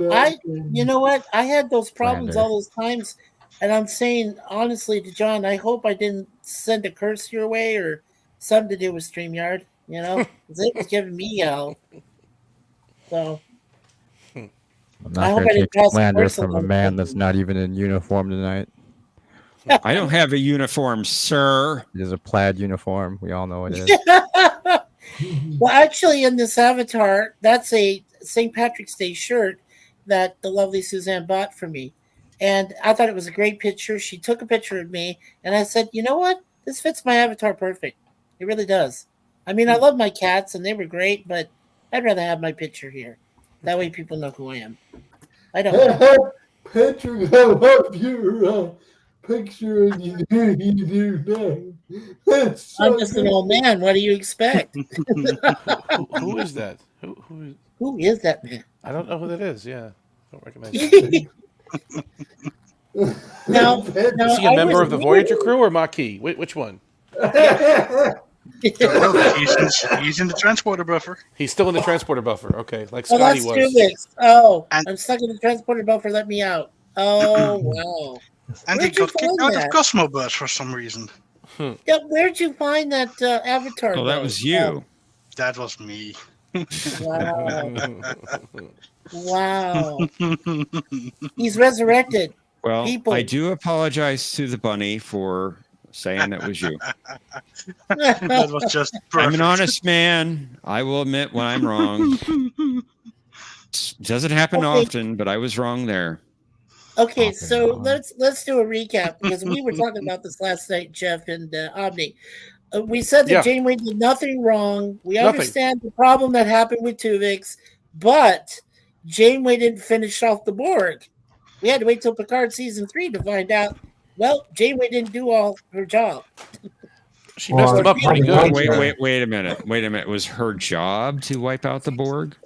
you know what? I had those problems all those times, and I'm saying honestly to John, I hope I didn't send a curse your way or something to do with StreamYard. Because it was giving me hell. So. I'm not going to take slander from a man that's not even in uniform tonight. I don't have a uniform, sir. It is a plaid uniform. We all know it is. Well, actually, in this avatar, that's a St. Patrick's Day shirt that the lovely Suzanne bought for me. And I thought it was a great picture. She took a picture of me, and I said, you know what? This fits my avatar perfect. It really does. I mean, I love my cats, and they were great, but I'd rather have my picture here. That way people know who I am. I don't Patrick, I love your picture, and you do now. That's so I'm just an old man. What do you expect? Who is that? Who is that man? I don't know who that is. Yeah, I don't recognize that. Is he a member of the Voyager crew or Maquis? Which one? He's in the transporter buffer. He's still in the transporter buffer. Okay, like Scotty was. Tuvix. Oh, I'm stuck in the transporter buffer. Let me out. Oh, wow. And he Where'd you got kicked find out of that? Cosmobus for some reason. Yeah, where'd you find that avatar? Oh, that though? was you. That was me. Wow. Wow. He's resurrected. Well, People. I do apologize to the bunny for saying that was you. That was just perfect. I'm an honest man. I will admit when I'm wrong. Doesn't happen often, but I was wrong there. Okay, so let's do a recap because we were talking about this last night, Jeff and Omni. We said that Yeah. Janeway did nothing wrong. We Nothing. understand the problem that happened with Tuvix, but Janeway didn't finish off the Borg. We had to wait till Picard season 3 to find out. Well, Janeway didn't do all her job. She messed him up pretty good. Wait a minute. Wait a minute. Was her job to wipe out the Borg?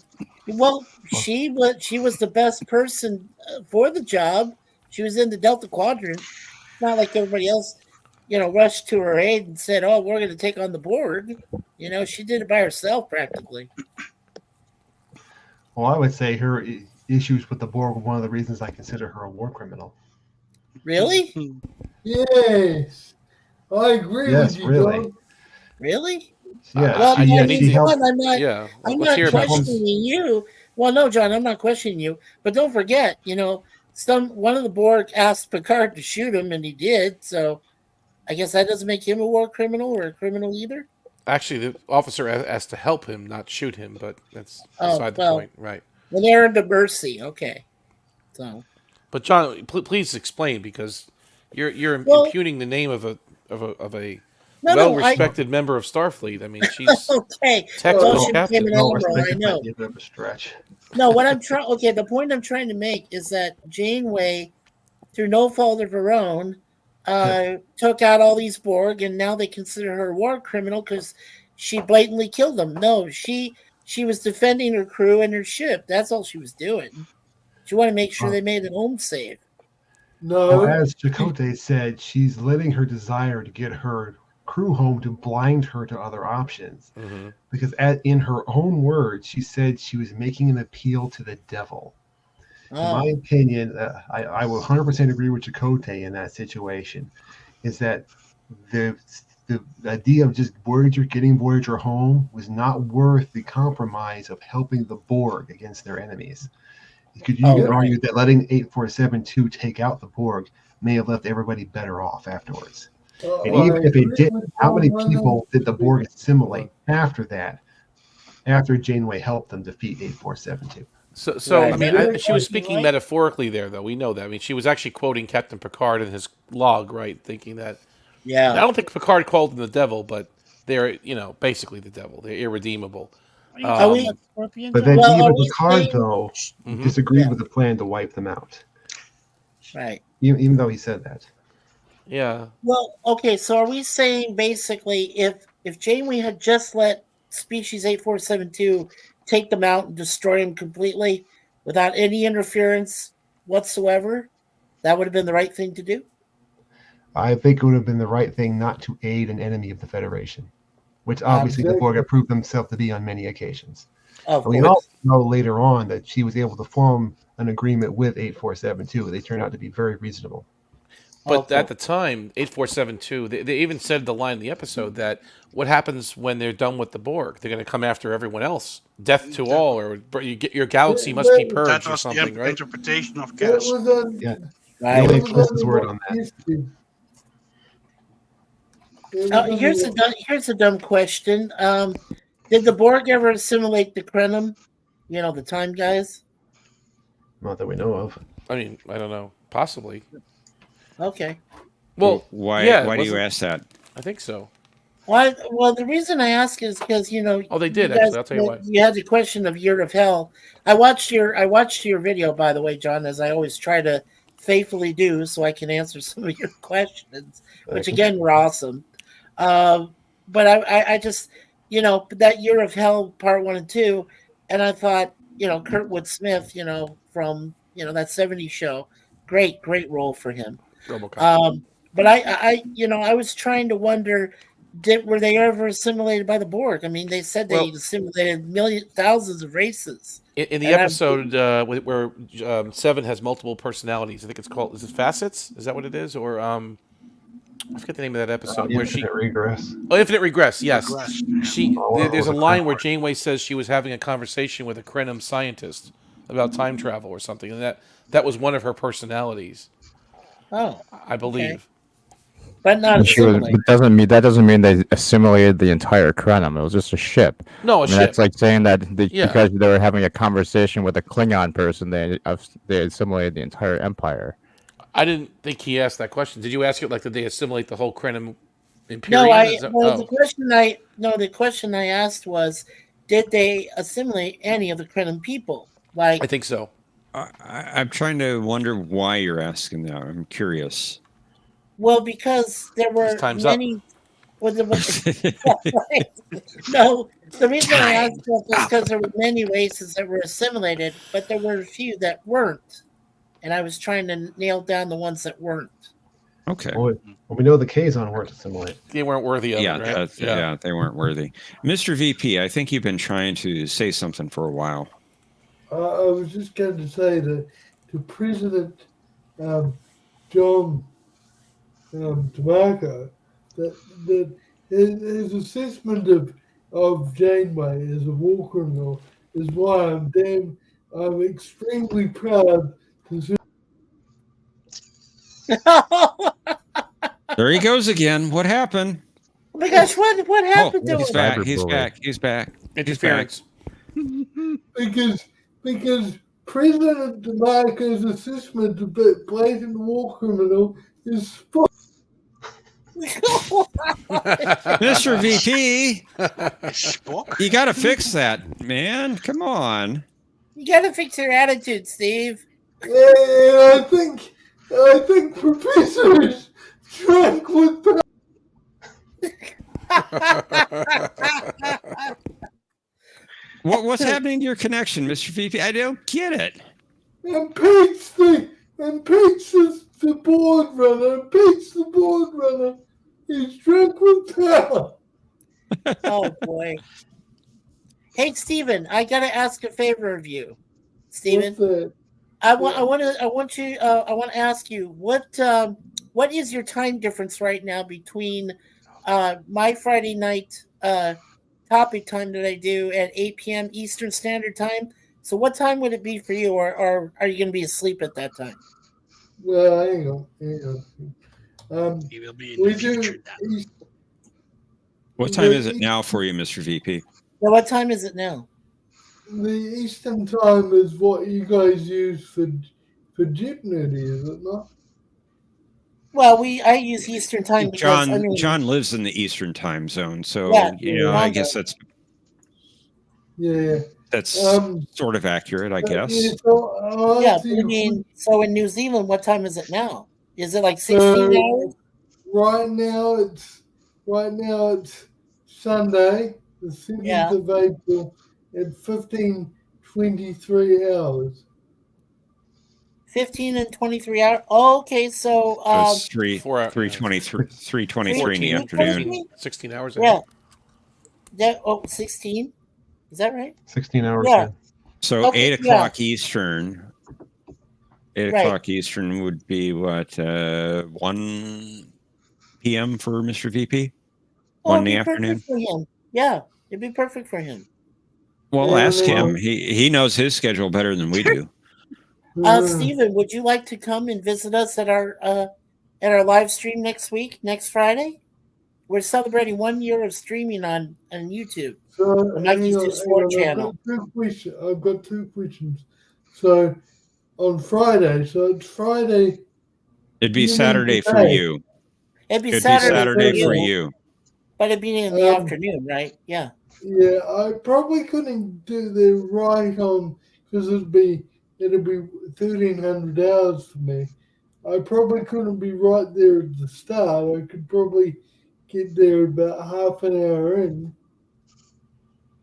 Well, she was the best person for the job. She was in the Delta Quadrant. Not like everybody else, rushed to her aid and said, "Oh, we're going to take on the Borg." She did it by herself practically. Well, I would say her issues with the Borg were one of the reasons I consider her a war criminal. Really? Yes, I agree with you, really. John. Really? Yeah. Well, I'm not questioning you. Well, no, John, I'm not questioning you. But don't forget, one of the Borg asked Picard to shoot him, and he did. So, I guess that doesn't make him a war criminal or a criminal either. Actually, the officer asked to help him, not shoot him. But that's beside the point, right? Well, they earned a mercy. Okay. So. But John, please explain because you're impugning the name of a well-respected member of Starfleet. I mean, she's okay. Textbook captain. I know. Stretch. No, what I'm trying. Okay, the point I'm trying to make is that Janeway, through no fault of her own, took out all these Borg, and now they consider her a war criminal because she blatantly killed them. No, she was defending her crew and her ship. That's all she was doing. She wanted to make sure they made it home safe. No. Well, as Chakotay said, she's letting her desire to get her crew home to blind her to other options. Mm-hmm. Because in her own words, she said she was making an appeal to the devil. In my opinion, I will 100% agree with Chakotay in that situation, is that the idea of just getting Voyager home was not worth the compromise of helping the Borg against their enemies. You could argue that letting 8472 take out the Borg may have left everybody better off afterwards. And even if it didn't, how many people did the Borg assimilate after that, after Janeway helped them defeat 8472? So I mean, she was speaking metaphorically there, though. We know that. I mean, she was actually quoting Captain Picard in his log, right? Thinking that. Yeah. I don't think Picard called them the devil, but they're, basically the devil. They're irredeemable. But then even Picard, though, disagreed with the plan to wipe them out. Right. Even though he said that. Yeah. Well, okay, so are we saying basically if Janeway had just let Species 8472 take them out and destroy them completely without any interference whatsoever, that would have been the right thing to do? I think it would have been the right thing not to aid an enemy of the Federation, which obviously the Borg have proved themselves to be on many occasions. We also know later on that she was able to form an agreement with 8472. They turned out to be very reasonable. But at the time, 8472, they even said the line in the episode that what happens when they're done with the Borg? They're going to come after everyone else. Death to all, or your galaxy must be purged or something, right? Interpretation of Cass. Cass's word on that. Here's a dumb question. Did the Borg ever assimilate the Krenim? The time guys? Not that we know of. I mean, I don't know. Possibly. Okay. Well, why do you ask that? I think so. Well, the reason I ask is because Oh, they did. Actually, I'll tell you why. You had the question of Year of Hell. I watched your video, by the way, John, as I always try to faithfully do, so I can answer some of your questions, which again were awesome. But I just that Year of Hell part 1 and 2, and I thought Kurtwood Smith, from that '70s show, great role for him. RoboCop. But I was trying to wonder, were they ever assimilated by the Borg? I mean, they said they assimilated thousands of races. In the episode where Seven has multiple personalities, I think it's called, is it Facets? Is that what it is? Or I forget the name of that episode. Where Infinite Regress. Oh, Infinite Regress, yes. Regress. There's a line where Janeway says she was having a conversation with a Krenim scientist about time travel or something, and that was one of her personalities. Oh, I believe. Okay. But not assimilated. That doesn't mean they assimilated the entire Krenim. It was just a ship. No, a ship. That's like saying that because they were having a conversation with a Klingon person, they assimilated the entire empire. I didn't think he asked that question. Did you ask it like did they assimilate the whole Krenim Imperium? No, the question I asked was, did they assimilate any of the Krenim people? Like, I think so. I'm trying to wonder why you're asking that. I'm curious. Well, because there were many. No, the reason I asked was because there were many races that were assimilated, but there were a few that weren't, and I was trying to nail down the ones that weren't. Okay. Well, we know the Kazon weren't assimilated. They weren't worthy of it, right? Yeah, they weren't worthy. Mr. VP, I think you've been trying to say something for a while. I was just going to say that to President John DeMarco, that his assessment of Janeway as a war criminal is why I'm extremely proud to see. There he goes again. What happened? Oh my gosh, what happened to him? He's back. Interference. Because President DeMarco's assessment of the blatant war criminal is spot. Mr. VP, you got to fix that, man. Come on. You got to fix your attitude, Steve. Yeah, I think Professor is drunk with What's happening to your connection, Mr. VP? I don't get it. And Pete's the board runner. Pete's the board runner. He's drunk with power. Oh boy. Hey, Steven, I gotta ask a favor of you. Steven, I want to ask you what is your time difference right now between my Friday night topic time that I do at 8 p.m. Eastern Standard Time. So what time would it be for you, or are you going to be asleep at that time? Well, hang on. He will be in the future then. What time is it now for you, Mr. VP? Well, what time is it now? The Eastern Time is what you guys use for Jeopnerdy, is it not? Well, I use Eastern Time because John lives in the Eastern Time zone, so I guess that's sort of accurate, I guess. Yeah, so in New Zealand, what time is it now? Is it like 16 hours? Right now it's Sunday, the 7th of April at 15:23 hours. 15 and 23 hours. Oh, okay, so it's 3:23 in the afternoon. 16 hours. Yeah. 16? Is that right? 16 hours. Yeah. So 8 o'clock Eastern. 8 o'clock Eastern would be what? 1 p.m. for Mr. VP. 1 in the afternoon. For him. Yeah, it'd be perfect for him. Well, ask him. He knows his schedule better than we do. Stephen, would you like to come and visit us at our live stream next Friday? We're celebrating 1 year of streaming on YouTube. So, channel. I've got two questions. So, on Friday, it's Friday. It'd be Saturday for you. It'd be Saturday for you. But it'd be in the afternoon, right? Yeah. Yeah, I probably couldn't do the right on because it'd be 1,300 hours for me. I probably couldn't be right there at the start. I could probably get there about half an hour in.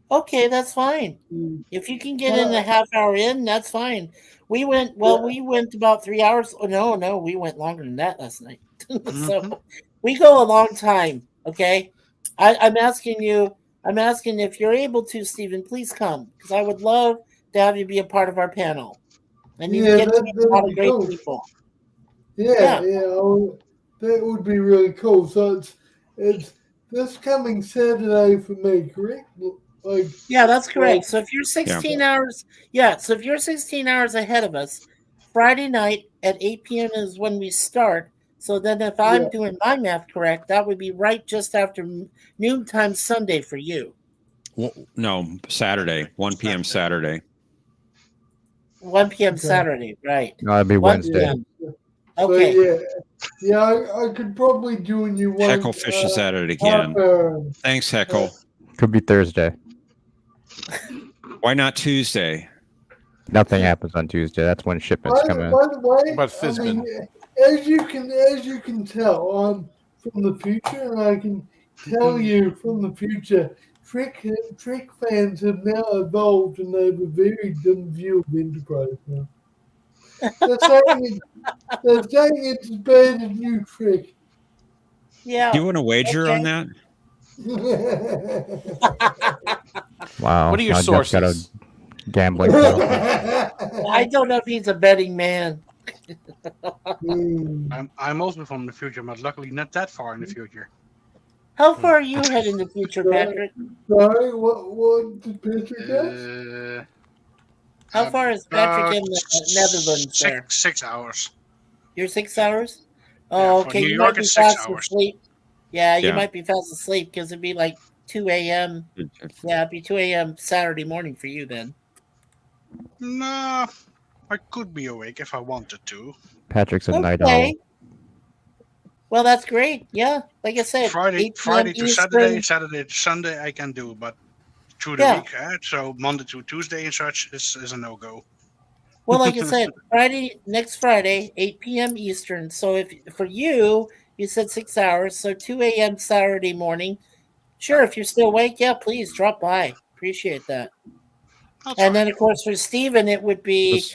Okay, that's fine. If you can get in a half hour in, that's fine. We went about 3 hours. Oh, no, we went longer than that last night. So we go a long time, okay? I'm asking you. I'm asking if you're able to, Stephen. Please come because I would love to have you be a part of our panel, and you Yeah, get to meet a that'd lot be of great cool. people. Yeah, Yeah. that would be really cool. So it's this coming Saturday for me, correct? Like, Yeah, that's like correct. So if you're 16 hours, so if you're 16 hours ahead of us, Friday night at 8 p.m. is when we start. So then if I'm yeah, doing my math correct, that would be right just after noontime Sunday for you. No, Saturday, 1 p.m. Saturday. 1 p.m. Okay. Saturday, right? No, it'd be 1 Wednesday. p.m. So Okay. I could probably join you one. Heckle fishes at it again. Thanks, Heckle. Could be Thursday. Why not Tuesday? Nothing happens on Tuesday. That's when shipments come in. By the way, But Fizbin. as you can tell, I'm from the future, and I can tell you from the future, Trick fans have now evolved, and they have a very dim view of Enterprise now. They're saying it's as bad as new Trick. Yeah. Do you want to wager on that? Wow. What are your now Jeff's got a sources? gambling bill. I don't know if he's a betting man. I'm also from the future, but luckily not that far in the future. How far are you ahead in the future, Patrick? Sorry, what did Patrick ask? How far is Patrick in the Netherlands there? 6 hours. You're 6 hours? Yeah, Oh, for okay. New You York, might be it's 6 fast hours. asleep. Yeah, you Yeah. might be fast asleep because it'd be like 2 a.m. Yeah, it'd be 2 a.m. Saturday morning for you then. Nah, I could be awake if I wanted to. Patrick's a night owl. Well, that's great. Yeah, like I said, Friday 8 p.m. to Eastern. Saturday to Sunday I can do, but through the week, so Monday to Tuesday and such is a no-go. Well, like I said, next Friday, 8 p.m. Eastern. So if for you said 6 hours, so 2 a.m. Saturday morning. Sure, if you're still awake, yeah, please drop by. Appreciate that. And then, of course, for Steven, it would be,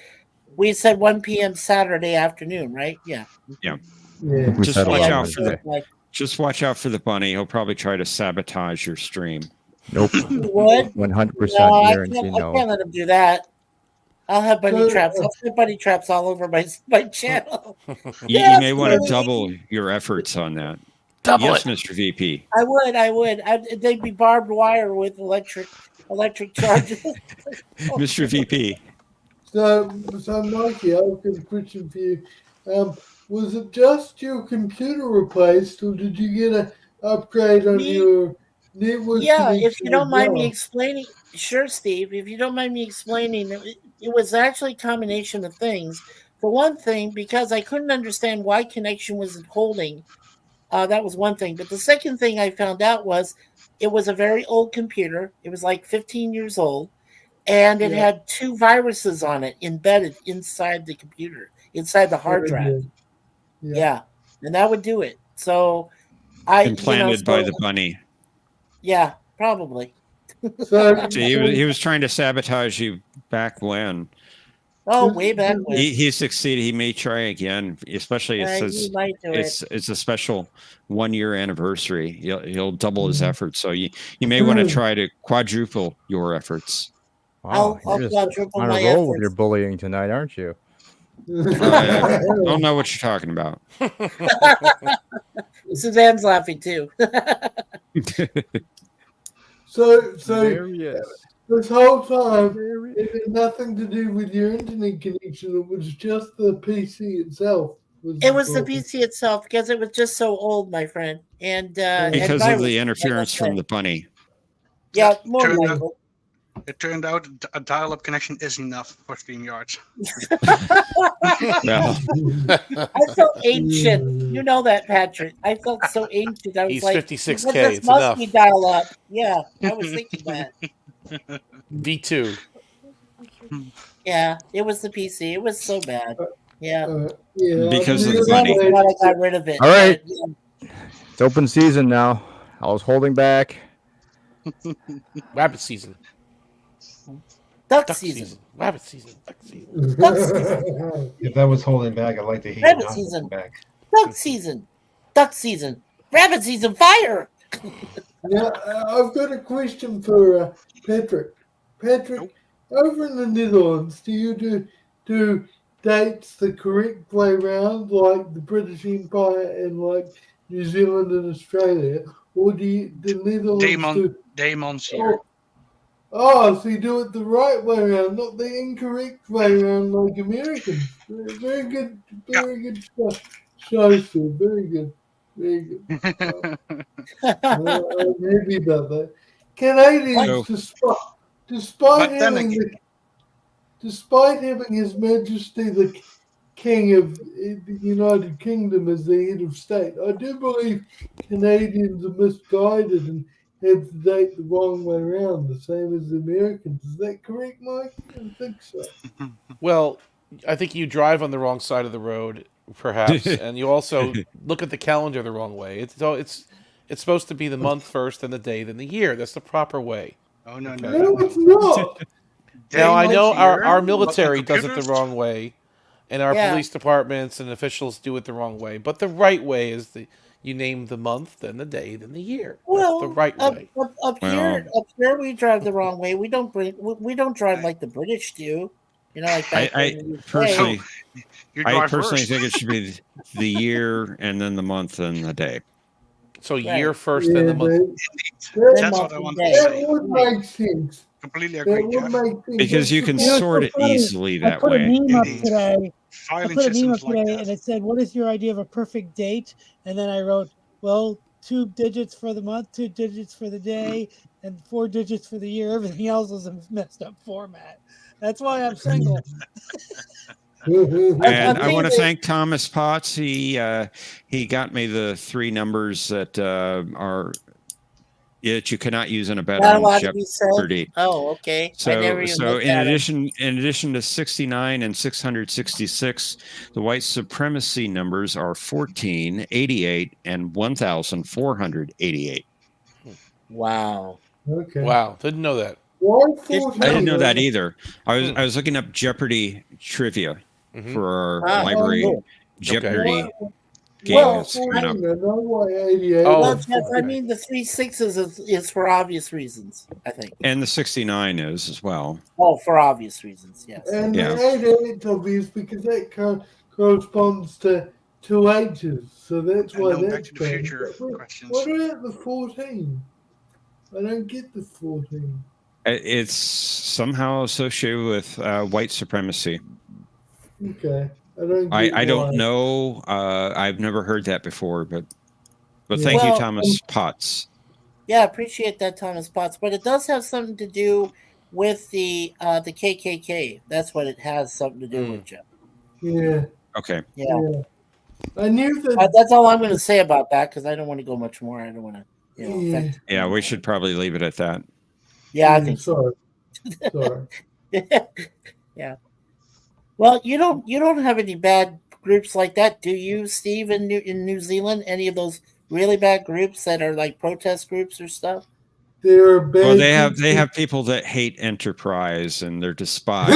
we said 1 p.m. Saturday afternoon, right? Yeah. Yeah. Yeah. Just watch on out for Wednesday. just watch out for the bunny. He'll probably try to sabotage your stream. Nope. You would? 100% No, I guarantee can't no. let him do that. I'll have bunny traps. I'll put bunny traps all over my channel. You may want to double your efforts on that. Yes, Mr. VP. I would. They'd be barbed wire with electric charges. Mr. VP. So Mikey, I've got a question for you. Was it just your computer replaced, or did you get an upgrade on your network? Yeah, if you don't mind me explaining. Sure, Steve. If you don't mind me explaining, it was actually a combination of things. For one thing, because I couldn't understand why connection wasn't holding. That was one thing. But the second thing I found out was it was a very old computer. It was like 15 years old. And it had 2 viruses on it embedded inside the computer, inside the hard drive. Yeah. And that would do it. So Implanted by the bunny. Yeah, probably. So he was trying to sabotage you back when. Oh, way back when. He succeeded. He may try again, especially it says he might do it's a special 1-year anniversary. He'll double his efforts. So you may want to try to quadruple your efforts. Wow, I'll you're quadruple just on my a roll with efforts. your bullying tonight, aren't you? I don't know what you're talking about. Suzanne's laughing too. So Hilarious. this whole time, it had nothing to do with your internet connection. It was just the PC itself. It was the PC itself because it was just so old, my friend, and Because and of the interference from the bunny. Yeah, more likely. It turned out a dial-up connection is enough for StreamYards. I felt ancient. You know that, Patrick. I felt so ancient. I was He's like, 56K. This It's must enough. be dial-up. Yeah, I was thinking that. V2. Yeah, it was the PC. It was so bad. Yeah. Because of the That bunny. was why I got rid of it. All right. But, It's open season now. I was holding back. Rabbit season. Duck season. Rabbit season. Duck season. Duck season. If that was holding back, I'd like to hear Rabbit not season. holding back. Duck season. Duck season. Rabbit season. Fire. Now, I've got a question for Patrick. Patrick, over in the Netherlands, do you do dates the correct way round, like the British Empire and like New Zealand and Australia, or do the Netherlands do? Day months year. Oh, so you do it the right way around, not the incorrect way around like Americans. Very good, very good show, Sue. Very good, very good. I'm happy about that. Canadians, despite having His Majesty the King of the United Kingdom as the head of state, I do believe Canadians are misguided and have the date the wrong way around, the same as the Americans. Is that correct, Mike? I don't think so. Well, I think you drive on the wrong side of the road, perhaps, and you also look at the calendar the wrong way. It's supposed to be the month first, then the day, then the year. That's the proper way. Oh no, Okay. No, it's not. Now I know our Year? military What, does it the computers? wrong way, and our Yeah. police departments and officials do it the wrong way. But the right way is you name the month, then the day, then the year. Well, That's the right way. Up here we drive the wrong way. We don't drive like the British do. You know, like back I in the UK. personally, You I drive personally first. think it should be the year and then the month and the day. So Right. year first, then the month. That's month what I and want day. to That say. would make sense. Completely That agree, would Jeff. make sense. Because you can You know, it's sort so it funny. easily I that put a way. meme up Indeed. today. Filing I put a meme up systems like today, that. and it said, "What is your idea of a perfect date?" And then I wrote, "Well, 2 digits for the month, 2 digits for the day, and 4 digits for the year. Everything else is a messed up format. That's why I'm single." And I think want to they- thank Thomas Potts. He got me the 3 numbers that are that you cannot use in a bet Not on allowed to be said. Jeopardy. Oh, okay. I never even So looked in at it. addition to 69 and 666, the white supremacy numbers are 14, 88, and 1,488. Wow. Okay. Wow, didn't know that. Why Did- 14? I didn't know that either. I Hmm. was looking up Jeopardy trivia Mhm. for our Ah, library cool. Jeopardy game Why that's coming up. 14? I know why 88. Oh. Well, Jeff, I mean, the 3 6s is for obvious reasons, I think. And the 69 is as well. Oh, for obvious reasons, yes. And Yeah. the 88's obvious because that corresponds to 2 H's. So that's And why no Back that's to the bad. Future But questions. what about the 14? I don't get the 14. It's somehow associated with white supremacy. Okay. I I don't why. know. I've never heard that before, but Yeah. thank you, Well, Thomas Potts. Yeah, I appreciate that, Thomas Potts. But it does have something to do with the KKK. That's what it has something to do with, Jeff. Yeah. Okay. Yeah. I knew that. That's all I'm going to say about that because I don't want to go much more. I don't want to, affect. Yeah, we should probably leave it at that. Yeah, I think so. Sorry. Yeah. Well, you don't have any bad groups like that, do you, Steve? In New Zealand, any of those really bad groups that are like protest groups or stuff? They're bad. Well, they have people that hate Enterprise and they're despised.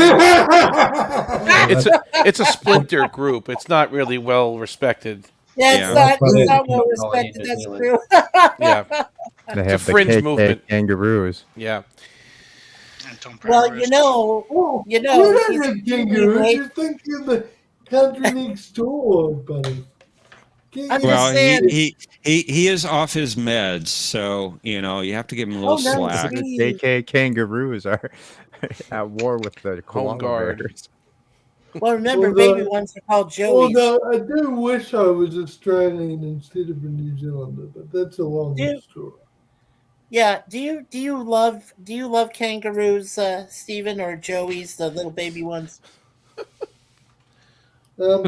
It's a splinter group. It's not really well respected. Yeah, it's not well respected. That's true. Yeah. They It's a have the fringe KK movement. Kangaroos. Yeah. Well, you know. You don't have kangaroos. You're thinking of the country next door, buddy. Well, he is off his meds, so you have to give him a little slack. The KK Kangaroos are at war with the koala guard. bears. Well, remember, baby ones are called Joey's. Although I do wish I was Australian instead of a New Zealander, but that's a long story. Yeah, do you love kangaroos, Stephen, or Joey's, the little baby ones? Well,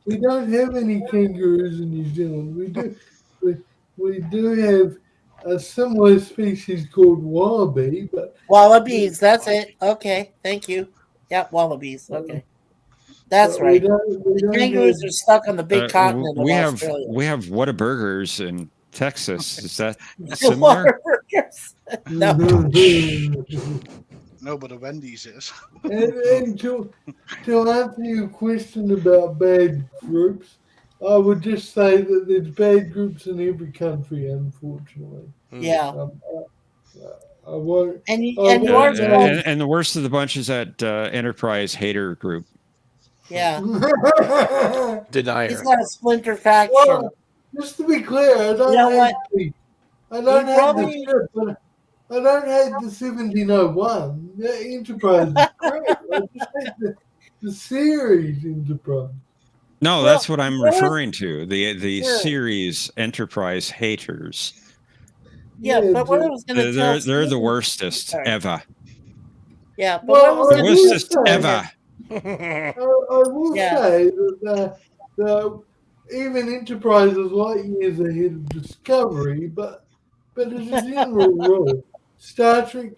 we don't have any kangaroos in New Zealand. We do have a similar species called wallaby, but Wallabies. That's it. Okay, thank you. Yeah, wallabies. Okay, that's but right. we The don't kangaroos have- are stuck on the big continent we of have Australia. we have Whataburgers in Texas. Is that similar? No. No, but the Wendy's is. And to answer your question about bad groups, I would just say that there's bad groups in every country, unfortunately. Yeah. I won't. And you are supposed. And the worst of the bunch is that Enterprise hater group. Yeah. Denier. He's got a splinter faction. Well, just to be clear, I don't You know what? hate I don't He hate probably- the ship, but I don't hate the 1701. The Enterprise is great. I just hate the series Enterprise. No, Well, that's what I'm well, referring to. The sure. series Enterprise haters. Yeah, but what I was going to tell They're the Steven- worstest Sorry. ever. Yeah, but Well, what I was The going to worstest ever. I will Yeah. say that even Enterprise is light years ahead of Discovery, but as a general rule, Star Trek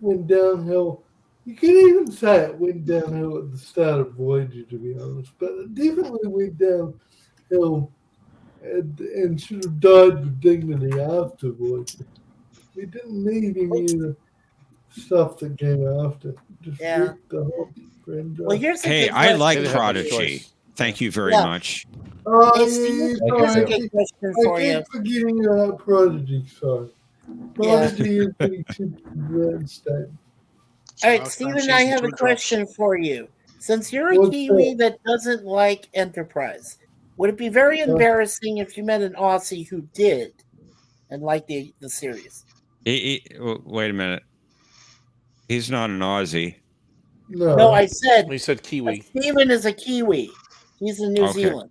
went downhill. You can even say it went downhill at the start of Voyager, to be honest, but it definitely went downhill and should have died with dignity after Voyager. We didn't need any of the stuff that came after. Just wrecked the whole franchise. Well, here's a Hey, good I question. like They didn't have much Prodigy. choice. Thank you very Yeah. much. Oh, Hey, yeah, Steve, here's a sorry. good question I for you. keep forgetting about Prodigy, sorry. Prodigy is pretty cheap to that state. All right, Stephen, I have a question for you. Since you're a What's Kiwi that doesn't like Enterprise, would it be very embarrassing if you met an Aussie who did and liked the series? Wait a minute. He's not an Aussie. No, I said He said Kiwi. Stephen is a Kiwi. He's in New Okay. Zealand.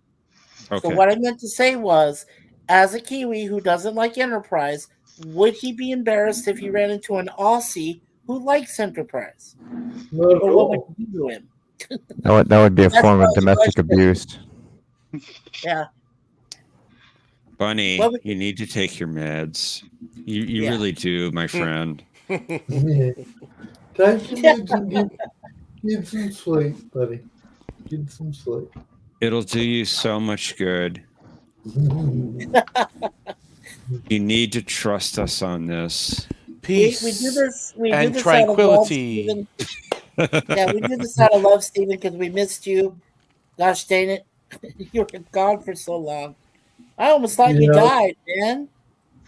Okay. So what I meant to say was, as a Kiwi who doesn't like Enterprise, would he be embarrassed if he ran into an Aussie who likes Enterprise? Or what would you do to him? That would be a That's form of my domestic question. abuse. Yeah. Bunny, What would- you need to take your meds. You Yeah. really do, my friend. Yeah. Take your meds and get some sleep, buddy. Get some sleep. It'll do you so much good. You need to trust us on this. Peace We do this. We and do this tranquility. Out of love, Stephen. Yeah, we do this out of love, Stephen, because we missed you. Gosh dang it, you were gone for so long. I almost thought you Yeah. died, man.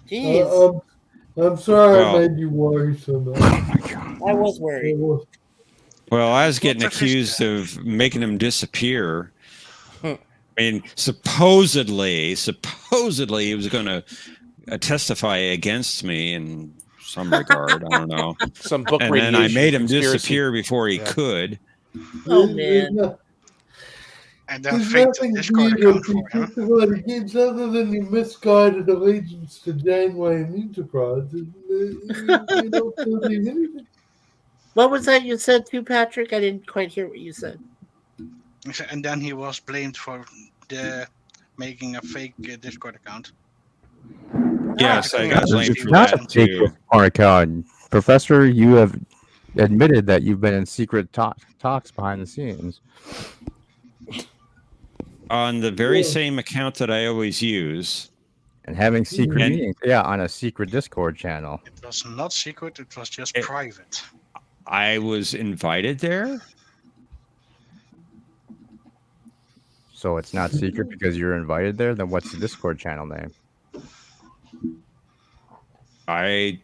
Jeez, I'm sorry Well- I made you worry so much. I was worried. Well, I was getting accused of making him disappear. I mean, supposedly he was going to testify against me in some regard. I don't know. Some book And then I radiation made him conspiracy. disappear before he could. Oh man. And then There's fake the nothing Discord weird or account for him. particular against other than your misguided allegiance to Janeway and Enterprise. You don't believe anything. What was that you said too, Patrick? I didn't quite hear what you said. And then he was blamed for making a fake Discord account. Yes, I got blamed It's for not that a fake too. account. Professor, you have admitted that you've been in secret talks behind the scenes. On the very same account that I always use. And having secret And- meetings, on a secret Discord channel. It was not secret, it was just It- private. I was invited there. So it's not secret because you're invited there? Then what's the Discord channel name? I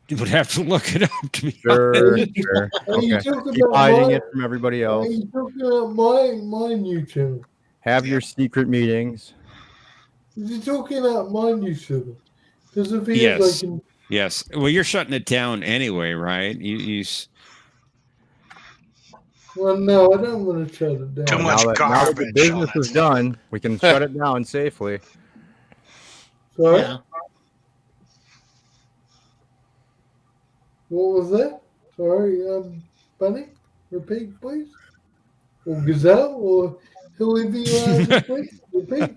would have to look it up to be Sure, honest. sure. Are you Okay. talking Keep about hiding my- it from everybody Are else. you talking about my new channel? Have your secret meetings. Is he talking about my new channel? Because if he Yes. is, I can. Yes. Well, you're shutting it down anyway, right? Well, no, I don't want to shut it down. Too much now that the garbage business on is it. done, we can shut it down safely. Sorry? Yeah. What was that? Sorry, Bunny? Repeat, please. Or Gazelle, or whoever you are, just please. Repeat.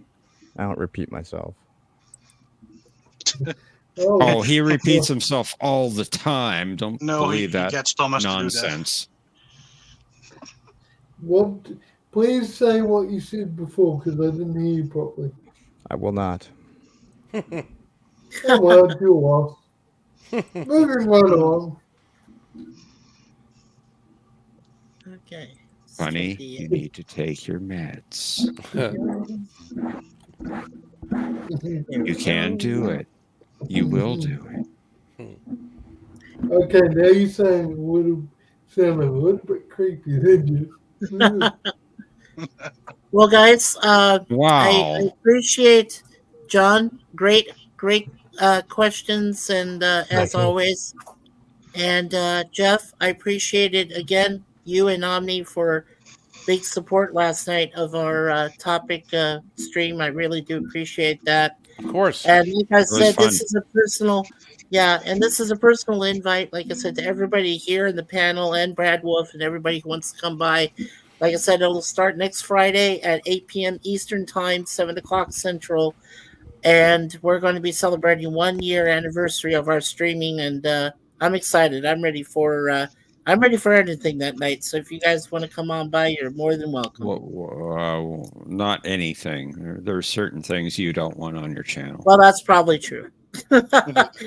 I don't repeat myself. Oh, he repeats himself all the time. Don't No, he believe that gets Thomas to do that. nonsense. What? Please say what you said before, because I didn't hear you properly. I will not. Oh, well, you lost. Moving right on. Okay. Funny, you need to take your meds. You can do it. You will do it. Okay, now you sound a little bit creepy, didn't you? Well, guys, Wow. I appreciate John. Great questions, and as always, and Jeff, I appreciated again you and Omni for big support last night of our topic stream. I really do appreciate that. Of course. And like I said, fun. this is a personal, and this is a personal invite, like I said, to everybody here in the panel and Brad Wolf and everybody who wants to come by. Like I said, it'll start next Friday at 8 p.m. Eastern Time, 7 o'clock Central. And we're going to be celebrating 1 year anniversary of our streaming. And I'm excited. I'm ready for anything that night. So if you guys want to come on by, you're more than welcome. Not anything. There are certain things you don't want on your channel. Well, that's probably true.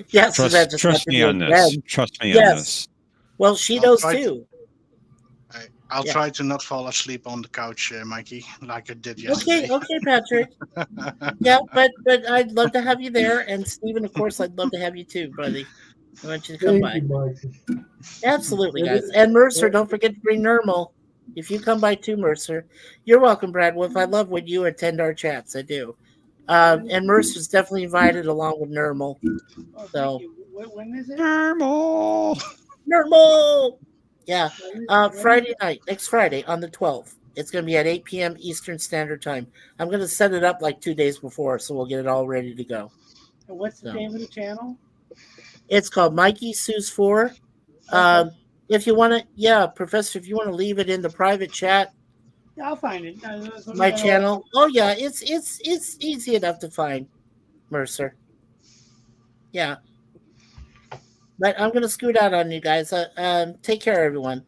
Yes, Trust me on this. Trust me on this. Well, she knows too. I'll try to not fall asleep on the couch, Mikey, like I did yesterday. Okay, Patrick. Yeah, but I'd love to have you there, and Stephen, of course, I'd love to have you too, buddy. I want you to come by. Absolutely, guys. And Mercer, don't forget to bring Nermal. If you come by too, Mercer, you're welcome, Brad Wolf. I love when you attend our chats. I do. And Mercer's definitely invited along with Nermal. So, when is it? Nermal. Yeah, Friday night, next Friday on the 12th. It's going to be at 8 p.m. Eastern Standard Time. I'm going to set it up like 2 days before, so we'll get it all ready to go. And what's the name of the channel? It's called Mikey Sue's 4. Okay. If you want to, Professor, if you want to leave it in the private chat, I'll find it. My channel. Oh yeah, it's easy enough to find, Mercer. Yeah. But I'm gonna scoot out on you guys. Take care, everyone.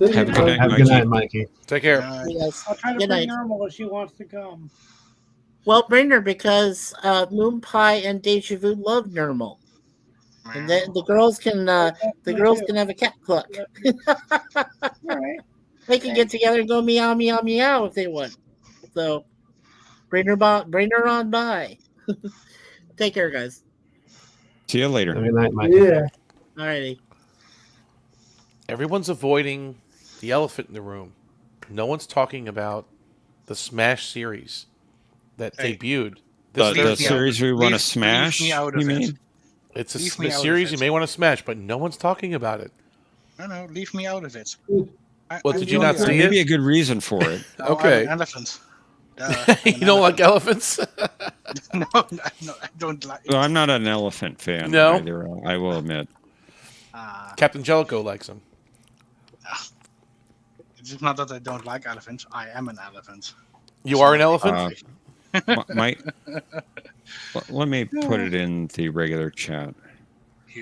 Have a good night, Mikey. Take care. Yes. I'll try to bring Normal if she wants to come. Well, bring her because Moon Pie and Deja Vu love Nermal. And the girls can have a cat cluck. All right. They can get together and go meow meow meow if they want. So bring her on by. Take care, guys. See you later. Good night, Mikey. Yeah. Alrighty. Everyone's avoiding the elephant in the room. No one's talking about the Smash series that debuted. The series we want to smash? You mean? It's a series you may want to smash, but no one's talking about it. No, leave me out of it. Well, did you not see it? Maybe a good reason for it. Okay. Elephants. You don't like elephants? No, I don't like. Well, I'm not an elephant fan. No? Either, I will admit. Captain Jellicoe likes them. It's not that I don't like elephants. I am an elephant. You are an elephant? Let me put it in the regular chat.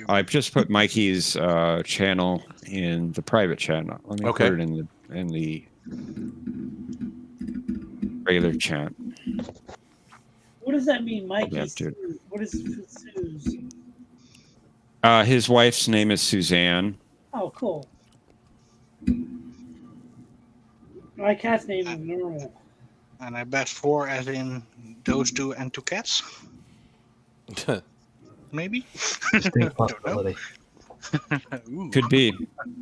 I've just put Mikey's channel in the private channel. Let me put it in the regular chat. What does that mean, Mikey? What is Sue's? His wife's name is Suzanne. Oh, cool. My cat's name is Normal. And I bet 4 as in those 2 and 2 cats. Maybe. Possibility. Could be.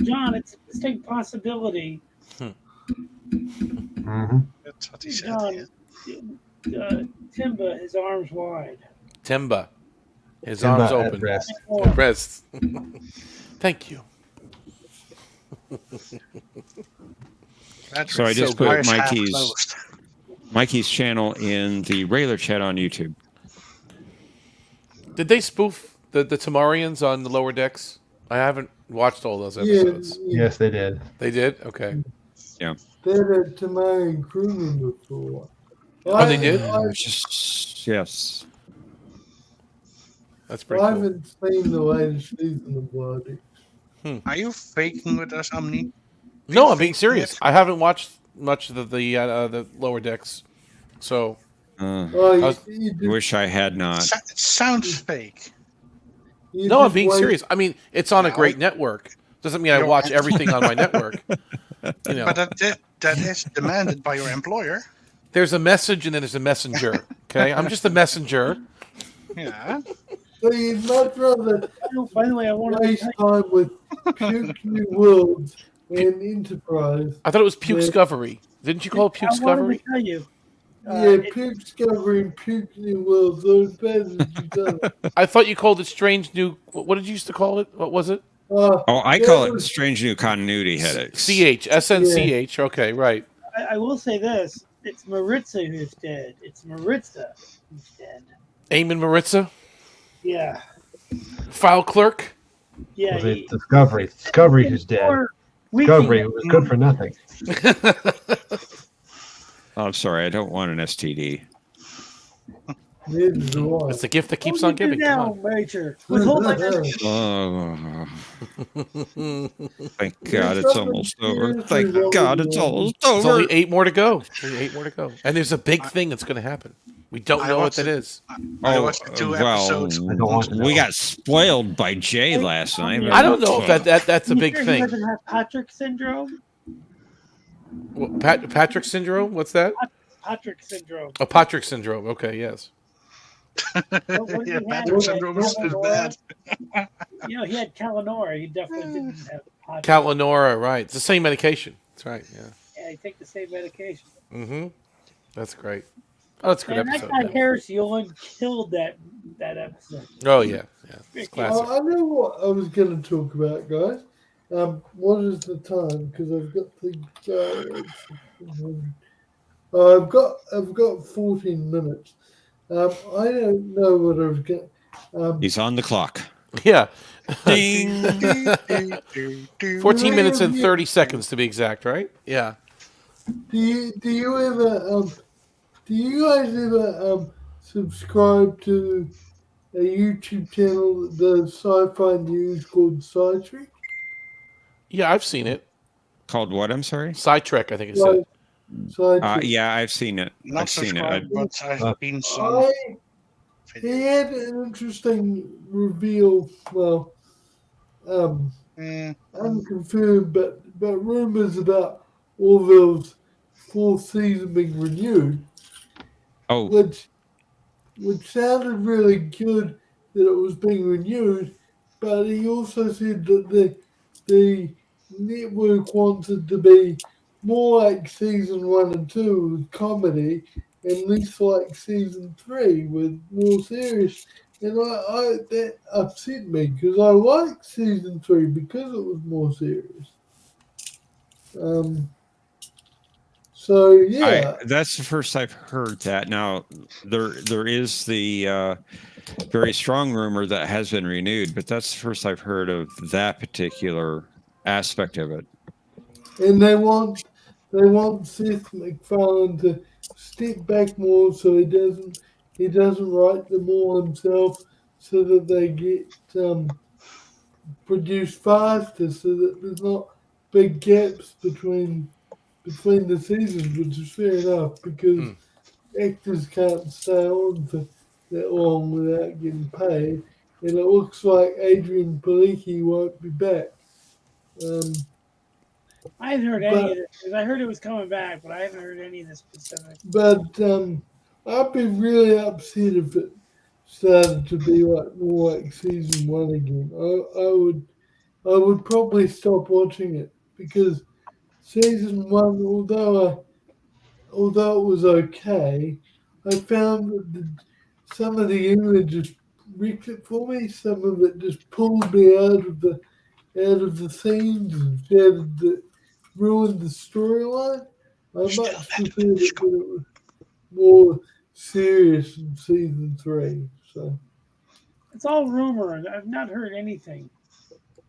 John, it's a distinct possibility. Mm-hmm. That's what he said. John, Timba, his arms wide. Timba. His arms open. At rest. Thank you. So I just put Mikey's channel in the regular chat on YouTube. Did they spoof the Tamarians on the Lower Decks? I haven't watched all those episodes. Yes, they did. They did? Okay. Yeah. They had a Tamarian crewman before. Oh, they did? Yes. That's pretty I cool. haven't seen the latest season of Bloody. Are you faking with us, Omni? No, I'm being serious. I haven't watched much of the Lower Decks, so. I wish I had not. It sounds fake. No, I'm being serious. I mean, it's on a great network. Doesn't mean I watch everything on my network. You know, But that is demanded by your employer. there's a message and then there's a messenger. Okay, I'm just a messenger. Yeah. So you'd much rather By the way, I want to waste time with Puke New Worlds and Enterprise. I thought it was Puke Discovery. Didn't you call it Puke I wanted Discovery? to tell you. Yeah, Puke Discovery and Puke New Worlds are as bad as each other. I thought you called it Strange New. What did you used to call it? What was it? Oh, I call it Strange New Continuity Headaches. SNCH. Okay, right. I will say this: it's Maritza who's dead. It's Maritza who's dead. Eamon Maritza, Yeah, file clerk. yeah. Was it Discovery? Discovery who's dead. Discovery was good for nothing. Oh, I'm sorry. I don't want an STD. It's the gift that keeps on giving. Now, Major. Withhold my Oh, thank God it's almost over. Thank God it's almost over. It's only 8 more to go. And there's a big thing that's going to happen. We don't know what that is. I watched the 2 episodes. We got spoiled by Jay last night. I don't know if that's a big He thing. doesn't have Patrick syndrome. Patrick syndrome? What's that? Patrick syndrome. Oh, Patrick syndrome. Okay, yes. Yeah, Patrick syndrome is bad. You know, he had Kalanora. He definitely didn't have Patrick. Kalanora, right. It's the same medication. That's right, yeah. Yeah, he take the same medication. Mm-hmm. That's great. Oh, that's a good And episode. that guy Harris Yulin killed that episode. Oh, yeah. It's classic. I know what I was going to talk about, guys. What is the time? Because I've got the. I've got 14 minutes. I don't know what I was going. He's on the clock. Yeah. Ding. 14 minutes and 30 seconds to be exact, right? Yeah. Do you guys ever subscribe to a YouTube channel, the sci-fi news called Sci-Trek? Yeah, I've seen it. Called what? I'm sorry. Sidetrack, I think it said. Yeah, I've seen it. I've seen it. But I've been some. He had an interesting reveal. Well, unconfirmed, but rumors about Orville's 4th season being renewed. Oh, which sounded really good that it was being renewed, but he also said that the network wanted to be more like season 1 and 2 with comedy, and less like season 3 with more serious. And that upset me because I liked season 3 because it was more serious. So yeah, that's the first I've heard that. Now there is the very strong rumor that has been renewed, but that's the first I've heard of that particular aspect of it. And they want Seth MacFarlane to step back more so he doesn't write them all himself, so that they get produced faster, so that there's not big gaps between the seasons, which is fair enough because actors can't stay on for that long without getting paid, and it looks like Adrian Palicki won't be back. I haven't heard any of this. I heard it was coming back, but I haven't heard any of the specifics. But I'd be really upset if it started to be more like season 1 again. I would probably stop watching it because season 1, although it was okay, I found that some of the images wrecked it for me. Some of it just pulled me out of the scenes and ruined the storyline. I much preferred it when it was more serious in season 3. So it's all rumor, and I've not heard anything.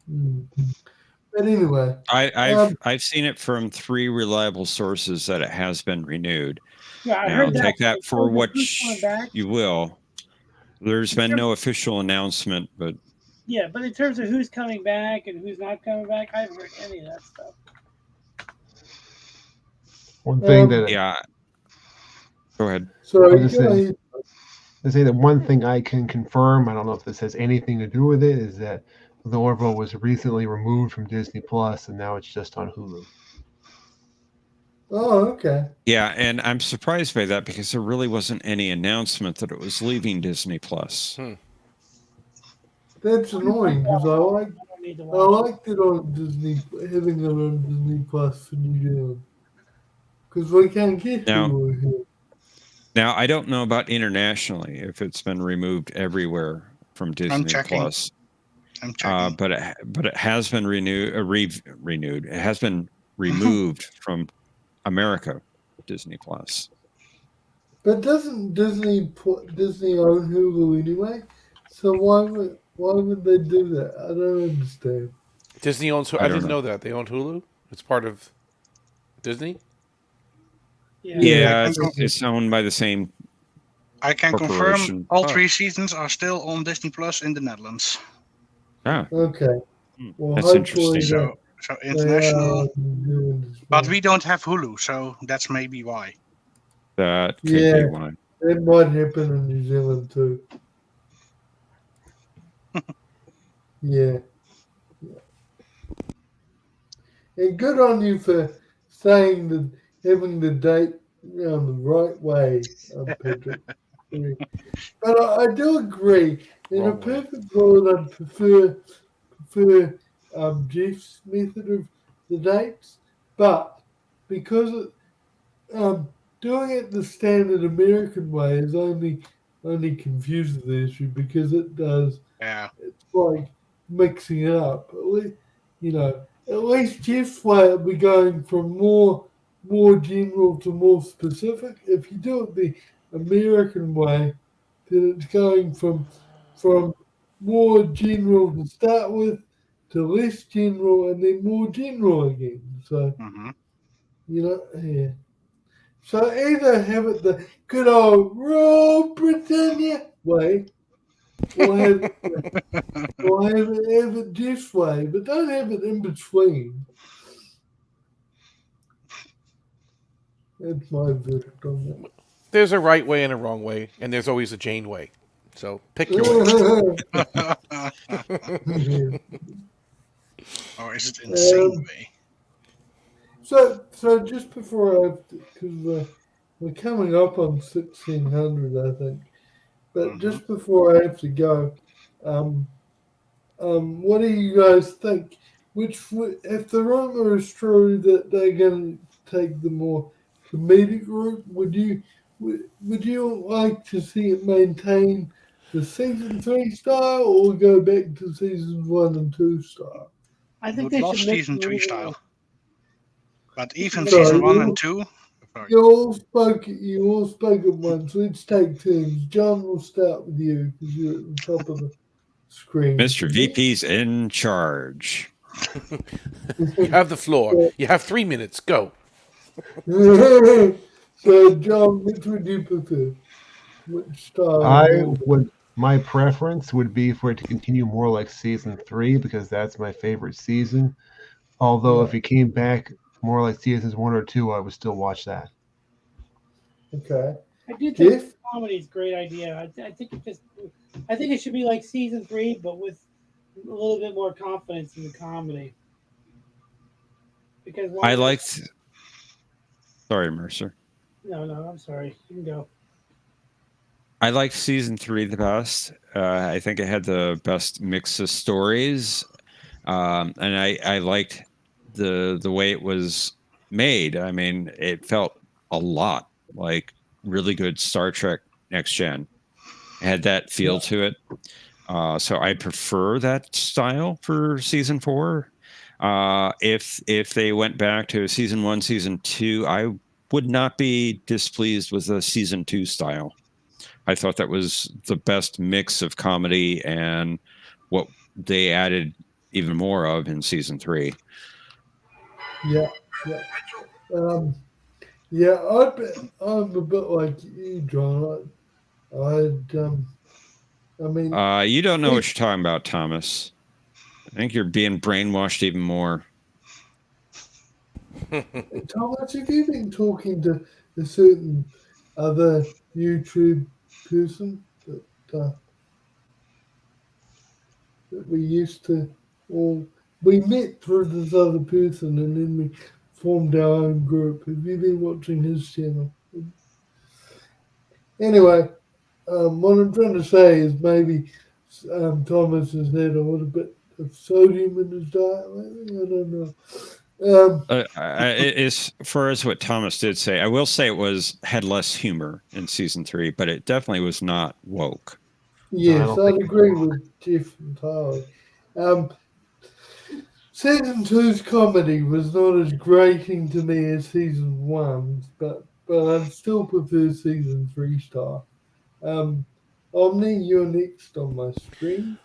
But anyway, I've seen it from 3 reliable sources that it has been renewed. Yeah, I now, heard that. take that for what back. you will. There's been no official announcement, but yeah, but in terms of who's coming back and who's not coming back, I haven't heard any of that stuff. One thing that go ahead. Sorry, to say that one thing I can confirm, I don't know if this has anything to do with it, is that the Orville was recently removed from Disney Plus and now it's just on Hulu. Oh, okay. Yeah, and I'm surprised by that because there really wasn't any announcement that it was leaving Disney Plus. That's annoying because I need to I watch it. liked it on Disney, having it on Disney Plus for New Zealand because we can't get Now, Hulu here. now I don't know about internationally if it's been removed everywhere from Disney checking. Plus. I'm checking. But it has been renewed. It has been removed from America Disney Plus. But doesn't Disney own Hulu anyway? So why would they do that? I don't understand. Disney owns. I didn't know that they own Hulu. It's part of Disney. Yeah, it's owned by the same. I can confirm corporation. all 3 seasons are still on Disney Plus in the Netherlands. Ah, Okay. Well, that's hopefully interesting. So international, doing this but we don't have Hulu, so that's maybe why. That could Yeah, be one. it might happen in New Zealand too. Yeah. And good on you for saying that, having the date the right way, Patrick. But I do agree. In a perfect world, I'd prefer Jeff's method of the dates, but because doing it the standard American way is only confuses the issue because it does. Yeah. It's like mixing it up. At least Jeff's way will be going from more general to more specific. If you do it the American way, then it's going from more general to start with to less general and then more general again. So yeah. So either have it the good old Rule Britannia way, or have it this way, but don't have it in between. That's my verdict on that. There's a right way and a wrong way, and there's always a Jane way. So pick your way. Or is it insane way? So just before because we're coming up on 1600, I think. But just before I have to go, what do you guys think? If the rumor is true that they're going to take the more comedic route, would you like to see it maintain the season 3 style or go back to seasons 1 and 2 style? I think would they love should mix season 3 them style. But even Sorry, season 1 and 2. You all spoke at once. Let's take turns. John, will start with you because you're at the top of the screen. Mr. VP's in charge. You have the floor. You have 3 minutes. Go. So, John, which would you prefer? Which style? My preference would be for it to continue more like season 3 because that's my favorite season. Although if it came back more like seasons 1 or 2, I would still watch that. Okay. I do think comedy is a great idea. I think it should be like season 3, but with a little bit more confidence in the comedy. Because I liked. Sorry, Mercer. No, I'm sorry. You can go. I liked season 3 the best. I think it had the best mix of stories, and I liked the way it was made. I mean, it felt a lot like really good Star Trek Next Gen. It had that feel to it. So I prefer that style for season 4. If they went back to season 1, season 2, I would not be displeased with the season 2 style. I thought that was the best mix of comedy and what they added even more of in season 3. Yeah. I'm a bit like you, John. I mean, you don't know what you're talking about, Thomas. I think you're being brainwashed even more. Thomas, have you been talking to a certain other YouTube person that we used to, or we met through this other person and then we formed our own group. Have you been watching his channel? Anyway, what I'm trying to say is maybe Thomas has had a little bit of sodium in his diet lately. I don't know. As far as what Thomas did say, I will say it had less humor in season 3, but it definitely was not woke. Yes, I'd agree with Jeff entirely. Season 2's comedy was not as grating to me as season 1's, but I'd still prefer season 3 style. Omni, you're next on my screen.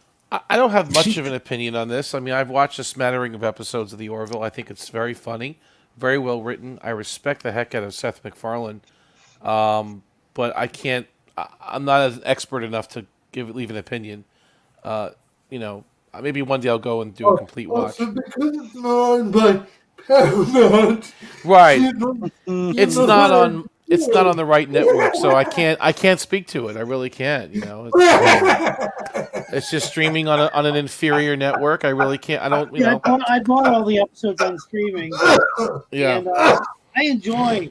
I don't have much of an opinion on this. I mean, I've watched a smattering of episodes of The Orville. I think it's very funny, very well written. I respect the heck out of Seth MacFarlane, but I can't. I'm not as expert enough to leave an opinion. Maybe one day I'll go and do a complete watch. So because it's not owned by Paramount, right? It's not on. It's not on the right network, so I can't speak to it. I really can't. It's just streaming on an inferior network. I really can't. I don't. I bought all the episodes on streaming. Yeah, and I enjoy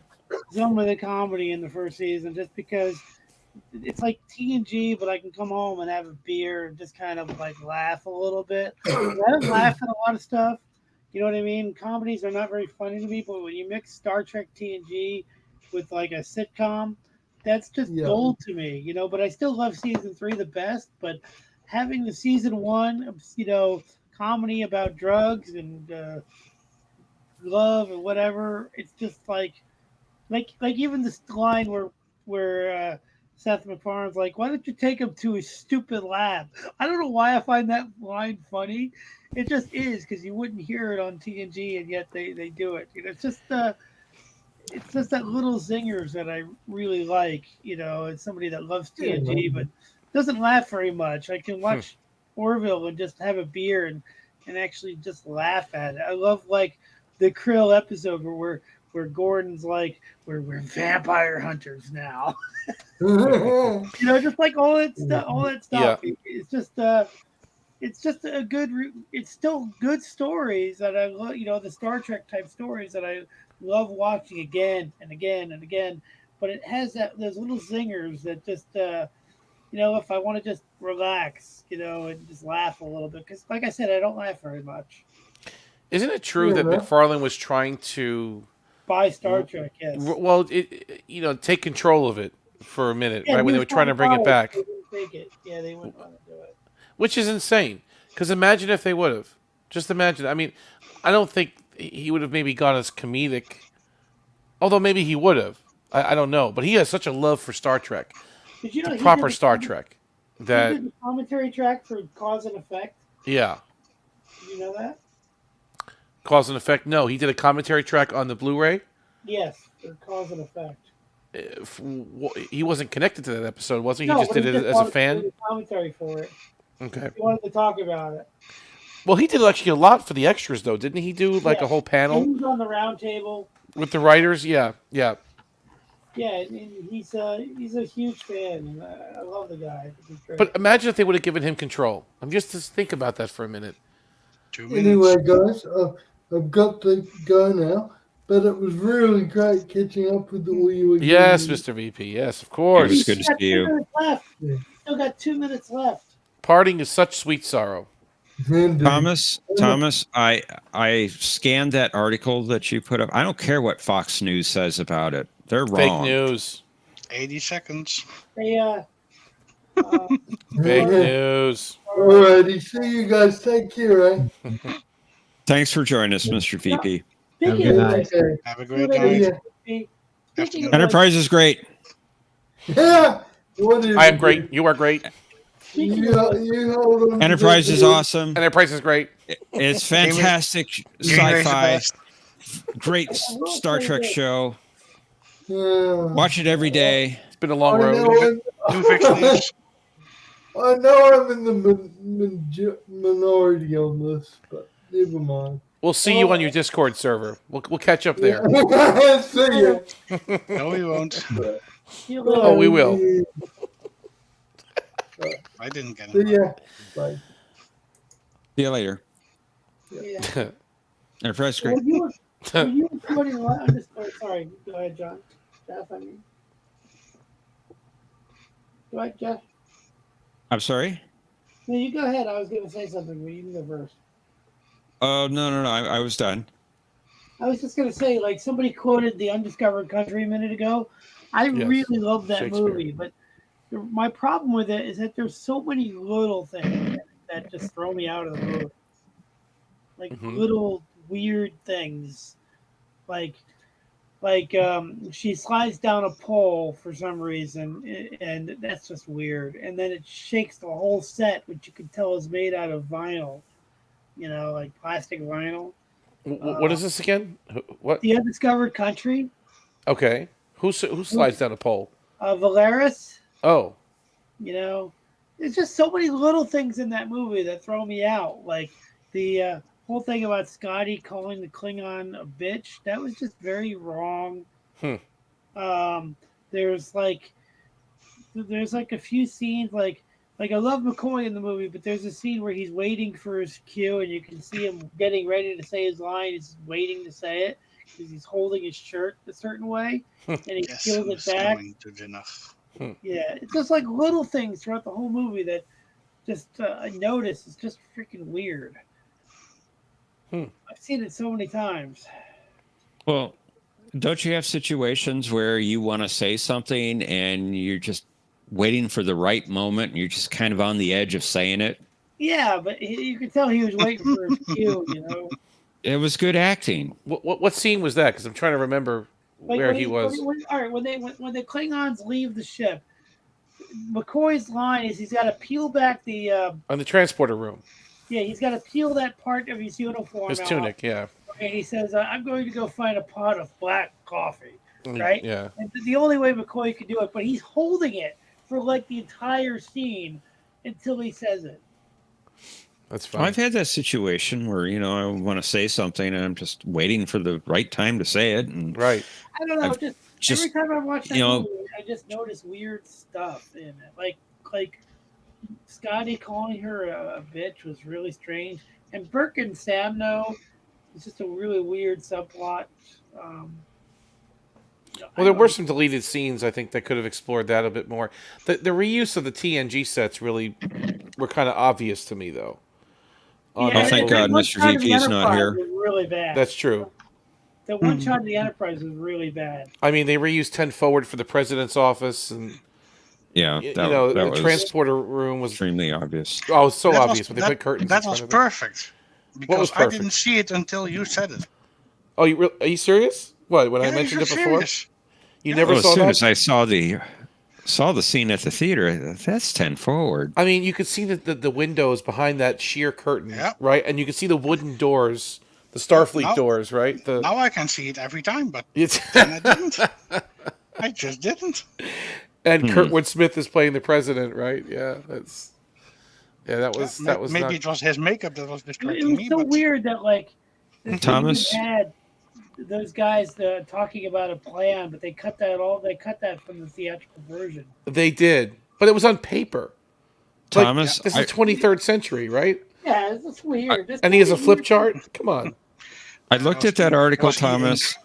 some of the comedy in the first season just because it's like TNG, but I can come home and have a beer and just kind of like laugh a little bit. I don't laugh at a lot of stuff. You know what I mean? Comedies are not very funny to me, but when you mix Star Trek TNG with like a sitcom, that's just gold to me, but I still love season 3 the best, but having the season 1, comedy about drugs and love and whatever, it's just like even this line where Seth MacFarlane's like, why don't you take him to his stupid lab? I don't know why I find that line funny. It just is, because you wouldn't hear it on TNG, and yet they do it. It's just that little zingers that I really like. As somebody that loves TNG but doesn't laugh very much. I can watch Orville and just have a beer and actually just laugh at it. I love like the Krill episode where Gordon's like, we're vampire hunters now. Just like all that stuff. Yeah. It's just a good. It's still good stories that I love. The Star Trek type stories that I love watching again and again and again. But it has those little zingers that just, if I want to just relax, and just laugh a little bit, because like I said, I don't laugh very much. Isn't it true that MacFarlane was trying to buy Star Trek? Yes. Well, take control of it for a minute, right? When they were trying to bring it back. They didn't take it. Yeah, they wouldn't want to do it. Which is insane. Because imagine if they would have. Just imagine. I mean, I don't think he would have maybe gone as comedic. Although maybe he would have. I don't know. But he has such a love for Star Trek. Did you know proper Star Trek. That he did the commentary track for Cause and Effect? Yeah. Did you know that? Cause and Effect? No. He did a commentary track on the Blu-ray? Yes, for Cause and Effect. He wasn't connected to that episode, was he? No, he just did it as a fan? He commentary for it. Okay. He wanted to talk about it. Well, he did actually a lot for the extras, though, didn't he? Do like a whole panel? He was on the round table with the writers. Yeah. Yeah, and he's a huge fan, and I love the guy. But imagine if they would have given him control. Just think about that for a minute. 2 minutes. Anyway, guys, I've got to go now. But it was really great catching up with all you again. Yes, Mr. VP. Yes, of course. It was good to see you. Still got 2 minutes left. Parting is such sweet sorrow. Thomas, I scanned that article that you put up. I don't care what Fox News says about it. They're wrong. Fake news. 80 seconds. They, Fake news. Alrighty, see you guys. Take care, eh? Thanks for joining us, Mr. VP. Have a good night. Have a great night. Enterprise is great. Yeah. I am great. You are great. You hold on. Enterprise is awesome. Enterprise is great. It's fantastic sci-fi. Great Star Trek show. Watch it every day. It's been a long road. I know I'm in the minority on this, but never mind. We'll see you on your Discord server. We'll catch up there. See you. No, we won't. Oh, we will. I didn't get See it. ya. Bye. See you later. Yeah. Enterprise is great. Were you recording a lot? Sorry, go ahead, John. Jeff, I mean. Go ahead, Jeff. I'm sorry? No, you go ahead. I was going to say something, but you can go first. Oh, no. I was done. I was just going to say, like, somebody quoted The Undiscovered Country a minute ago. I really love that movie, but my problem with it is that there's so many little things that just throw me out of the movie. Like, little weird things. Like she slides down a pole for some reason, and that's just weird. And then it shakes the whole set, which you can tell is made out of vinyl, like plastic vinyl. What is this again? What? The Undiscovered Country. Okay. Who slides down a pole? Valeris. Oh. There's just so many little things in that movie that throw me out. Like the whole thing about Scotty calling the Klingon a bitch. That was just very wrong. There's like a few scenes like I love McCoy in the movie, but there's a scene where he's waiting for his cue and you can see him getting ready to say his line. He's waiting to say it because he's holding his shirt a certain way and he peels it back. Yeah, it's just like little things throughout the whole movie that just I notice. It's just freaking weird. I've seen it so many times. Well, don't you have situations where you want to say something and you're just waiting for the right moment and you're just kind of on the edge of saying it? Yeah, but you could tell he was waiting for his cue, It was good acting. What scene was that? Because I'm trying to remember where he was. All right, when the Klingons leave the ship, McCoy's line is he's got to peel back the on the transporter room. Yeah, he's got to peel that part of his uniform, his tunic. Off. Yeah. And he says, "I'm going to go find a pot of black coffee." Right? Yeah. And the only way McCoy could do it, but he's holding it for like the entire scene until he says it. That's fine. I've had that situation where, I want to say something and I'm just waiting for the right time to say it. And right. I don't know. Just every time I watch that movie, I just notice weird stuff in it. Like Scotty calling her a bitch was really strange. And Burke and Samno is just a really weird subplot. Well, there were some deleted scenes, I think, that could have explored that a bit more. The reuse of the TNG sets really were kind of obvious to me, though. Thank God Mr. VP is not here. Really bad. That's true. The one shot of the Enterprise was really bad. I mean, they reused 10 forward for the president's office, and the transporter room was extremely obvious. Oh, it was so obvious, but they put curtains. That was perfect. Because I didn't see it until you said it. Oh, are you serious? What? When I mentioned it before, serious. You never saw that? As soon as I saw the scene at the theater, that's 10 forward. I mean, you could see the windows behind that sheer curtain, right? And you could see the wooden doors, the Starfleet doors, right? Now I can see it every time, but then I didn't. I just didn't. And Kurtwood Smith is playing the president, right? Yeah, that was maybe not... it was his makeup that was distracting me. It was so weird that Thomas had those guys talking about a plan, but they cut that from the theatrical version. They did, but it was on paper. Thomas, this is 23rd century, right? Yeah, it's just weird. And he has a flip chart. Come on. I looked at that article, Thomas.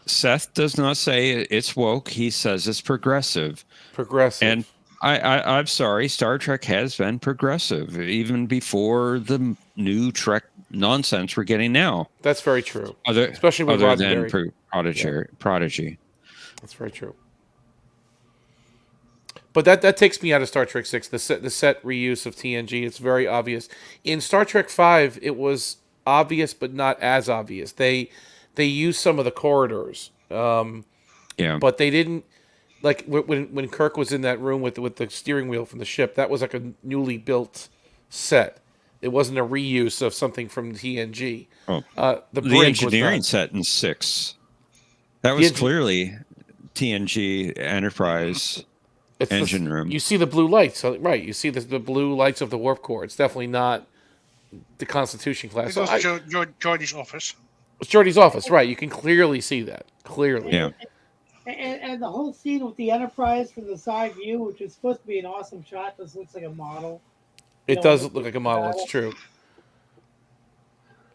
Seth does not say it's woke. He says it's progressive. Progressive. And I'm sorry, Star Trek has been progressive even before the new Trek nonsense we're getting now. That's very true. Especially with other Roddenberry. than Prodigy. That's very true. But that takes me out of Star Trek 6. The set reuse of TNG, it's very obvious. In Star Trek 5, it was obvious, but not as obvious. They used some of the corridors. But they didn't, like when Kirk was in that room with the steering wheel from the ship, that was like a newly built set. It wasn't a reuse of something from TNG. Oh. The engineering set in 6. That was clearly TNG Enterprise engine room. You see the blue lights, right? You see the blue lights of the warp core. It's definitely not the Constitution class. It was Geordi's office. It's Geordi's office, right? You can clearly see that. Clearly. Yeah. And the whole scene with the Enterprise from the side view, which is supposed to be an awesome shot, this looks like a model. It does look like a model. It's true.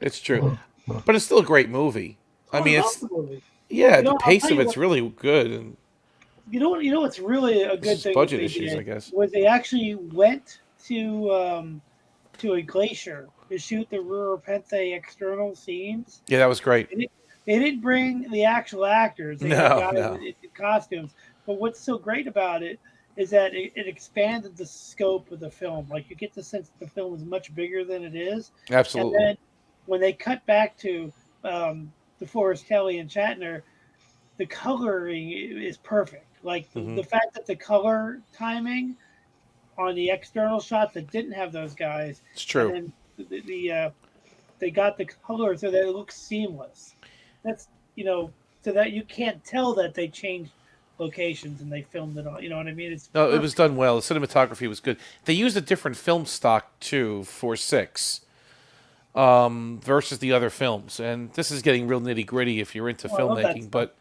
It's true. But it's still a great movie. I mean, I it's love the movie. yeah, You the know, I'll pace tell of you it's what. really good, and You know what's really a this good is thing that budget they issues, I did guess. was they actually went to a glacier to shoot the Rura Penthe external scenes. Yeah, that was great. They didn't bring the actual actors. They had No, guys no. in costumes. But what's so great about it is that it expanded the scope of the film. Like you get the sense that the film is much bigger than it is. And Absolutely. then when they cut back to DeForest Kelly and Shatner, the coloring is perfect. Like the fact that the color timing on the external shots that didn't have those guys, It's and true. then they got the color so that it looks seamless. That's so that you can't tell that they changed locations and they filmed it all. You know what I mean? It's No, it was perfect. done well. The cinematography was good. They used a different film stock too for 6 versus the other films, and this is getting real nitty gritty if you're into Oh, I love that filmmaking. stuff. But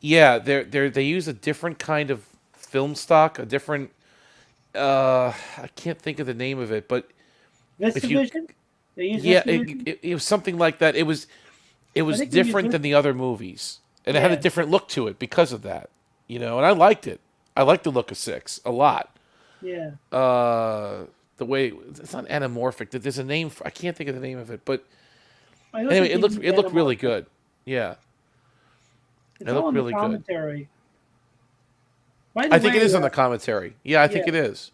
yeah, they use a different kind of film stock, a different. I can't think of the name of it, but if you VistaVision. They use yeah, VistaVision. it was something like that. It was I think they use different than the other movies, and it had a Yeah, different look to it because of that. And I liked it. I liked the look of 6 a lot. yeah. The way it's not anamorphic. There's a name I can't think of the name of it, but I don't anyway, think they use it looked really anamorphic. good. Yeah, It's it all looked in the really good. commentary. By the I think it way, is on the commentary. Yeah, I think yeah, it is.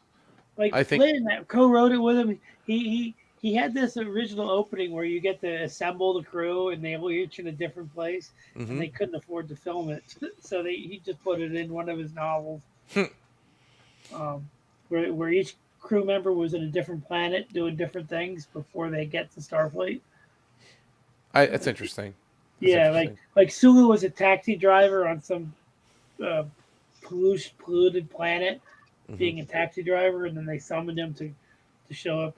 like I think Flynn that co-wrote it with him. He had this original opening where you get to assemble the crew and they all each in a different place, and hmm they couldn't afford to film it, so he just put it in one of his novels, where each crew member was in a different planet doing different things before they get to Starfleet. that's interesting. That's Yeah, interesting. like Sulu was a taxi driver on some uh, polluted planet, hmm being a taxi driver, and then they summoned him to show up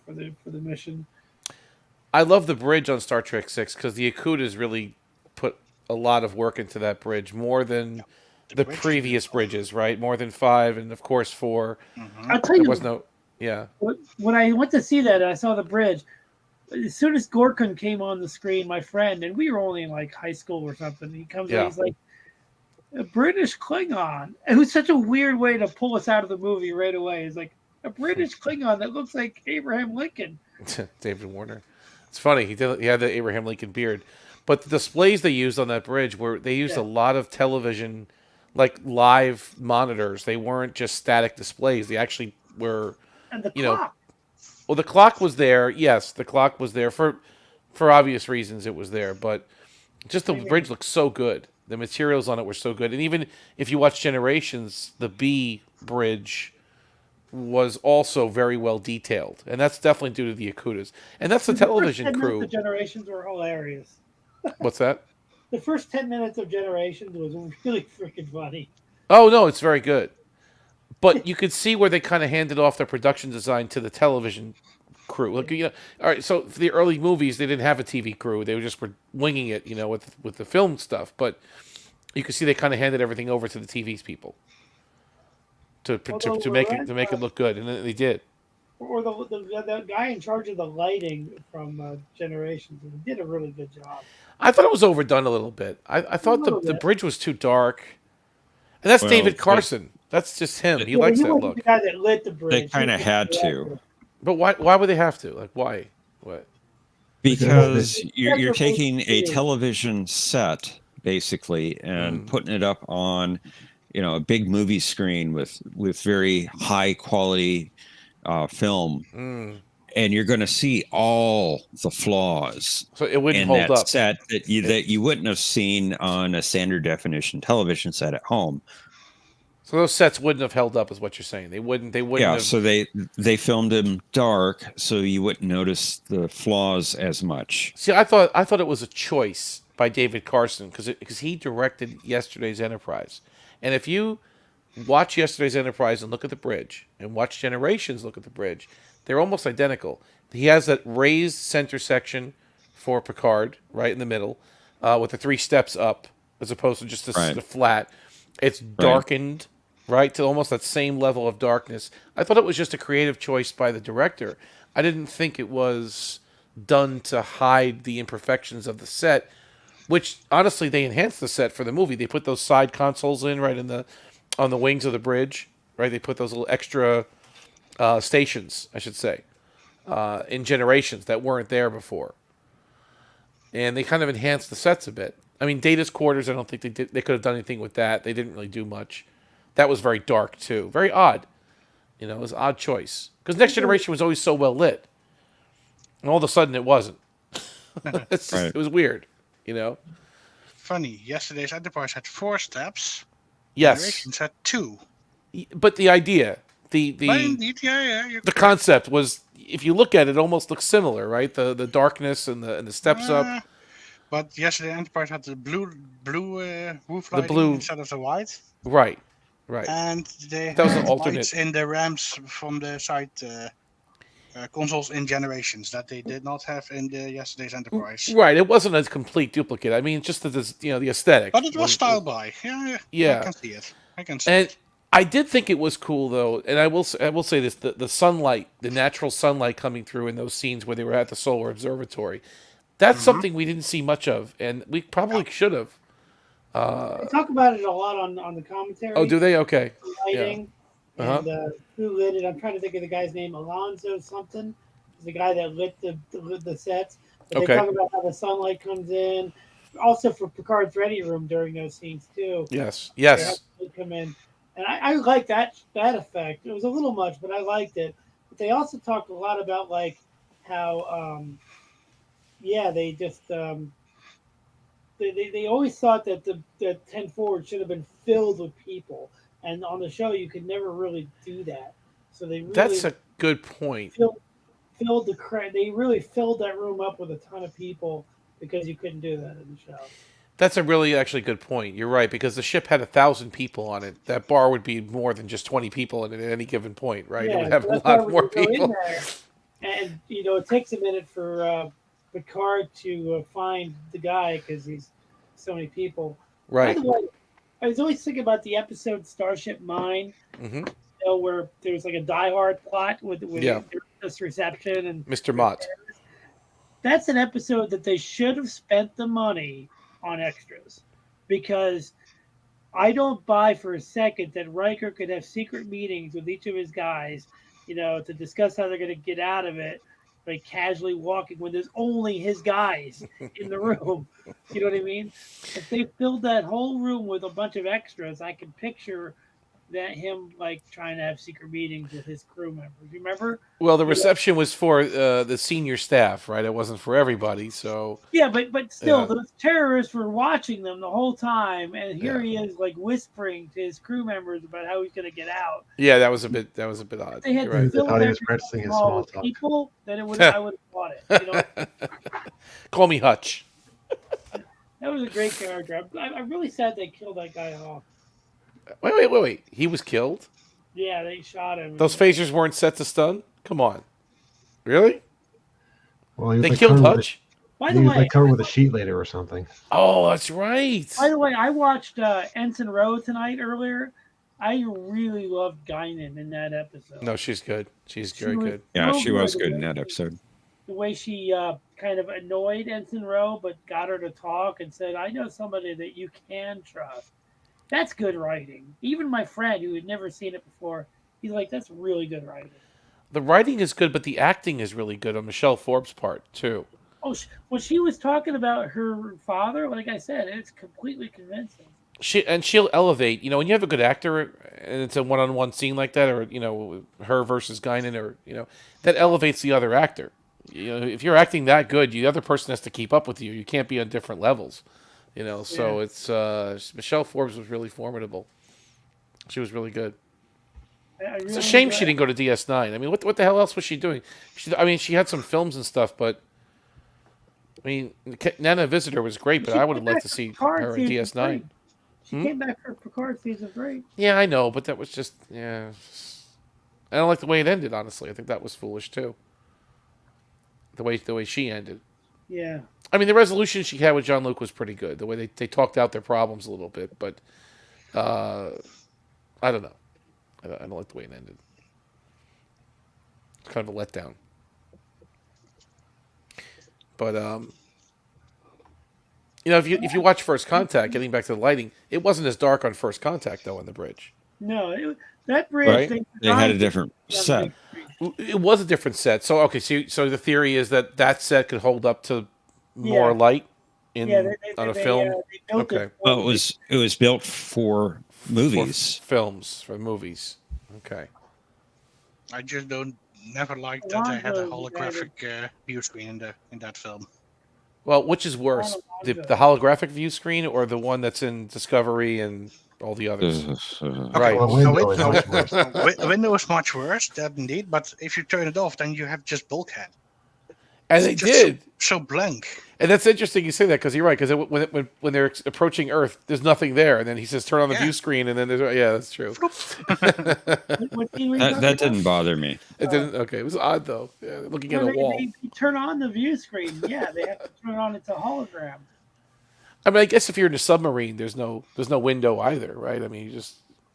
for the mission. I love the bridge on Star Trek 6 because the Akutas really put a lot of work into that bridge, more than The the bridge is previous beautiful. bridges, right? More than 5, and of course 4. I'll tell There was you, no, yeah, when I went to see that, I saw the bridge. As soon as Gorkon came on the screen, my friend, and we were only in like high school or something, he comes in, yeah. he's like, a British Klingon. It was such a weird way to pull us out of the movie right away. It's like a British Klingon that looks like Abraham Lincoln. David Warner. It's funny he had the Abraham Lincoln beard, but the displays they used on that bridge they used a Yeah. lot of television, like live monitors. They weren't just static displays. They actually were, And the you know, clock. well the clock was there. Yes, the clock was there for obvious reasons. It was there, but just the I mean, bridge looked so good. The materials on it were so good, and even if you watch Generations, the B bridge was also very well detailed, and that's definitely due to the Akutas. And that's the the first television 10 minutes crew. of Generations were hilarious. What's that? The first 10 minutes of Generations was really freaking funny. Oh no, it's very good. But you could see where they kind of handed off their production design to the television crew. Like all right. So for the early movies, they didn't have a TV crew; they were winging it, with the film stuff. But you could see they kind of handed everything over to the TV's people Although to make it look good, and they did. or the guy in charge of the lighting from Generations did a really good job. I thought it was overdone a little bit. I A thought little the bit. bridge was too dark, and that's Well, David Carson. That's just him. He Yeah, but likes he that wasn't the look. guy that lit the bridge. They He kind was of just had the to director. But why would they have to? Like why? What? because It's you're for taking a TV. television set basically and putting it up on a big movie screen with very high quality film, and you're going to see all the flaws So it wouldn't in hold that up. set that you wouldn't have seen on a standard definition television set at home. So those sets wouldn't have held up, is what you're saying. They wouldn't Yeah, have. so they filmed them dark so you wouldn't notice the flaws as much. See, I thought it was a choice by David Carson because he directed Yesterday's Enterprise, and if you watch Yesterday's Enterprise and look at the bridge, and watch Generations look at the bridge, they're almost identical. He has that raised center section for Picard, right in the middle, with the 3 steps up, as opposed to just Right. the flat. It's darkened, right, to almost that same level of darkness. I thought it was just a creative choice by the director. I didn't think it was done to hide the imperfections of the set, Which honestly, they enhanced the set for the movie. They put those side consoles in right on the wings of the bridge. Right, they put those little extra stations, I should say, in Generations that weren't there before, and they kind of enhanced the sets a bit. I mean, Data's quarters. I don't think they could have done anything with that. They didn't really do much. That was very dark too, very odd. You know, it was an odd choice because Next Generation was always so well lit, and all of a sudden it wasn't. It's just, It was weird. You know. Funny. Yesterday's Enterprise had 4 steps. Yes. Generations had 2. But the idea, But indeed, yeah, the concept was, if you look at it, almost looks similar, right? The darkness and the steps up. But yesterday Enterprise had the blue roof lighting instead of the white. Right. And they that was had an alternate lights in the ramps from the side consoles in Generations that they did not have in the yesterday's Enterprise. Right. It wasn't a complete duplicate. I mean, just the aesthetic. But it was styled by. Yeah. I can see it. And I did think it was cool though, and I will say this: the sunlight, the natural sunlight coming through in those scenes where they were at the Solar Observatory. That's something we didn't see much of, and we probably should have. They talk about it a lot on the commentary. Oh, do they? Okay. Lighting and who lit it. I'm trying to think of the guy's name. Alonzo something. He's the guy that lit the sets. But they talk about how the sunlight comes in. Also for Picard's ready room during those scenes too. Yes. They come in, and I like that effect. It was a little much, but I liked it. But they also talked a lot about like how they just they always thought that the 10 forward should have been filled with people, and on the show you could never really do that. So they really that's a good point. Filled they really filled that room up with a ton of people because you couldn't do that in the show. That's a really actually good point. You're right, because the ship had 1,000 people on it. That bar would be more than just 20 people in it at any given point, right? Yeah, it would have so a lot more people. And it takes a minute for Picard to find the guy because he's so many people. Right. By the way, I was always thinking about the episode Starship Mine, where there's like a Die Hard plot with this reception and Mr. Mott. That's an episode that they should have spent the money on extras, because I don't buy for a second that Riker could have secret meetings with each of his guys, to discuss how they're going to get out of it, like casually walking when there's only his guys in the room. You know what I mean? If they filled that whole room with a bunch of extras, I can picture that him like trying to have secret meetings with his crew members. You remember? Well, the reception was for the senior staff, right? It wasn't for everybody. So but still, those terrorists were watching them the whole time, and here he is like whispering to his crew members about how he's going to get out. Yeah, that was a bit odd. They had right. I thought he was practicing his small talk. People, then I would have bought it. Call me Hutch. That was a great character. I'm really sad they killed that guy off. Wait. He was killed? Yeah, they shot him. Those phasers weren't set to stun? Come on. Really? Well, they killed Hutch? By the way, he was like covered with a sheet later or something. Oh, that's right. By the way, I watched Ensign Rowe tonight earlier. I really loved Guinan in that episode. No, she's good. She's very good. Yeah, she was good in that episode. The way she kind of annoyed Ensign Rowe, but got her to talk and said, I know somebody that you can trust. That's good writing. Even my friend who had never seen it before, he's like, that's really good writing. The writing is good, but the acting is really good on Michelle Forbes' part, too. Oh, when she was talking about her father, like I said, it's completely convincing. She'll elevate. When you have a good actor and it's a one-on-one scene like that, or, her versus Guinan, or, that elevates the other actor. If you're acting that good, the other person has to keep up with you. You can't be on different levels. So it's Michelle Forbes was really formidable. She was really good. It's a shame she didn't go to DS9. I mean, what the hell else was she doing? She had some films and stuff, but Nana Visitor was great, but I would have liked to see her in DS9. She came back for Picard season 3. Yeah, I know, but that was just I don't like the way it ended. Honestly, I think that was foolish too. The way she ended. Yeah. The resolution she had with Jean-Luc was pretty good. The way they talked out their problems a little bit, but I don't know. I don't like the way it ended. It's kind of a letdown. But You know, if you watch First Contact, getting back to the lighting, it wasn't as dark on First Contact though on the bridge. No, that bridge Right? They had a designed different it on the set. big screen. It was a different set. So okay, so the theory is that set could hold up to more Yeah. light Yeah, on a film. they built Okay. it. For Well, the big it was built for movies. For films, for movies. Okay. I just never liked that they had a holographic view screen in that film. Well, which is worse, the holographic view screen or the one that's in Discovery and all the others? Okay, Right. A window is much worse, that indeed. But if you turn it off, then you have just bulkhead. And they did. So blank. And that's interesting you say that because you're right. Because when they're approaching Earth, there's nothing there, and then he says, "Turn on the view screen," and then there's that's true. That didn't bother me. It didn't. Okay, it was odd though. Yeah, looking at a wall. They turn on the view screen. Yeah, they have to turn it on. It's a hologram. I mean, I guess if you're in a submarine, there's no window either, right? I mean,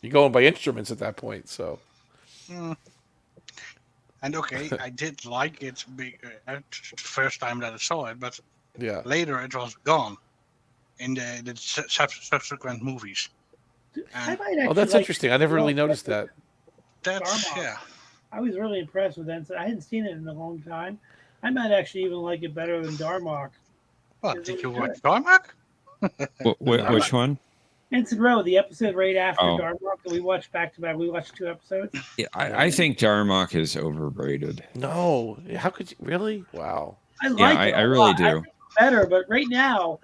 you're going by instruments at that point. So. And okay, I did like it the first time that I saw it, but later it was gone in the subsequent movies. Oh, that's interesting. I never really noticed that. That's I was really impressed with that. I hadn't seen it in a long time. I might actually even like it better than Darmok. What, did you watch Darmok? Which one? Ensign Row, the episode right after Darmok that we watched back to back. We watched 2 episodes. Yeah, I think Darmok is overrated. No, how could you really? Wow. I like it. I really do. I think it's better, but right now,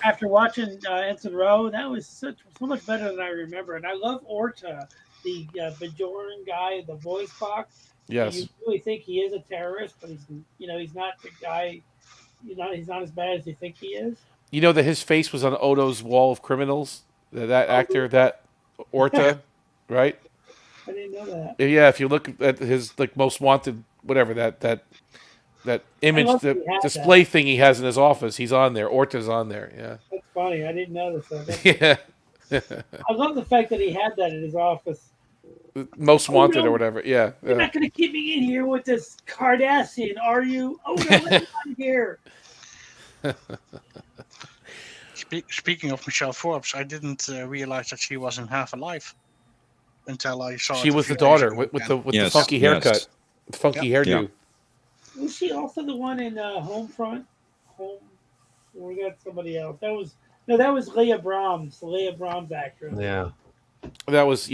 after watching Ensign Row, that was so much better than I remember. And I love Orta, the Bajoran guy, the voice box. Yes. You really think he is a terrorist, but he's not the guy. He's not as bad as you think he is. You know that his face was on Odo's wall of criminals. That actor, that Orta, right? I didn't know that. Yeah, if you look at his most wanted, whatever that image, the display thing he has in his office, he's on there. Orta's on there. Yeah. That's funny. I didn't notice that. Yeah. I love the fact that he had that in his office. Most wanted or whatever. Yeah. You're not going to keep me in here with this Cardassian, are you? Oh no, let me out here. Speaking of Michelle Forbes, I didn't realize that she wasn't half alive until I saw. She was the daughter with the funky haircut, the funky hairdo. Was she also the one in Homefront? Or we got somebody else. That was Leah Brahms, the Leah Brahms actress. Yeah. That was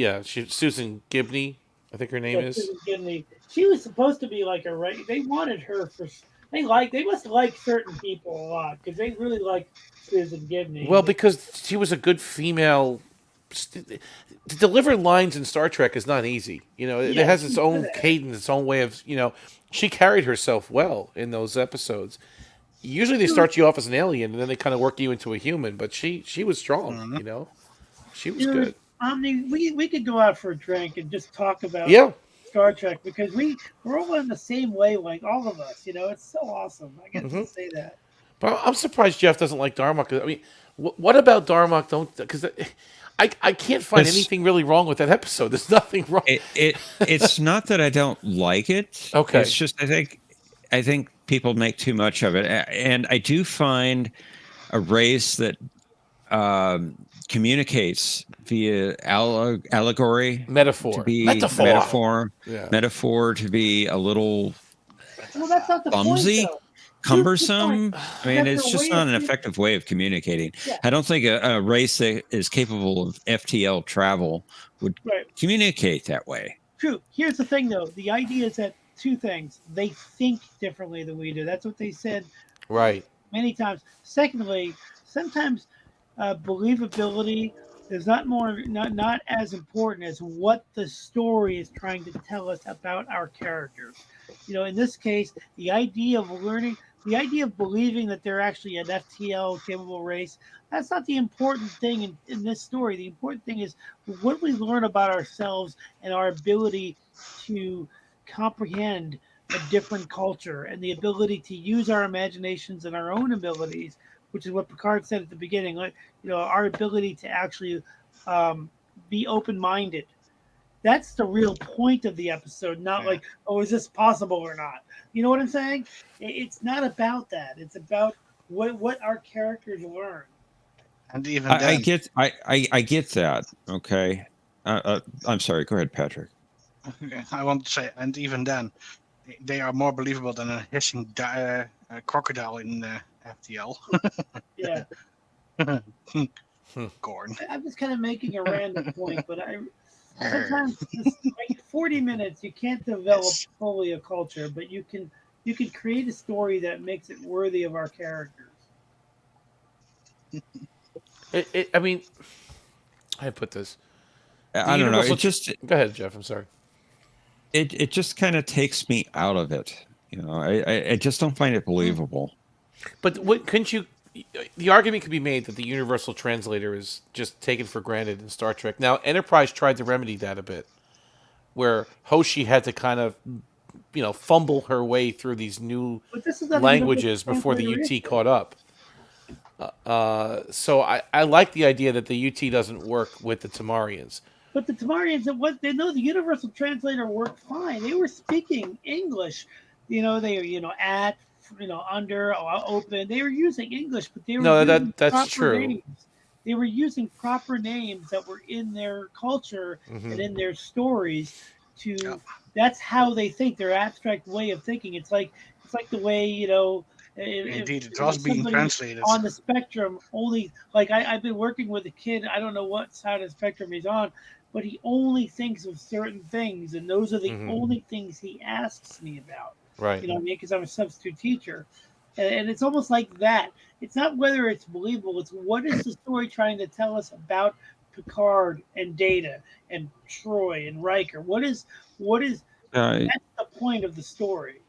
Susan Gibney, I think her name is. Susan Gibney. She was supposed to be like they wanted her for. They must like certain people a lot because they really like Susan Gibney. Well, because she was a good female. To deliver lines in Star Trek is not easy. It has its own cadence, its own way of. She carried herself well in those episodes. Usually they start you off as an alien and then they kind of work you into a human. But she was strong. Mm-hmm. She was good. Omni, we could go out for a drink and just talk about Star Trek because we're all on the same wavelength, all of us. It's so awesome. I get to say that. But I'm surprised Jeff doesn't like Darmok. I mean, what about Darmok? Because I can't find anything really wrong with that episode. There's nothing wrong. It's not that I don't like it. Okay, it's just I think people make too much of it, and I do find a race that communicates via allegory, metaphor to be a little that's not the clumsy, point, cumbersome. I mean, it's just not an effective way of communicating. Yeah. I don't think a race that is capable of FTL travel would communicate that way. True. Here's the thing, though. The idea is that 2 things. They think differently than we do. That's what they said many times. Secondly, sometimes believability is not as important as what the story is trying to tell us about our characters. In this case, the idea of believing that they're actually an FTL capable race, that's not the important thing in this story. The important thing is what we learn about ourselves and our ability to comprehend a different culture and the ability to use our imaginations and our own abilities, which is what Picard said at the beginning. Our ability to actually be open-minded. That's the real point of the episode, not like, oh, is this possible or not? You know what I'm saying? It's not about that. It's about what our characters learn. And even I get that. Okay. I'm sorry. Go ahead, Patrick. I want to say, and even then, they are more believable than a hissing crocodile in FTL. Yeah. Gorn. I'm just kind of making a random point, but sometimes like 40 minutes you can't develop fully a culture, but you can create a story that makes it worthy of our characters. I mean, I put this. I don't know. It just go ahead, Jeff. I'm sorry. It just kind of takes me out of it. I just don't find it believable. But what couldn't you? The argument could be made that the universal translator is just taken for granted in Star Trek. Now, Enterprise tried to remedy that a bit, where Hoshi had to kind of, fumble her way through these new languages before the UT caught up. So I like the idea that the UT doesn't work with the Tamarians. But the Tamarians, they know the universal translator worked fine. They were speaking English. They were, at, under, open. They were using English, but they were that's true. Names. They were using proper names that were in their culture and in their stories. That's how they think. Their abstract way of thinking. It's like the way Indeed, it was being translated on the spectrum. Only like I've been working with a kid. I don't know what side of the spectrum he's on, but he only thinks of certain things, and those are the only things he asks me about. Right. Because I'm a substitute teacher, and it's almost like that. It's not whether it's believable. It's what is the story trying to tell us about Picard and Data and Troy and Riker. What is that's the point of the story.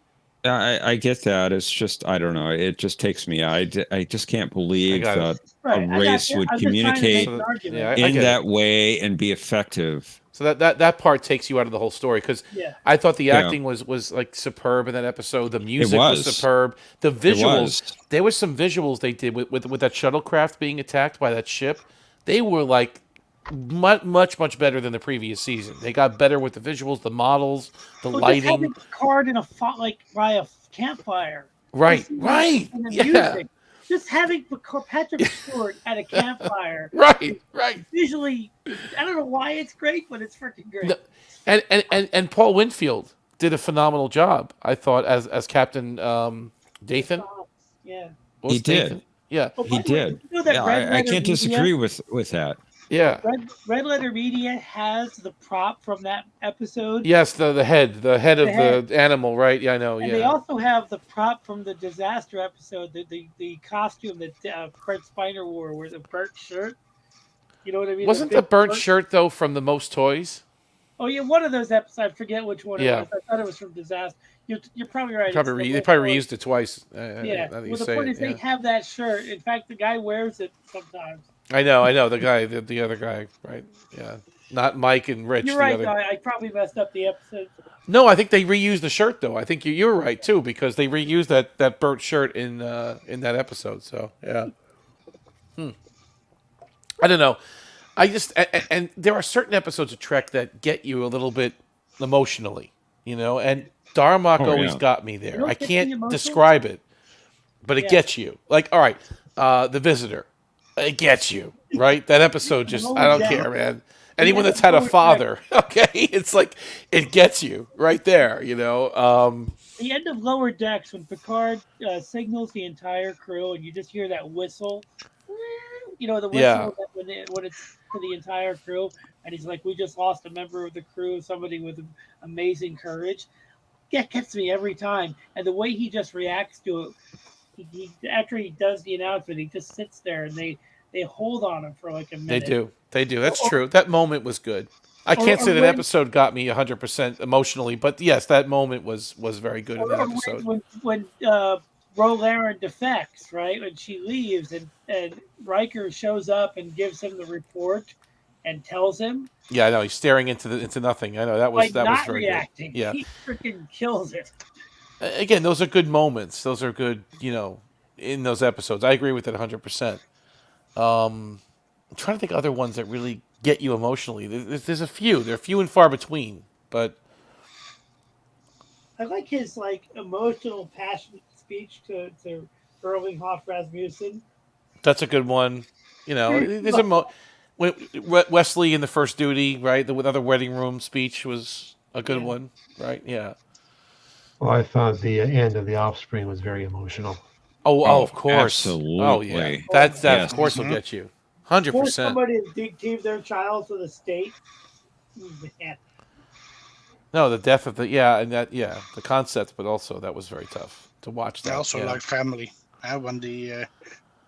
I get that. It's just, I don't know. It just takes me. I just can't believe that a race would communicate in that way and be effective. So that part takes you out of the whole story, because I thought the acting was like superb in that episode. The music was superb. The visuals, there was some visuals they did with that shuttlecraft being attacked by that ship. They were like much better than the previous season. They got better with the visuals, the models, the lighting. Just having Picard in by a campfire. Right. And the music. Just having Patrick Stewart at a campfire. Right. Visually, I don't know why it's great, but it's freaking great. No, and Paul Winfield did a phenomenal job, I thought, as Captain Dathan. Yeah. He did. Yeah. He did. I can't disagree with that. Yeah. Red Letter Media has the prop from that episode. Yes, the head of the animal, right? Yeah, I know. And they also have the prop from the disaster episode, the costume that Fred Spiner wore, with the burnt shirt. You know what I mean? Wasn't the burnt shirt though from the Most Toys? Oh yeah, one of those episodes. I forget which one it was. I thought it was from disaster. You're probably right. They probably reused it twice. Yeah. Well, the point is, they have that shirt. In fact, the guy wears it sometimes. I know the guy, the other guy, right? Yeah, not Mike and Rich. You're right. I probably messed up the episode. No, I think they reused the shirt though. I think you were right too, because they reused that burnt shirt in that episode. So yeah. I don't know. I just and there are certain episodes of Trek that get you a little bit emotionally, and Darmok always got me there. I can't describe it, but it gets you. Like, all right, The Visitor. It gets you, right? That episode just, I don't care, man. Anyone that's had a father, okay? It's like, it gets you right there, The end of Lower Decks, when Picard signals the entire crew and you just hear that whistle, the whistle when it's for the entire crew, and he's like, we just lost a member of the crew, somebody with amazing courage. That gets me every time. And the way he just reacts to it, he after he does the announcement, he just sits there and they hold on him for like a minute. They do. That's true. That moment was good. I can't say that episode got me 100% emotionally, but yes, that moment was very good in that episode. When Ro Laren defects, right? When she leaves and Riker shows up and gives him the report and tells him. Yeah, I know. He's staring into nothing. I know that was not very reacting. Good. Yeah, he freaking kills it. Again, those are good moments. Those are good, in those episodes. I agree with it 100%. I'm trying to think of other ones that really get you emotionally. There's a few. They're few and far between, but I like his emotional, passionate speech to Erling Hoff Rasmussen. That's a good one. You know, there's a when Wesley in the First Duty, right? The other wedding room speech was a good one, right? Yeah. Well, I thought the end of The Offspring was very emotional. Oh, of course. Absolutely. Oh, yeah. That Yes. of course will get you. For 100%. somebody to give their child to the state. Man. No, the death of the the concept, but also that was very tough to watch. That I also like Family. When the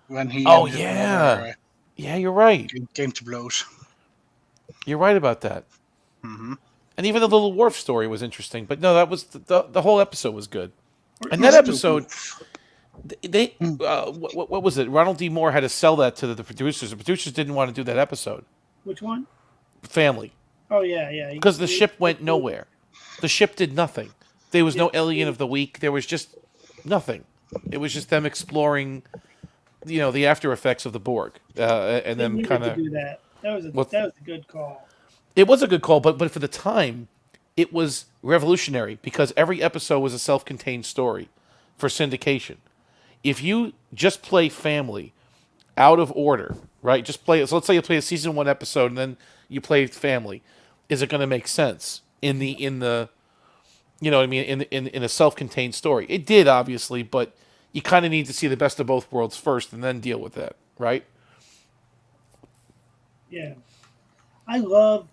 when he oh and his yeah, brother, yeah, you're right. came to blows. You're right about that. Mm-hmm. And even the Little Wharf story was interesting. But no, that was the whole episode was good. And that episode, they what was it? Ronald D. Moore had to sell that to the producers. The producers didn't want to do that episode. Which one? Family. Oh yeah. Because the ship went nowhere. The ship did nothing. There was no alien of the week. There was just nothing. It was just them exploring, the after effects of the Borg, and them kind of do that. That was a good call. It was a good call, but for the time, it was revolutionary because every episode was a self-contained story for syndication. If you just play Family out of order, right? Just play it. So let's say you play a season 1 episode and then you play Family. Is it going to make sense in the you know what I mean, in a self-contained story? It did, obviously, but you kind of need to see the best of both worlds first and then deal with that, right? Yeah. I love,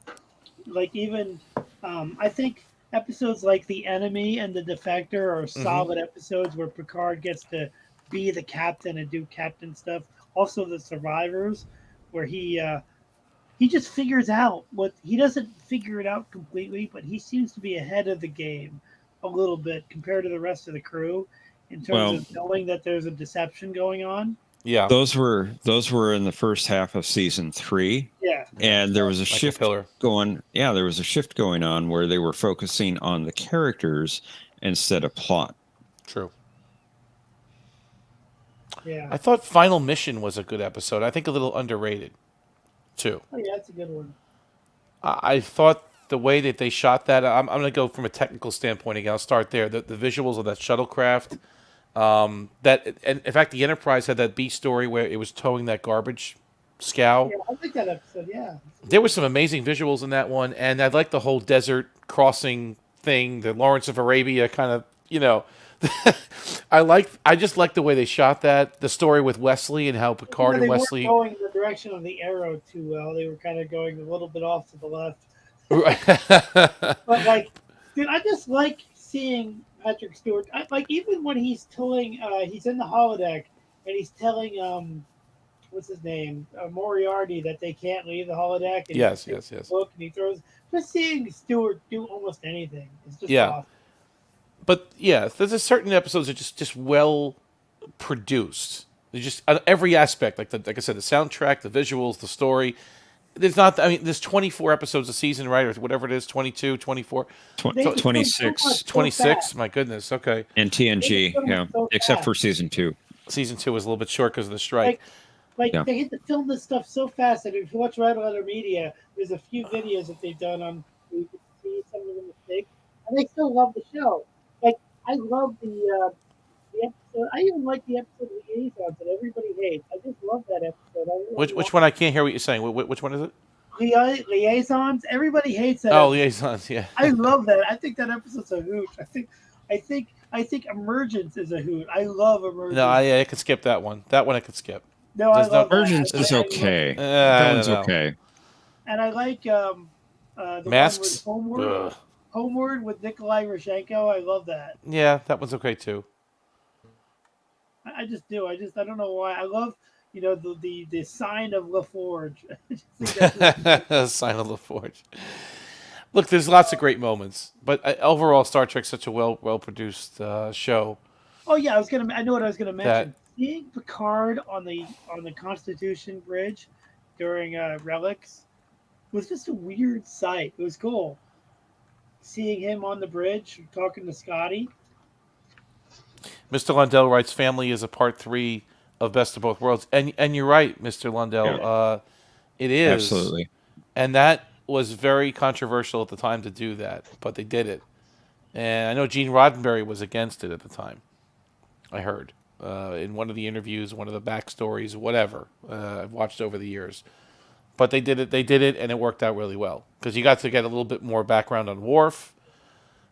even, I think episodes like The Enemy and The Defector are solid episodes where Picard gets to be the captain and do captain stuff. Also, The Survivors, where he just figures out he doesn't figure it out completely, but he seems to be ahead of the game a little bit compared to the rest of the crew in terms of knowing that there's a deception going on. Yeah, those were in the first half of season 3. Yeah, and there was a shift going. Yeah, there was a shift going on where they were focusing on the characters instead of plot. True. Yeah, I thought Final Mission was a good episode. I think a little underrated, too. Oh yeah, that's a good one. I thought the way that they shot that. I'm going to go from a technical standpoint again. I'll start there. The visuals of that shuttlecraft. And in fact, the Enterprise had that B story where it was towing that garbage scow. Yeah, I like that episode. Yeah, there were some amazing visuals in that one, and I like the whole desert crossing thing, the Lawrence of Arabia kind of, I just like the way they shot that. The story with Wesley and how Picard and Wesley weren't going in the direction of the arrow too well. They were kind of going a little bit off to the left. But dude, I just like seeing Patrick Stewart. Even when he's telling, he's in the holodeck and he's telling, what's his name, Moriarty, that they can't leave the holodeck. And yes. Look, and he throws. Just seeing Stewart do almost anything is just awesome. But yeah, there's a certain episodes that just well produced. They just every aspect, like I said, the soundtrack, the visuals, the story. There's 24 episodes a season, right? Or whatever it is, 22, 24. 26. 26? My goodness, okay. And TNG, yeah, except for season 2. Season 2 was a little bit short because of the strike. They hit to film this stuff so fast that if you watch Red Letter Media, there's a few videos that they've done on where you can see some of the mistakes, and they still love the show. I love the episode. I even like the episode of Liaisons that everybody hates. I just love that episode. Which one? I can't hear what you're saying. Which one is it? Liaisons. Everybody hates that. Oh, Liaisons. Yeah. I love that. I think that episode's a hoot. I think Emergence is a hoot. I love Emergence. No, I could skip that one. That one I could skip. No, I love Emergence is okay. That one's okay. And I like the Masks. One with Homeward with Nikolai Rashenko. I love that. Yeah, that one's okay too. I just do. I don't know why. I love, the sign of LaForge. Sign of LaForge. Look, there's lots of great moments, but overall, Star Trek's such a well produced show. Oh yeah, I know what I was gonna mention. Seeing Picard on the Constitution Bridge during Relics was just a weird sight. It was cool. Seeing him on the bridge talking to Scotty. Mr. Lundell writes, "Family is a part 3 of Best of Both Worlds," and you're right, Mr. Lundell. Yeah. It is absolutely, and that was very controversial at the time to do that, but they did it. And I know Gene Roddenberry was against it at the time. I heard. in one of the interviews, one of the backstories, whatever. I've watched over the years. But they did it, and it worked out really well. Because you got to get a little bit more background on Worf.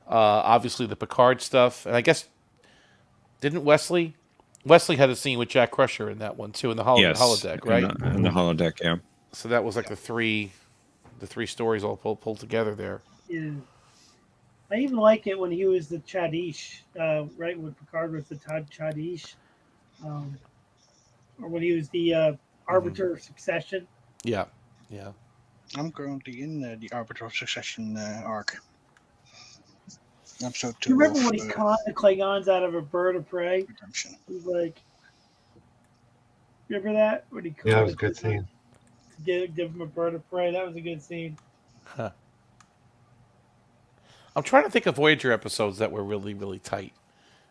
Obviously, the Picard stuff. And I guess, didn't Wesley? Wesley had a scene with Jack Crusher in that one, too, in the holodeck, right? In the holodeck, yeah. So that was like the three stories all pulled together there. Yeah. I even like it when he was the Chadish, right? When Picard was the Chadish, or when he was the Arbiter of Succession. Yeah, yeah. I'm currently in the Arbiter of Succession arc. Episode 2. You remember when he caught the Klingons out of a bird of prey? Redemption. He was like, remember that? When he Yeah, that was a good scene. Give him a bird of prey. That was a good scene. Huh. I'm trying to think of Voyager episodes that were really, really tight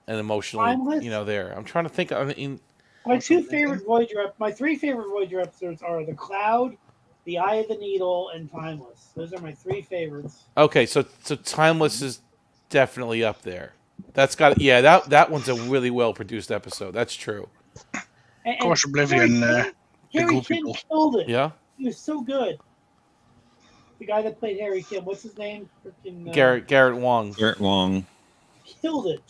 and emotionally, Timeless? there. I'm trying to think. I mean, my three favorite Voyager episodes are The Cloud, The Eye of the Needle, and Timeless. Those are my three favorites. Okay, so Timeless is definitely up there. That's got that one's a really well produced episode. That's true. Of course, Oblivion. Harry Kim killed it. Yeah, he was so good. The guy that played Harry Kim, what's his name? Garrett Wong. Garrett Wong Killed it.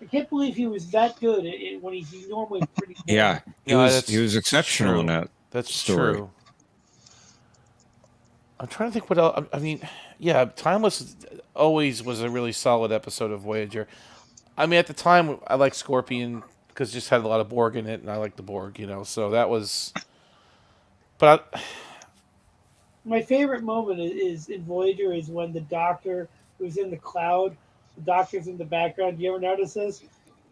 I can't believe he was that good when he's normally pretty good. Yeah, he was exceptional in that. That's story. True. I'm trying to think what else. I mean, yeah, Timeless always was a really solid episode of Voyager. I mean, at the time, I liked Scorpion because it just had a lot of Borg in it, and I liked the Borg, so that was. But my favorite moment is in Voyager is when the Doctor who's in the cloud, the Doctor's in the background. Do you ever notice this?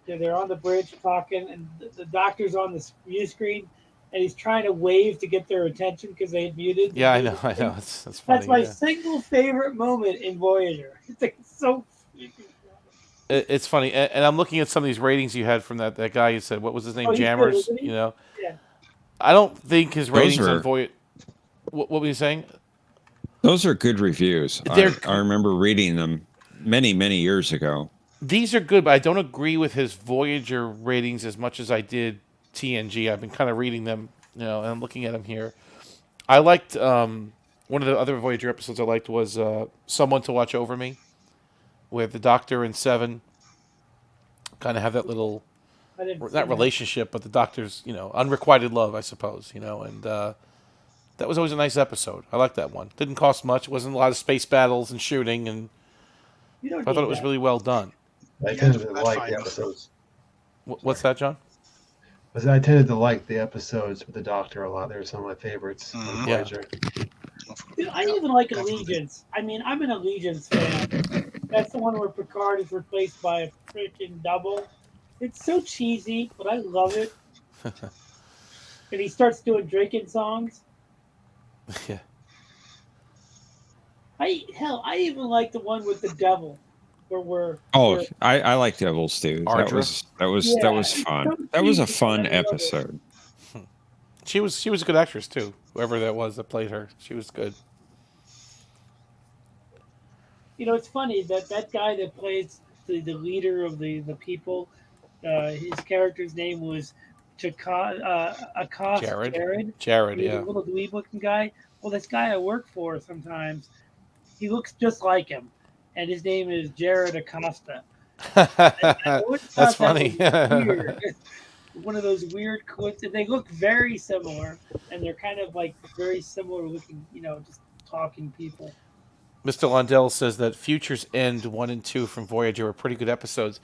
They're on the bridge talking, and the Doctor's on the view screen, and he's trying to wave to get their attention because they had muted. Yeah, I know. That's funny. That's my single favorite moment in Voyager. It's like so. It's funny, and I'm looking at some of these ratings you had from that guy you said. What was his name? Oh, Jammers. Good, Yeah. I don't think his ratings on Voyager. What were you saying? Those are good reviews. I remember reading them many, many years ago. These are good, but I don't agree with his Voyager ratings as much as I did TNG. I've been kind of reading them, and I'm looking at them here. I liked one of the other Voyager episodes I liked was Someone to Watch Over Me, where the Doctor and Seven kind of have that little, not relationship, but the Doctor's, unrequited love, I suppose, and that was always a nice episode. I liked that one. Didn't cost much. Wasn't a lot of space battles and shooting, and I thought it was really well done. I tended to like the episodes. What's that, John? I tended to like the episodes with the Doctor a lot. They were some of my favorites. Yeah. Dude, I even like Allegiance. I mean, I'm an Allegiance fan. That's the one where Picard is replaced by a freaking double. It's so cheesy, but I love it. And he starts doing drinking songs. Yeah. I even like the one with the devil, I like Devils too. Ardra? That was fun. So that was a cheesy, fun but I love it. episode. She was a good actress too. Whoever that was that played her, she was good. It's funny that guy that plays the leader of the people, his character's name was Akash Jared. He's Yeah. a little dweeb-looking guy. Well, this guy I work for sometimes, he looks just like him, and his name is Jared Acosta. That's funny. Weird. One of those weird quotes, and they look very similar, and they're kind of like very similar looking, just talking people. Mr. Lundell says that Futures End 1 and 2 from Voyager were pretty good episodes.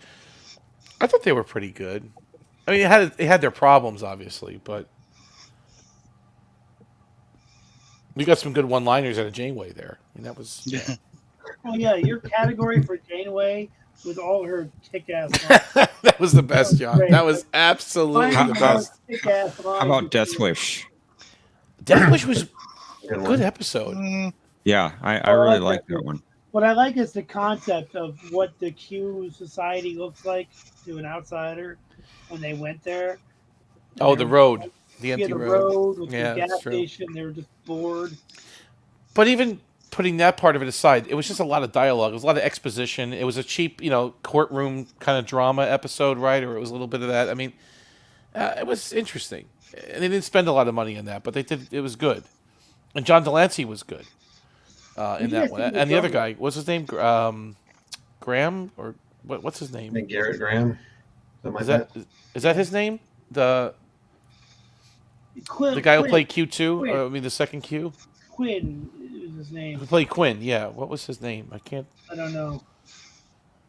I thought they were pretty good. I mean, it had their problems, obviously, but we got some good one-liners out of Janeway there. I mean, that was... Yeah. Oh, yeah, your category for Janeway with all her kick-ass lines. That was the best, John. Great. That was absolutely the best. Kick-ass lines. How about Death Wish? Death Wish was a good episode. Yeah, I really like that one. What I like is the concept of what the Q society looks like to an outsider when they went there. Oh, the road. The empty road with Yeah, the gas that's true. station. They were just bored. But even putting that part of it aside, it was just a lot of dialogue. It was a lot of exposition. It was a cheap, courtroom kind of drama episode, right? Or it was a little bit of that. I mean, It was interesting, and they didn't spend a lot of money on that, but they did. It was good, and John Delancey was good in that one. And the other guy, what's his name? Graham or what's his name? I think Garrett Graham. Something Is like that is that his name? The Quinn, guy who Quinn, played Q2. Quinn. I mean, the second Q. Quinn is his name. Who played Quinn? Yeah. What was his name? I don't know.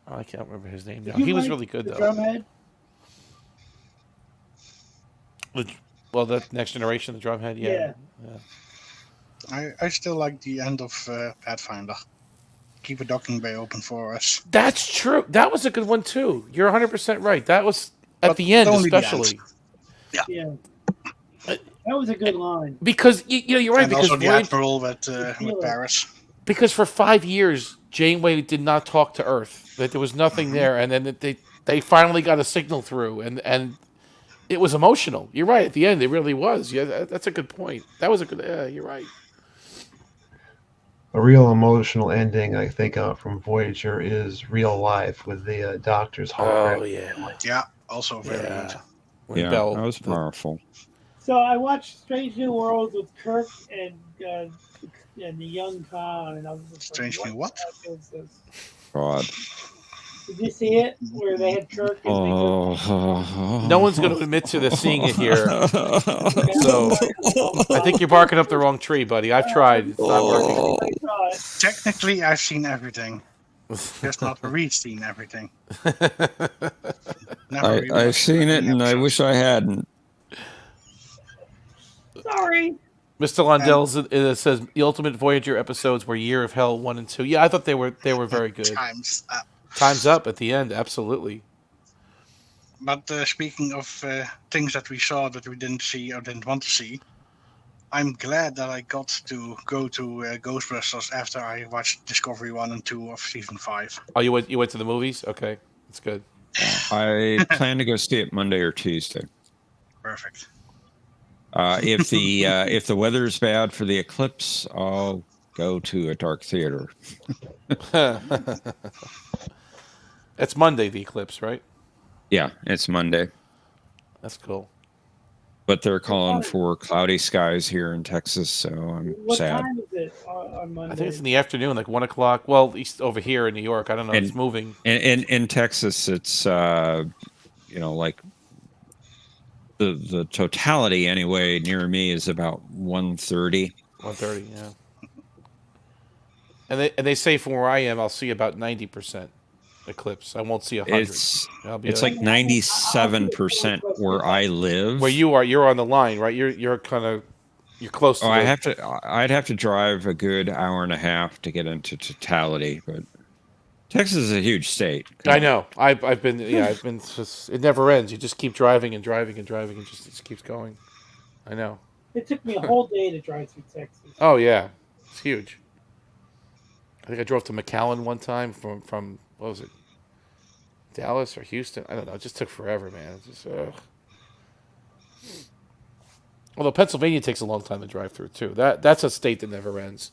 I can't remember his name now. Did you He was like really good the though. Drumhead? Well, the Next Generation, the Drumhead. Yeah. I still like the end of Pathfinder. Keep a docking bay open for us. That's true. That was a good one too. You're 100% right. That was at the end, especially. Yeah. That was a good line. Because you're right. And because also the Admiral with Paris. Because for 5 years, Janeway did not talk to Earth. That there was nothing there, and then they finally got a signal through, and it was emotional. You're right. At the end, it really was. Yeah, that's a good point. That was a good. Yeah, you're right. A real emotional ending, I think, from Voyager is Real Life with the Doctor's hologram. Oh yeah. Yeah, also very good. Yeah, that was powerful. So I watched Strange New Worlds with Kirk and the young Khan, and I was just Strange New what? God. Did you see it where they had Kirk? And No one's going to admit to seeing it here. So I think you're barking up the wrong tree, buddy. I've tried. It's not working. Technically, I've seen everything. Just not re-seen everything. I've seen it, and I wish I hadn't. Sorry. Mr. Lundell says the Ultimate Voyager episodes were Year of Hell 1 and 2. Yeah, I thought they were very good. Time's up at the end, absolutely. But speaking of things that we saw that we didn't see or didn't want to see, I'm glad that I got to go to Ghostbusters after I watched Discovery 1 and 2 of season 5. Oh, you went to the movies? Okay, that's good. I plan to go see it Monday or Tuesday. Perfect. If the weather is bad for the eclipse, I'll go to a dark theater. It's Monday, the eclipse, right? Yeah, it's Monday. That's cool. But they're calling for cloudy skies here in Texas, so I'm sad. What time is it on Monday? I think it's in the afternoon, like 1 o'clock. Well, at least over here in New York, I don't know. It's moving. In Texas, it's like the totality anyway near me is about 1:30. 1:30, yeah. And they say from where I am, I'll see about 90% eclipse. I won't see 100. It's like 97% where I live. Where you are, you're on the line, right? You're close to I'd have to drive a good hour and a half to get into totality, but Texas is a huge state. I know. I've been just, it never ends. You just keep driving and driving and driving and it just keeps going. I know. It took me a whole day to drive through Texas. Oh yeah. It's huge. I think I drove to McAllen one time from what was it? Dallas or Houston? I don't know. It just took forever, man. It just although Pennsylvania takes a long time to drive through too. That's a state that never ends.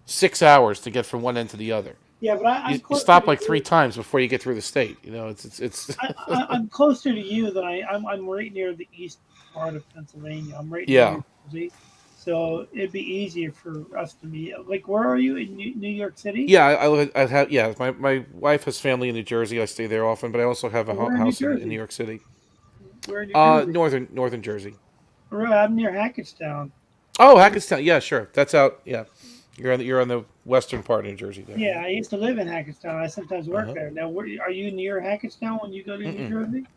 6 hours to get from one end to the other. Yeah, but you stop like 3 times before you get through the state. You know, it's. I'm closer to you than I'm right near the east part of Pennsylvania. I'm right near New Jersey, so it'd be easier for us to meet. Like, where are you in New York City? Yeah, I have. Yeah, my wife has family in New Jersey. I stay there often, but I also have a house in New York City. Where in New Jersey? Northern Jersey. I'm near Hackettstown. Oh, Hackettstown. Yeah, sure. That's out. Yeah. You're on the western part of New Jersey there. Yeah, I used to live in Hackettstown. I sometimes work there. Now, are you near Hackettstown when you go to New Jersey?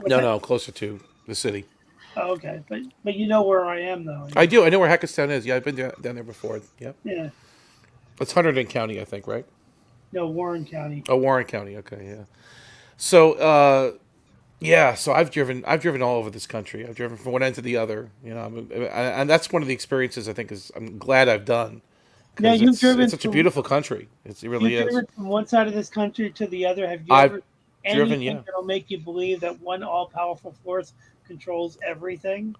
No, closer to the city. Oh, okay, but you know where I am though. I do. I know where Hackettstown is. Yeah, I've been down there before. Yep. Yeah. It's Hunterdon County, I think, right? No, Warren County. Oh, Warren County. Okay, yeah. So, so I've driven all over this country. I've driven from one end to the other. You know, and that's one of the experiences I think I'm glad I've done. Yeah, you've driven. It's such a beautiful country. It really is. You've driven from one side of this country to the other. Have you ever driven? Anything that'll make you believe that one all-powerful force controls everything?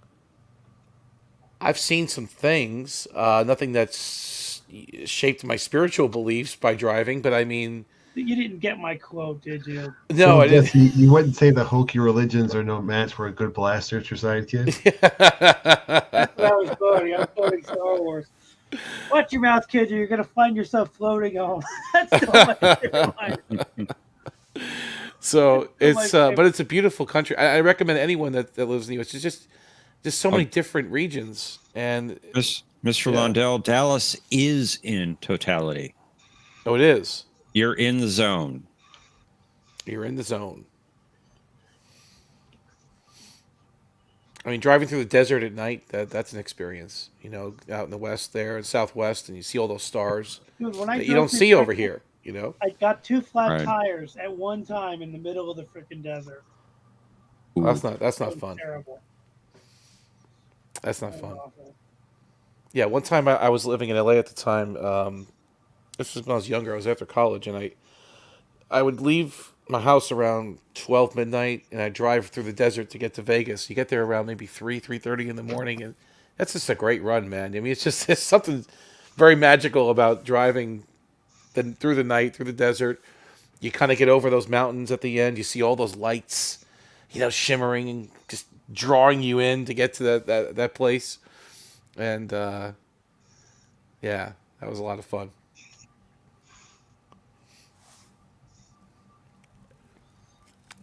I've seen some things. Nothing that's shaped my spiritual beliefs by driving, but I mean, You didn't get my quote, did you? No, I didn't. Jesse, you wouldn't say the hokey religions are no match for a good blaster at your sidekick? That's what I was quoting. I'm quoting Star Wars. Watch your mouth, kid, or you're going to find yourself floating home. That's still my favorite. So it's, but it's a beautiful country. I recommend anyone that lives in the U.S. It's just so many different regions. And Mr. Lundell, Dallas is in totality. Oh, it is. You're in the zone. You're in the zone. I mean, driving through the desert at night, that's an experience. You know, out in the west there and southwest, and you see all those stars Dude, when I that you don't drove see through over Texas, here, you know? I got 2 flat Right. tires at one time in the middle of the freaking desert. That's not That was fun. Terrible. That's not fun. Yeah, one time I was living in LA at the time. This was when I was younger. I was after college, and I would leave my house around 12 midnight, and I'd drive through the desert to get to Vegas. You get there around maybe 3:30 in the morning, and that's just a great run, man. I mean, it's something very magical about driving through the night, through the desert. You kind of get over those mountains at the end. You see all those lights, you know, shimmering and just drawing you in to get to that place. And yeah, that was a lot of fun.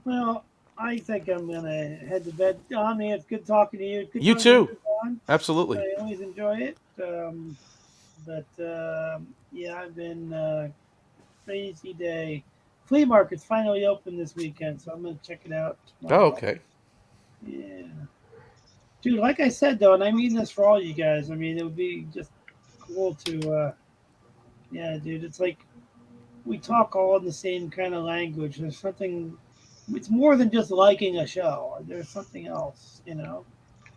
Well, I think I'm going to head to bed. Donnie, it's good talking to you. Good You talking too. to you, Don. Absolutely. I always enjoy it. Yeah, I've been crazy day. Flea market's finally open this weekend, so I'm going to check it out tomorrow. Oh, okay. Yeah. Dude, like I said, though, and I mean this for all you guys, I mean, it would be just cool to, yeah, dude, it's like we talk all in the same kind of language. There's something, it's more than just liking a show. There's something else, you know?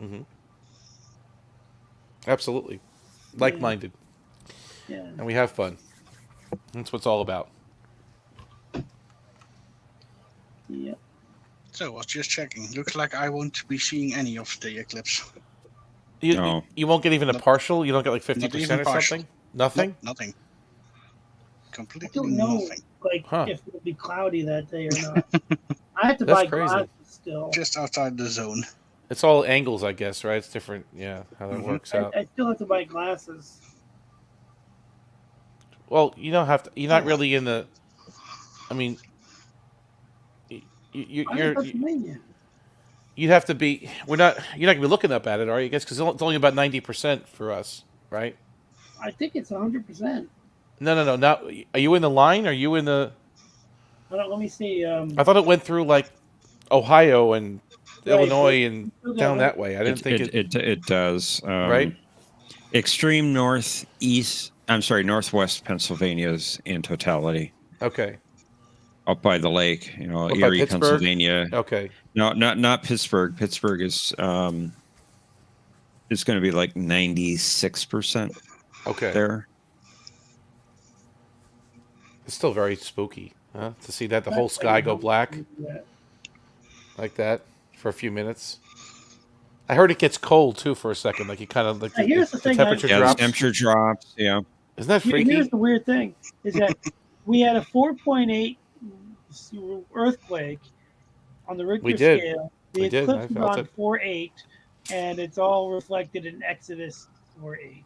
Mm-hmm. Absolutely. Like-minded. Yeah. And we have fun. That's what it's all about. Yep. So I was just checking. Looks like I won't be seeing any of the eclipse. You won't get even a partial? You don't get like 50% or partial. something? Nothing? Nope, nothing. I Completely don't know, nothing. like, if it'll be cloudy that day or not. I have to That's buy crazy. glasses still. Just outside the zone. It's all angles, I guess, right? It's different, yeah, how that works out. I still have to buy glasses. Well, you don't have to. You're not really in the. I mean, you'd have to be. We're not. You're not gonna be looking up at it, are you? I guess because it's only about 90% for us, right? I think it's 100%. No. Not. Are you in the line? Are you in the? Let me see. I thought it went through like Ohio and Right, Illinois and but- down that way. I didn't think it does. Right? Extreme northwest Pennsylvania's in totality. Okay. Up by the lake, you know, Up by Erie, Pittsburgh? Pennsylvania. Okay. No, not Pittsburgh. Pittsburgh is going to be like 96%. Okay. There. It's still very spooky, huh? To see that the whole sky go black like that for a few minutes. I heard it gets cold too for a second. Like you kind of like here's the thing, temperature Yeah, drops. the temperature drops. Yeah. Isn't that freaky? Here's the weird thing: is that we had a 4.8 earthquake on the Richter We did. scale. The We did. I eclipse was felt on it. 4.8, and it's all reflected in Exodus 4.8.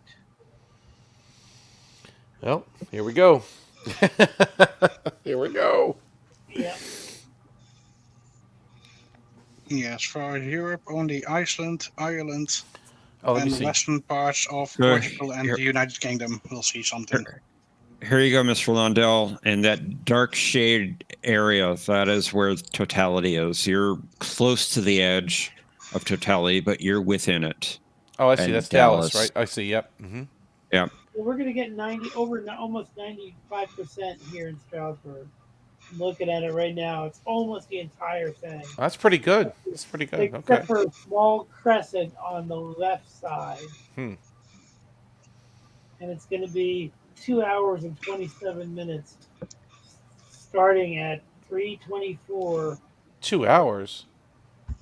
Well, here we go. Here we go. Yeah. Yes, for Europe, only Iceland, Ireland, Oh, let me and the see. western parts of Good. Portugal and Here- the United Kingdom will see something. Here you go, Mr. Lundell. And that dark shade area, that is where totality is. You're close to the edge of totality, but you're within it. Oh, I see. And That's Dallas, right? I see. Yep. Mm-hmm. Yeah. Well, we're going to get almost 95% here in Strasbourg. I'm looking at it right now. It's almost the entire thing. That's pretty good. That's pretty good. Except Okay. for a small crescent on the left side. Hmm. And it's going to be 2 hours and 27 minutes starting at 3:24. 2 hours.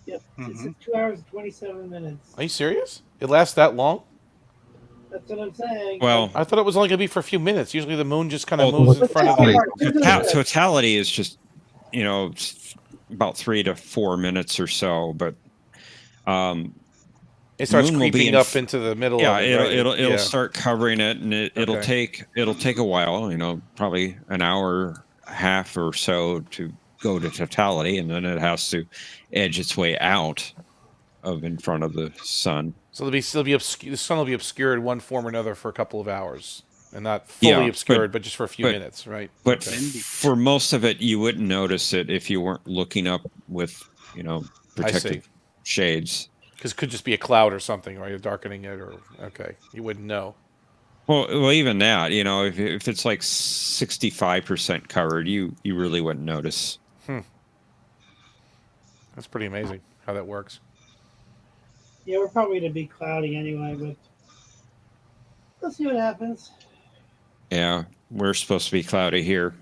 Yep. It's 2 hours and 27 minutes. Are you serious? It lasts that long? That's what I'm saying. Well, I thought it was only going to be for a few minutes. Usually the moon just kind of moves in front of the... Totality is just, about 3 to 4 minutes or so, but it starts creeping up into the middle of it, right? It'll start covering it, and it'll take a while, probably an hour, half or so to go to totality, and then it has to edge its way out of in front of the sun. So the sun will be obscured in one form or another for a couple of hours, and not fully obscured, but just for a few minutes, right? But for most of it, you wouldn't notice it if you weren't looking up with, protective shades. Because it could just be a cloud or something, right? You're darkening it, you wouldn't know. Well, even that, if it's like 65% covered, you really wouldn't notice. That's pretty amazing how that works. Yeah, we're probably going to be cloudy anyway, but let's see what happens. Yeah, we're supposed to be cloudy here.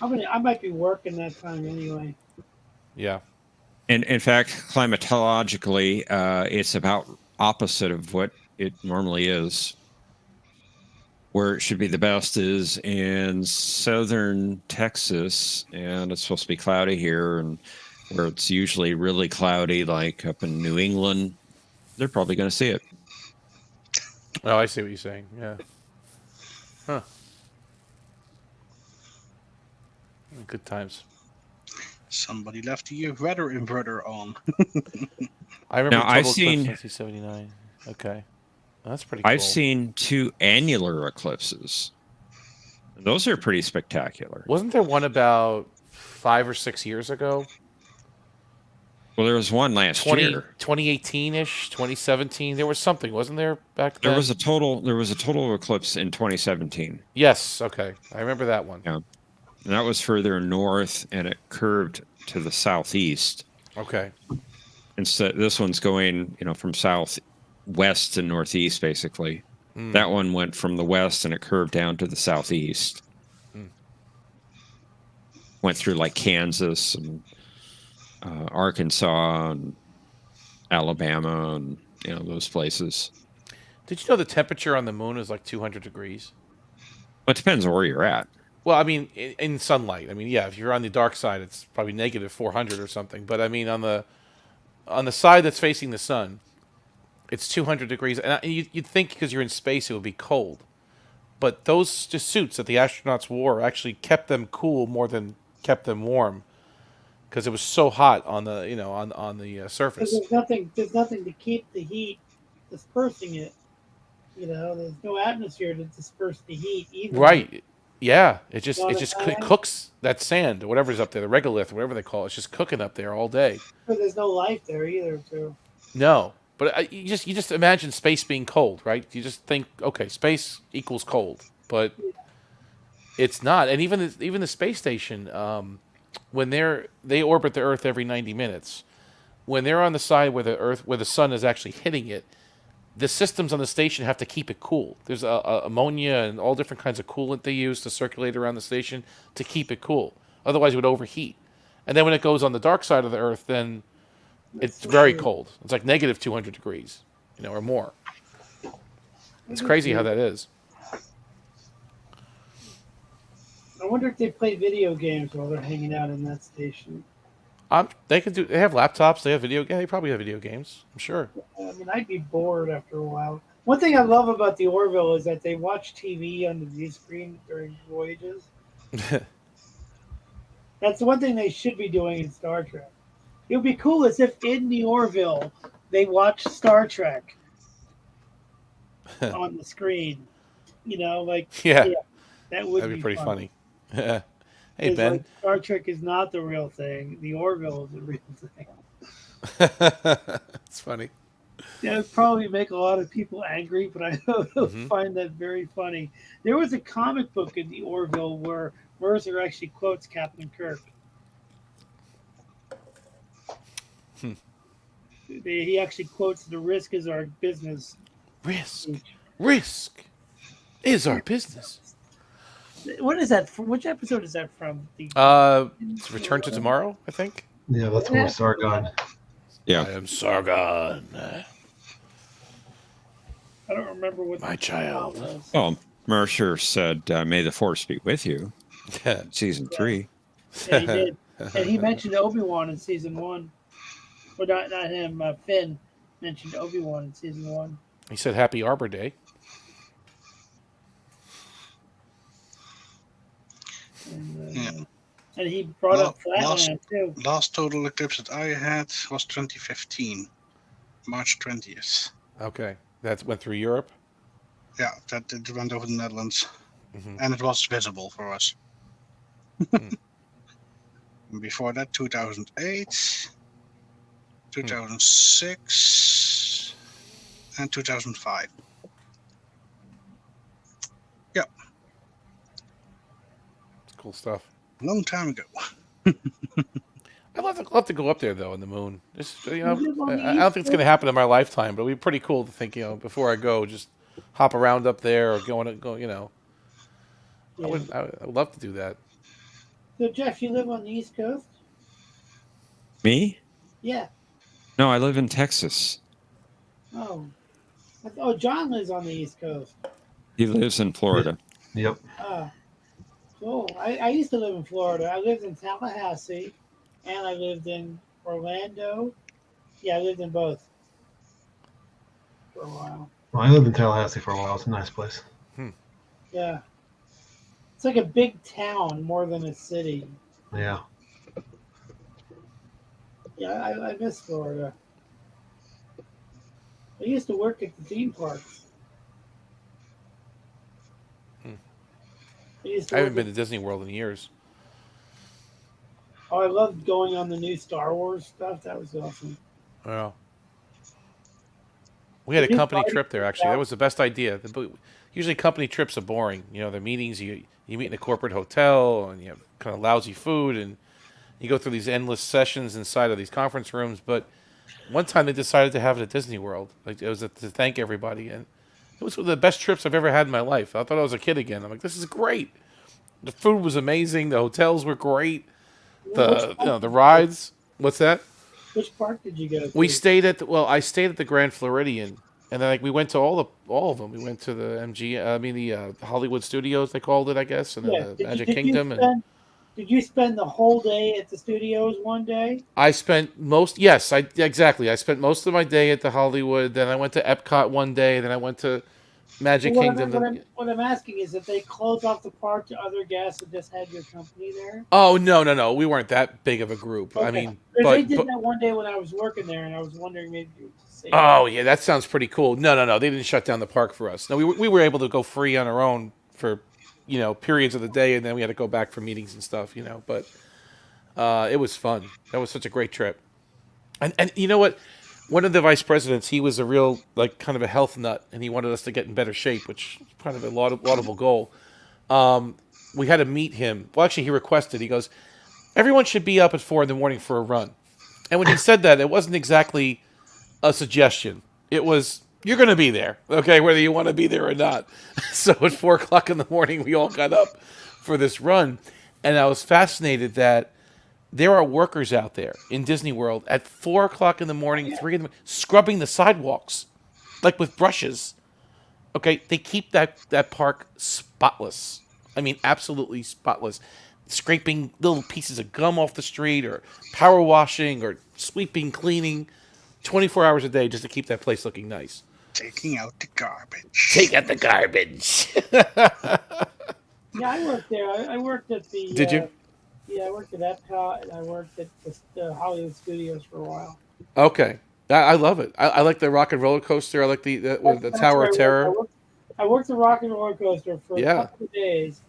I might be working that time anyway. Yeah. And in fact, climatologically, it's about opposite of what it normally is. Where it should be the best is in southern Texas, and it's supposed to be cloudy here, and where it's usually really cloudy, like up in New England, they're probably going to see it. Oh, I see what you're saying. Yeah. Huh. Good times. Somebody left the weather inverter on. I remember now, I've seen 1979. Okay. That's pretty cool. I've seen 2 annular eclipses. Those are pretty spectacular. Wasn't there one about 5 or 6 years ago? Well, there was one last year. 2018-ish, 2017. There was something, wasn't there, back then? There was a total eclipse in 2017. Yes, okay. I remember that one. Yeah. And that was further north, and it curved to the southeast. Okay. Instead, this one's going, from southwest to northeast, basically. That one went from the west, and it curved down to the southeast. Went through like Kansas and Arkansas and Alabama and those places. Did you know the temperature on the moon is like 200 degrees? Well, it depends on where you're at. Well, I mean, in sunlight. I mean, yeah, if you're on the dark side, it's probably negative 400 or something. But I mean, on the side that's facing the sun, it's 200 degrees. And you'd think because you're in space, it would be cold. But those just suits that the astronauts wore actually kept them cool more than kept them warm, because it was so hot on the on the surface. There's nothing to keep the heat dispersing it. There's no atmosphere to disperse the heat either. Right. Yeah. It cooks that sand or whatever's up there, the regolith or whatever they call it. It's just cooking up there all day. But there's no life there either. So. No. But you just imagine space being cold, right? You just think, okay, space equals cold, but it's not. And even the space station, when they orbit the Earth every 90 minutes, when they're on the side where the sun is actually hitting it, the systems on the station have to keep it cool. There's ammonia and all different kinds of coolant they use to circulate around the station to keep it cool. Otherwise, it would overheat. And then when it goes on the dark side of the Earth, then it's very cold. It's like negative 200 degrees, or more. It's crazy how that is. I wonder if they play video games while they're hanging out in that station. They have laptops. They have They probably have video games. I'm sure. I mean, I'd be bored after a while. One thing I love about the Orville is that they watch TV on the view screen during voyages. That's the one thing they should be doing in Star Trek. It would be cool as if in the Orville they watch Star Trek on the screen. Yeah, that would be pretty funny. Hey, Ben. Like, Star Trek is not the real thing. The Orville is the real thing. It's funny. That would probably make a lot of people angry, but I find that very funny. There was a comic book in the Orville where Mercer actually quotes Captain Kirk. He actually quotes, "The risk is our business." Risk is our business. What is that? Which episode is that from? Return to Tomorrow, I think. Yeah, that's more Sargon. Yeah, I am Sargon. I don't remember what My child. was. Well, Mercer said, "May the Force be with you." Season 3. Yeah, he did, and he mentioned Obi-Wan in season 1. Well, not him. Finn mentioned Obi-Wan in season 1. He said Happy Arbor Day. And he brought up Flatland too. Last total eclipse that I had was 2015, March 20th. Okay, that went through Europe. Yeah, that it went over the Netherlands, and it was visible for us. Before that, 2008, 2006, and 2005. Yeah. It's cool stuff. Long time ago. I'd love to go up there though in the moon. Just I don't think it's going to happen in my lifetime, but it'd be pretty cool to think. Before I go, just hop around up there or go. Yeah. I would love to do that. So Jeff, you live on the East Coast? Me? Yeah. No, I live in Texas. Oh. John lives on the East Coast. He lives in Florida. Yep. Cool. I used to live in Florida. I lived in Tallahassee, and I lived in Orlando. Yeah, I lived in both for a while. Well, I lived in Tallahassee for a while. It's a nice place. Yeah. It's like a big town more than a city. Yeah. Yeah, I miss Florida. I used to work at the theme parks. I haven't been to Disney World in years. Oh, I loved going on the new Star Wars stuff. That was awesome. Yeah. We had a company trip there, actually. That was the best idea. Usually company trips are boring. The meetings, you meet in a corporate hotel, and you have kind of lousy food, and you go through these endless sessions inside of these conference rooms. But one time they decided to have it at Disney World. Like, it was to thank everybody. And it was one of the best trips I've ever had in my life. I thought I was a kid again. I'm like, this is great. The food was amazing. The hotels were great. The rides. What's that? Which park did you go to? We stayed at I stayed at the Grand Floridian, and then we went to all of them. We went to the the Hollywood Studios, they called it, I guess, and then the Magic Kingdom. Did you spend the whole day at the studios one day? I spent exactly. I spent most of my day at the Hollywood. Then I went to Epcot one day. Then I went to Magic Kingdom. What I'm asking is if they closed off the park to other guests and just had your company there? Oh, no. We weren't that big of a group. Okay. I mean, they did that one day when I was working there, and I was wondering maybe you would say Oh, yeah, that sounds pretty cool. No. They didn't shut down the park for us. No, we were able to go free on our own for, periods of the day, and then we had to go back for meetings and stuff, But it was fun. That was such a great trip. And you know what? One of the vice presidents, he was a real, kind of a health nut, and he wanted us to get in better shape, which is kind of a laudable goal. We had to meet him. Well, actually, he requested. He goes, everyone should be up at 4 a.m. for a run. And when he said that, it wasn't exactly a suggestion. It was, you're going to be there, okay, whether you want to be there or not. So at 4 a.m, we all got up for this run. And I was fascinated that there are workers out there in Disney World at 4 a.m, 3 a.m, scrubbing the sidewalks, with brushes. Okay, they keep that park spotless. I mean, absolutely spotless. Scraping little pieces of gum off the street, or power washing, or sweeping, cleaning, 24 hours a day just to keep that place looking nice. Taking out the garbage. Take out the garbage. Yeah, I worked there. I worked at the... Did you? Yeah, I worked at Epcot, and I worked at the Hollywood Studios for a while. Okay. I love it. I like the Rock and Roller Coaster. I like the Tower of Terror. I worked the Rock and Roller Coaster for a couple of days.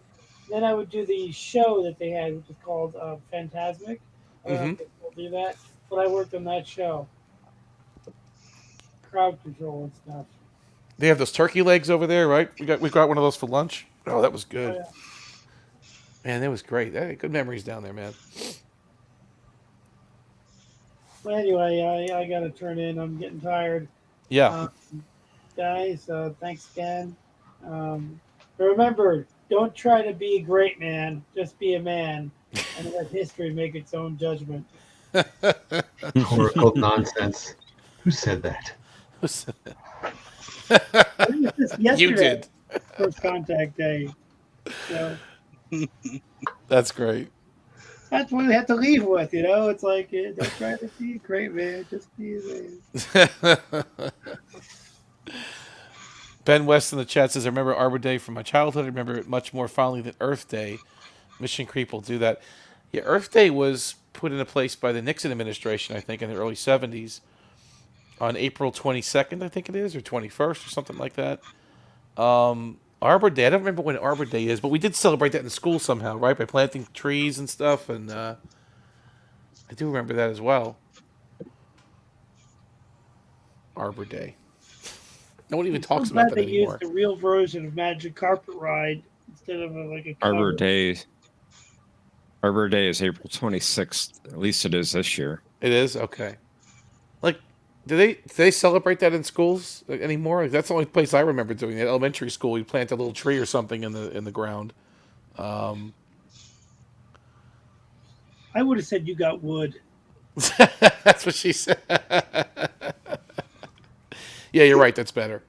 Then I would do the show that they had, which is called Fantasmic. I don't know if they still do that, but I worked on that show. Crowd control and stuff. They have those turkey legs over there, right? We got one of those for lunch. Oh, that was good. Oh, yeah. Man, that was great. Good memories down there, man. Well, anyway, I got to turn in. I'm getting tired. Yeah. Guys, thanks again. Remember, don't try to be a great man. Just be a man. And let history make its own judgment. Oracle nonsense. Who said that? I this yesterday. You did. First contact day. So That's great. that's what we have to leave with, you know. It's like don't try to be a great man, just be a man. Ben West in the chat says, I remember Arbor Day from my childhood. I remember it much more fondly than Earth Day. Mission Creep will do that. Yeah, Earth Day was put into place by the Nixon administration, I think, in the early 70s. On April 22nd, I think it is, or 21st, or something like that. Arbor Day, I don't remember when Arbor Day is, but we did celebrate that in school somehow, right? By planting trees and stuff, and I do remember that as well. Arbor Day. No one even talks about that anymore. Used the real version of Magic Carpet Ride instead of a Arbor Day. Arbor Day is April 26th. At least it is this year. It is? Okay. Like, do they celebrate that in schools anymore? That's the only place I remember doing it. Elementary school, you plant a little tree or something in the ground. I would have said you got wood. That's what she said. Yeah, you're right. That's better.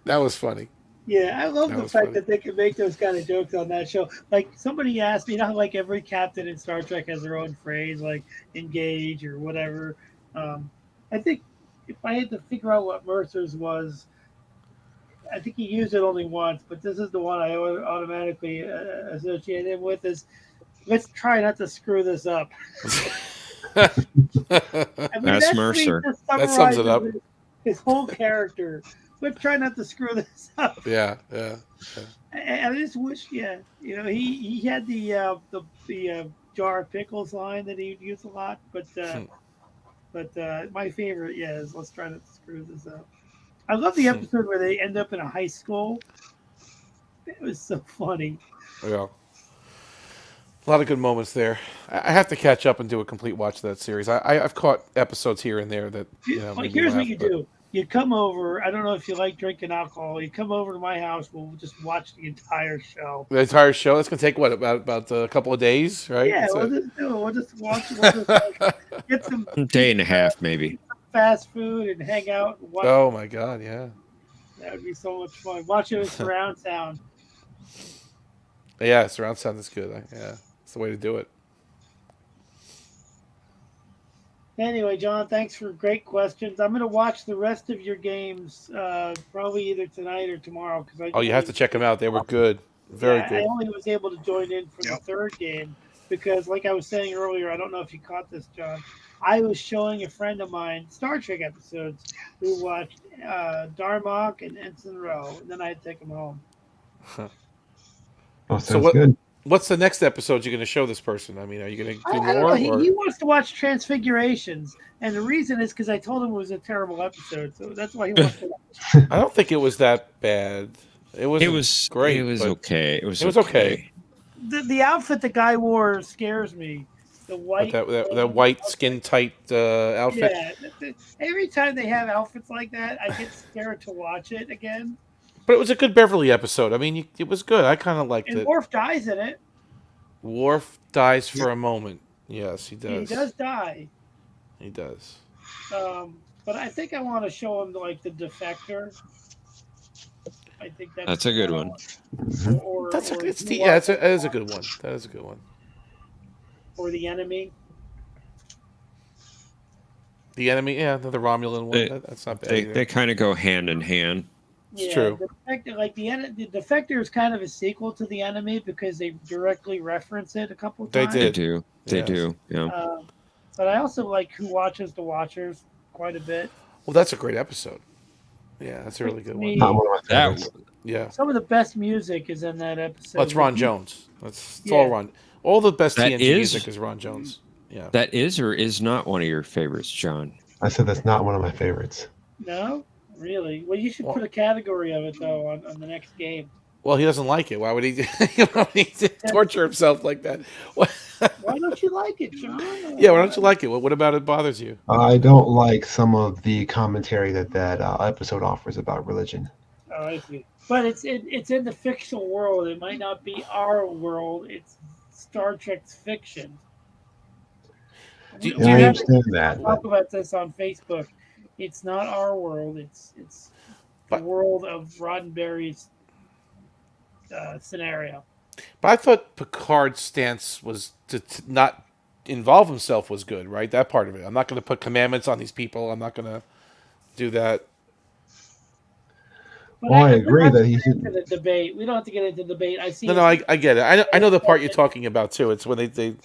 That was funny. Yeah, I love the fact that they can make those kind of jokes on that show. Like somebody asked me, you know how like every captain in Star Trek has their own phrase, like engage or whatever. I think if I had to figure out what Mercer's was, I think he used it only once, but this is the one I automatically associate him with is, let's try not to screw this up. I mean, that's Mercer. That sums it up. His whole character. Let's try not to screw this up. Yeah. And I just wish, you know, he had the jar of pickles line that he'd use a lot, but my favorite, is let's try not to screw this up. I love the episode where they end up in a high school. It was so funny. Yeah. A lot of good moments there. I have to catch up and do a complete watch of that series. I've caught episodes here and there that, you know. Well, here's what you do. You come over. I don't know if you like drinking alcohol. You come over to my house. We'll just watch the entire show. The entire show? That's going to take, what, about a couple of days, right? Yeah, we'll just watch. Get some day and a half, maybe. Fast food and hang out. And watch. Oh, my God, yeah. That would be so much fun. Watch it with surround sound. Yeah, surround sound is good. Yeah, it's the way to do it. Anyway, John, thanks for great questions. I'm going to watch the rest of your games probably either tonight or tomorrow. You have to check them out. They were good. Very good. I only was able to join in for the third game because, like I was saying earlier, I don't know if you caught this, John. I was showing a friend of mine Star Trek episodes who watched Darmok and Ensign Rowe, and then I had to take them home. Oh, sounds good. What's the next episode you're going to show this person? I mean, are you going to do more? I don't know. He wants to watch Transfigurations, and the reason is because I told him it was a terrible episode, so that's why he wants to watch. I don't think it was that bad. It was great. It was okay. It was okay. The outfit the guy wore scares me. The white, that white skin tight outfit. Yeah. Every time they have outfits like that, I get scared to watch it again. But it was a good Beverly episode. I mean, it was good. I kind of liked it. Worf dies in it. Worf dies for a moment. Yes, he does. He does die. He does. But I think I want to show him like the Defector. I think that's a good one. That is a good one. That is a good one. Or the Enemy. The Enemy, the Romulan one. That's not bad. They kind of go hand in hand. It's true. The Defector is kind of a sequel to The Enemy because they directly reference it a couple of times. They do. Yeah. But I also like Who Watches the Watchers quite a bit. Well, that's a great episode. Yeah, that's a really good one. Some of the best music is in that episode. That's Ron Jones. It's all Ron. All the best TNG music is Ron Jones. Yeah. That is or is not one of your favorites, John? I said that's not one of my favorites. No? Really? Well, you should put a category of it, though, on the next game. Well, he doesn't like it. Why would he torture himself like that? Why don't you like it, John? Yeah, why don't you like it? What about it bothers you? I don't like some of the commentary that episode offers about religion. Oh, I see. But it's in the fictional world. It might not be our world. It's Star Trek's fiction. I understand that. Talk about this on Facebook. It's not our world. It's the world of Roddenberry's scenario. But I thought Picard's stance was to not involve himself was good, right? That part of it. I'm not going to put commandments on these people. I'm not going to do that. But I agree that he should. The debate. We don't have to get into debate. I see. No, I get it. I know the part you're talking about too. It's when they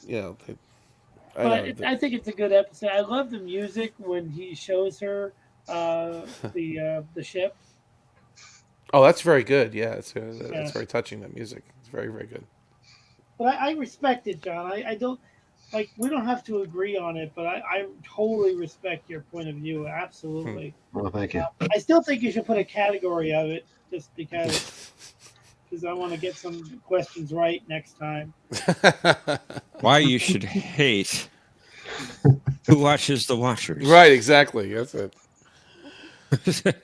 I think it's a good episode. I love the music when he shows her the ship. Oh, that's very good. Yeah, it's very touching. That music. It's very, very good. But I respect it, John. I don't like. We don't have to agree on it, but I totally respect your point of view. Absolutely. Well, thank you. I still think you should put a category of it, just because I want to get some questions right next time. Why you should hate who watches the Watchers? Right. Exactly. That's it.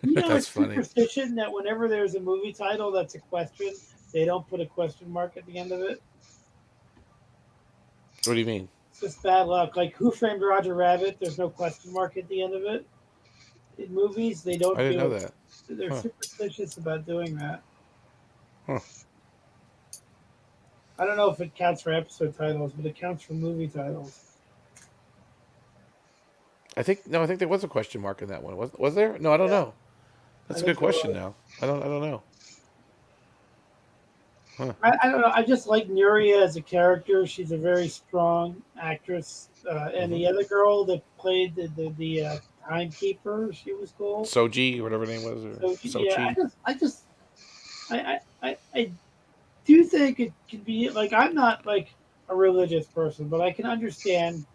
You know, That's it's funny. superstition that whenever there's a movie title that's a question, they don't put a question mark at the end of it. What do you mean? It's just bad luck. Like Who Framed Roger Rabbit? There's no question mark at the end of it. In movies, they don't. I didn't know that. They're superstitious about doing that. Huh. I don't know if it counts for episode titles, but it counts for movie titles. I think there was a question mark in that one. Was there? No, I don't know. That's a good question. Now I don't know. Huh. I don't know. I just like Nuria as a character. She's a very strong actress, and the other girl that played the timekeeper, she was cool. Soji, whatever her name was. Or Sochi. Yeah, I do think it could be like I'm not like a religious person, but I can understand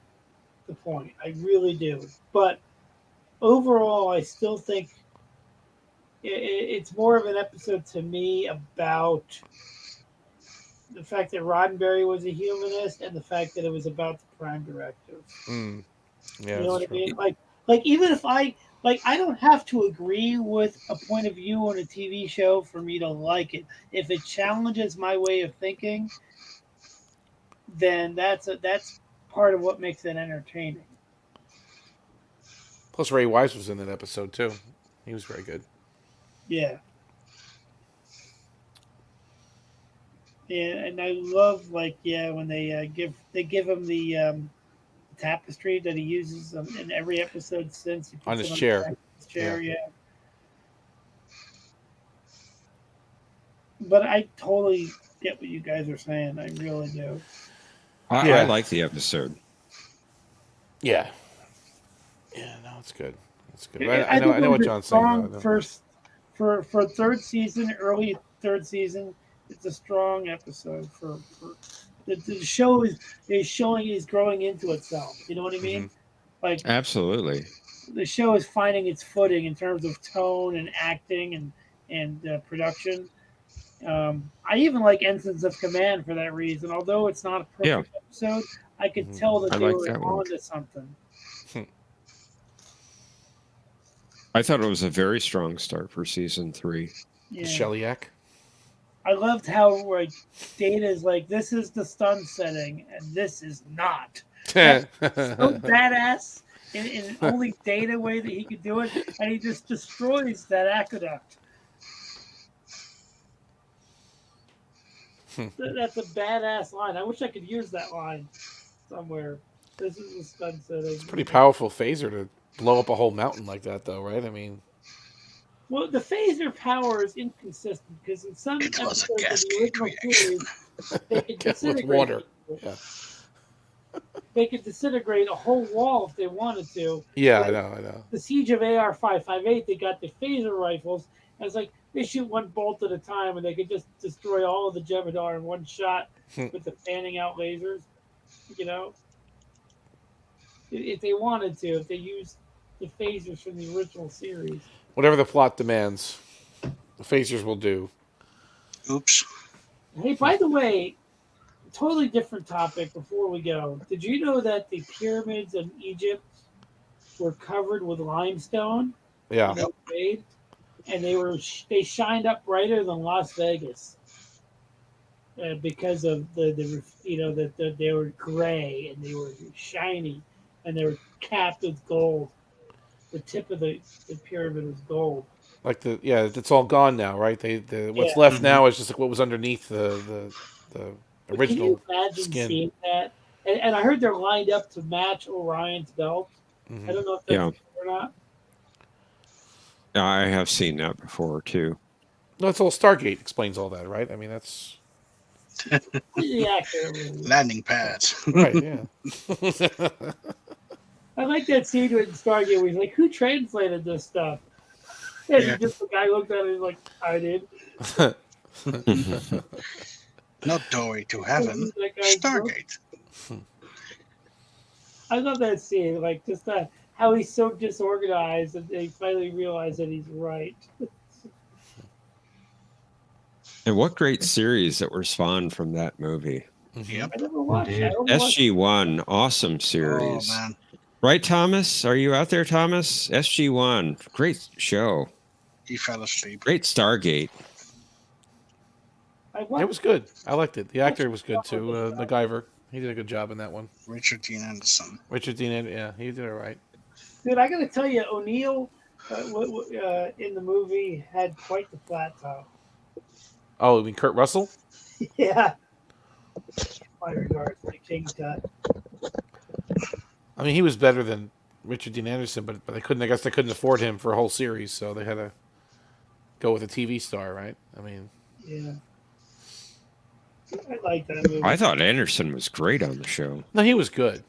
the point. I really do. But overall, I still think it's more of an episode to me about the fact that Roddenberry was a humanist and the fact that it was about the Prime Directive. Yeah, you know what I mean? Like even if I don't have to agree with a point of view on a TV show for me to like it. If it challenges my way of thinking, then that's part of what makes it entertaining. Plus, Ray Wise was in that episode too. He was very good. Yeah. And I love when they give him the tapestry that he uses in every episode since he puts on his it chair. His chair, yeah. But I totally get what you guys are saying. I really do. I like the episode. Yeah. Yeah, no, it's good. It's good. I know what John's saying. For third season, early third season, it's a strong episode for the show is showing is growing into itself. You know what I mean? Mm-hmm. Like absolutely. The show is finding its footing in terms of tone and acting and production. I even like Ensigns of Command for that reason. Although it's not a perfect episode, I could tell that they were onto something. I thought it was a very strong start for season 3. Yeah. Shellyak. I loved how Data is like, this is the stun setting, and this is not. That's so badass in only Data way that he could do it, and he just destroys that aqueduct. That's a badass line. I wish I could use that line somewhere. This is the stun setting. It's a pretty powerful phaser to blow up a whole mountain like that, though, right? I mean... Well, the phaser power is inconsistent because in some episodes of the original series, they could disintegrate water. Yeah. They could disintegrate a whole wall if they wanted to. Yeah, I know. The Siege of AR-558, they got the phaser rifles, and it's like they shoot one bolt at a time, and they could just destroy all of the Jeopardar in one shot with the fanning out lasers. You know, if they wanted to, if they used the phasers from the original series. Whatever the plot demands, the phasers will do. Oops. Hey, by the way, totally different topic before we go. Did you know that the pyramids in Egypt were covered with limestone? Yeah. And they shined up brighter than Las Vegas because of that they were gray and they were shiny and they were capped with gold. the tip of the pyramid is gold. Like it's all gone now, right? What's left now is just like what was underneath the But original can you imagine skin. seeing that? And I heard they're lined up to match Orion's belt. I don't know if that's true or not. I have seen that before too. No, it's all Stargate explains all that, right? I mean, that's landing pads. Right, yeah. I like that scene with Stargate where he's like, "Who translated this stuff?" And just the guy looked at it and like, "I did." Not doorway to heaven. Stargate. I love that scene, like just how he's so disorganized and they finally realize that he's right. And what great series that were spawned from that movie. Yep. I never watched it. SG-1, awesome series. Oh, man. Right, Thomas? Are you out there, Thomas? SG-1, great show. He fell asleep. Great Stargate. It was good. I liked it. The actor was good too. MacGyver. He did a good job in that one. Richard Dean Anderson. Yeah, he did all right. Dude, I gotta tell you, O'Neill in the movie had quite the flat top. Oh, you mean Kurt Russell? Yeah. My regards to King Tut. I mean, he was better than Richard Dean Anderson, but they couldn't. I guess they couldn't afford him for a whole series, so they had to go with a TV star, right? I mean, yeah. I like that movie. I thought Anderson was great on the show. No, he was good.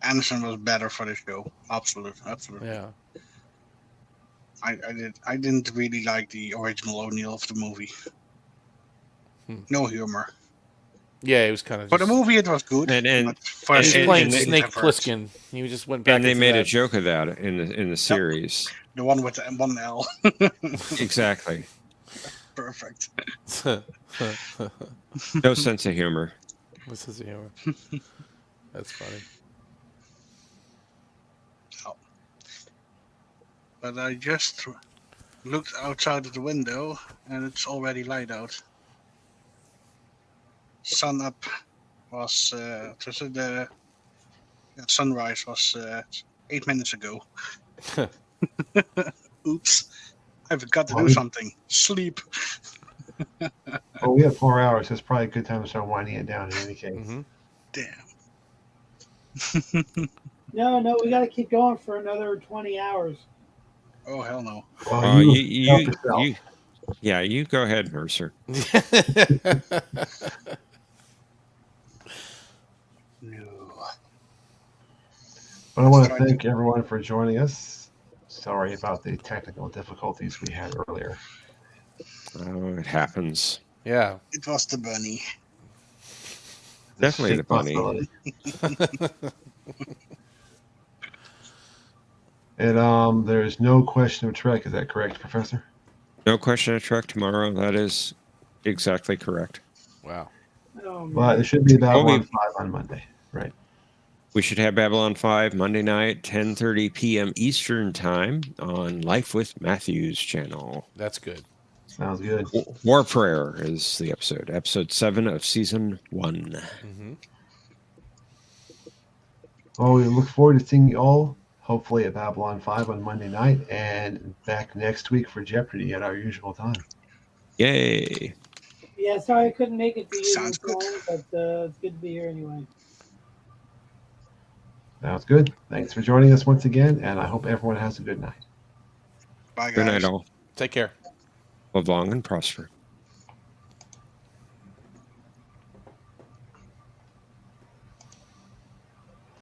Anderson was better for the show. Absolutely. Yeah. I didn't really like the original O'Neill of the movie. No humor. Yeah, it was kind of. For the movie, it was good. And he's playing Snake Plissken. He just went back. And they made that. a joke of that in the series. The one with the one L. Exactly. Perfect. No sense of humor. No sense of humor. That's funny. Oh. But I just looked outside of the window, and it's already light out. Sun up was the sunrise was 8 minutes ago. Oops, I forgot to do something. Sleep. Well, we have 4 hours. So it's probably a good time to start winding it down. In any case, Damn. No, we got to keep going for another 20 hours. Oh hell no. Well, you go ahead, Mercer. No. But I want to thank everyone for joining us. Sorry about the technical difficulties we had earlier. Oh, it happens. Yeah. It was the bunny. Definitely the bunny. And there's no question of Trek. Is that correct, Professor? No question of Trek tomorrow. That is exactly correct. Wow. Oh, But it should be Babylon 5 on Monday, right? We should have Babylon 5 Monday night, 10:30 p.m. Eastern Time on Life with Matthews channel. That's good. Sounds good. War Prayer is the episode 7 of season 1. Mm-hmm. Well, we look forward to seeing you all, hopefully at Babylon 5 on Monday night, and back next week for Jeopardy at our usual time. Yay! Yeah, sorry I couldn't make it to you. Sounds good. But it's good to be here anyway. Sounds good. Thanks for joining us once again, and I hope everyone has a good night. Bye, guys. Good night, all. Take care. Live long and prosper.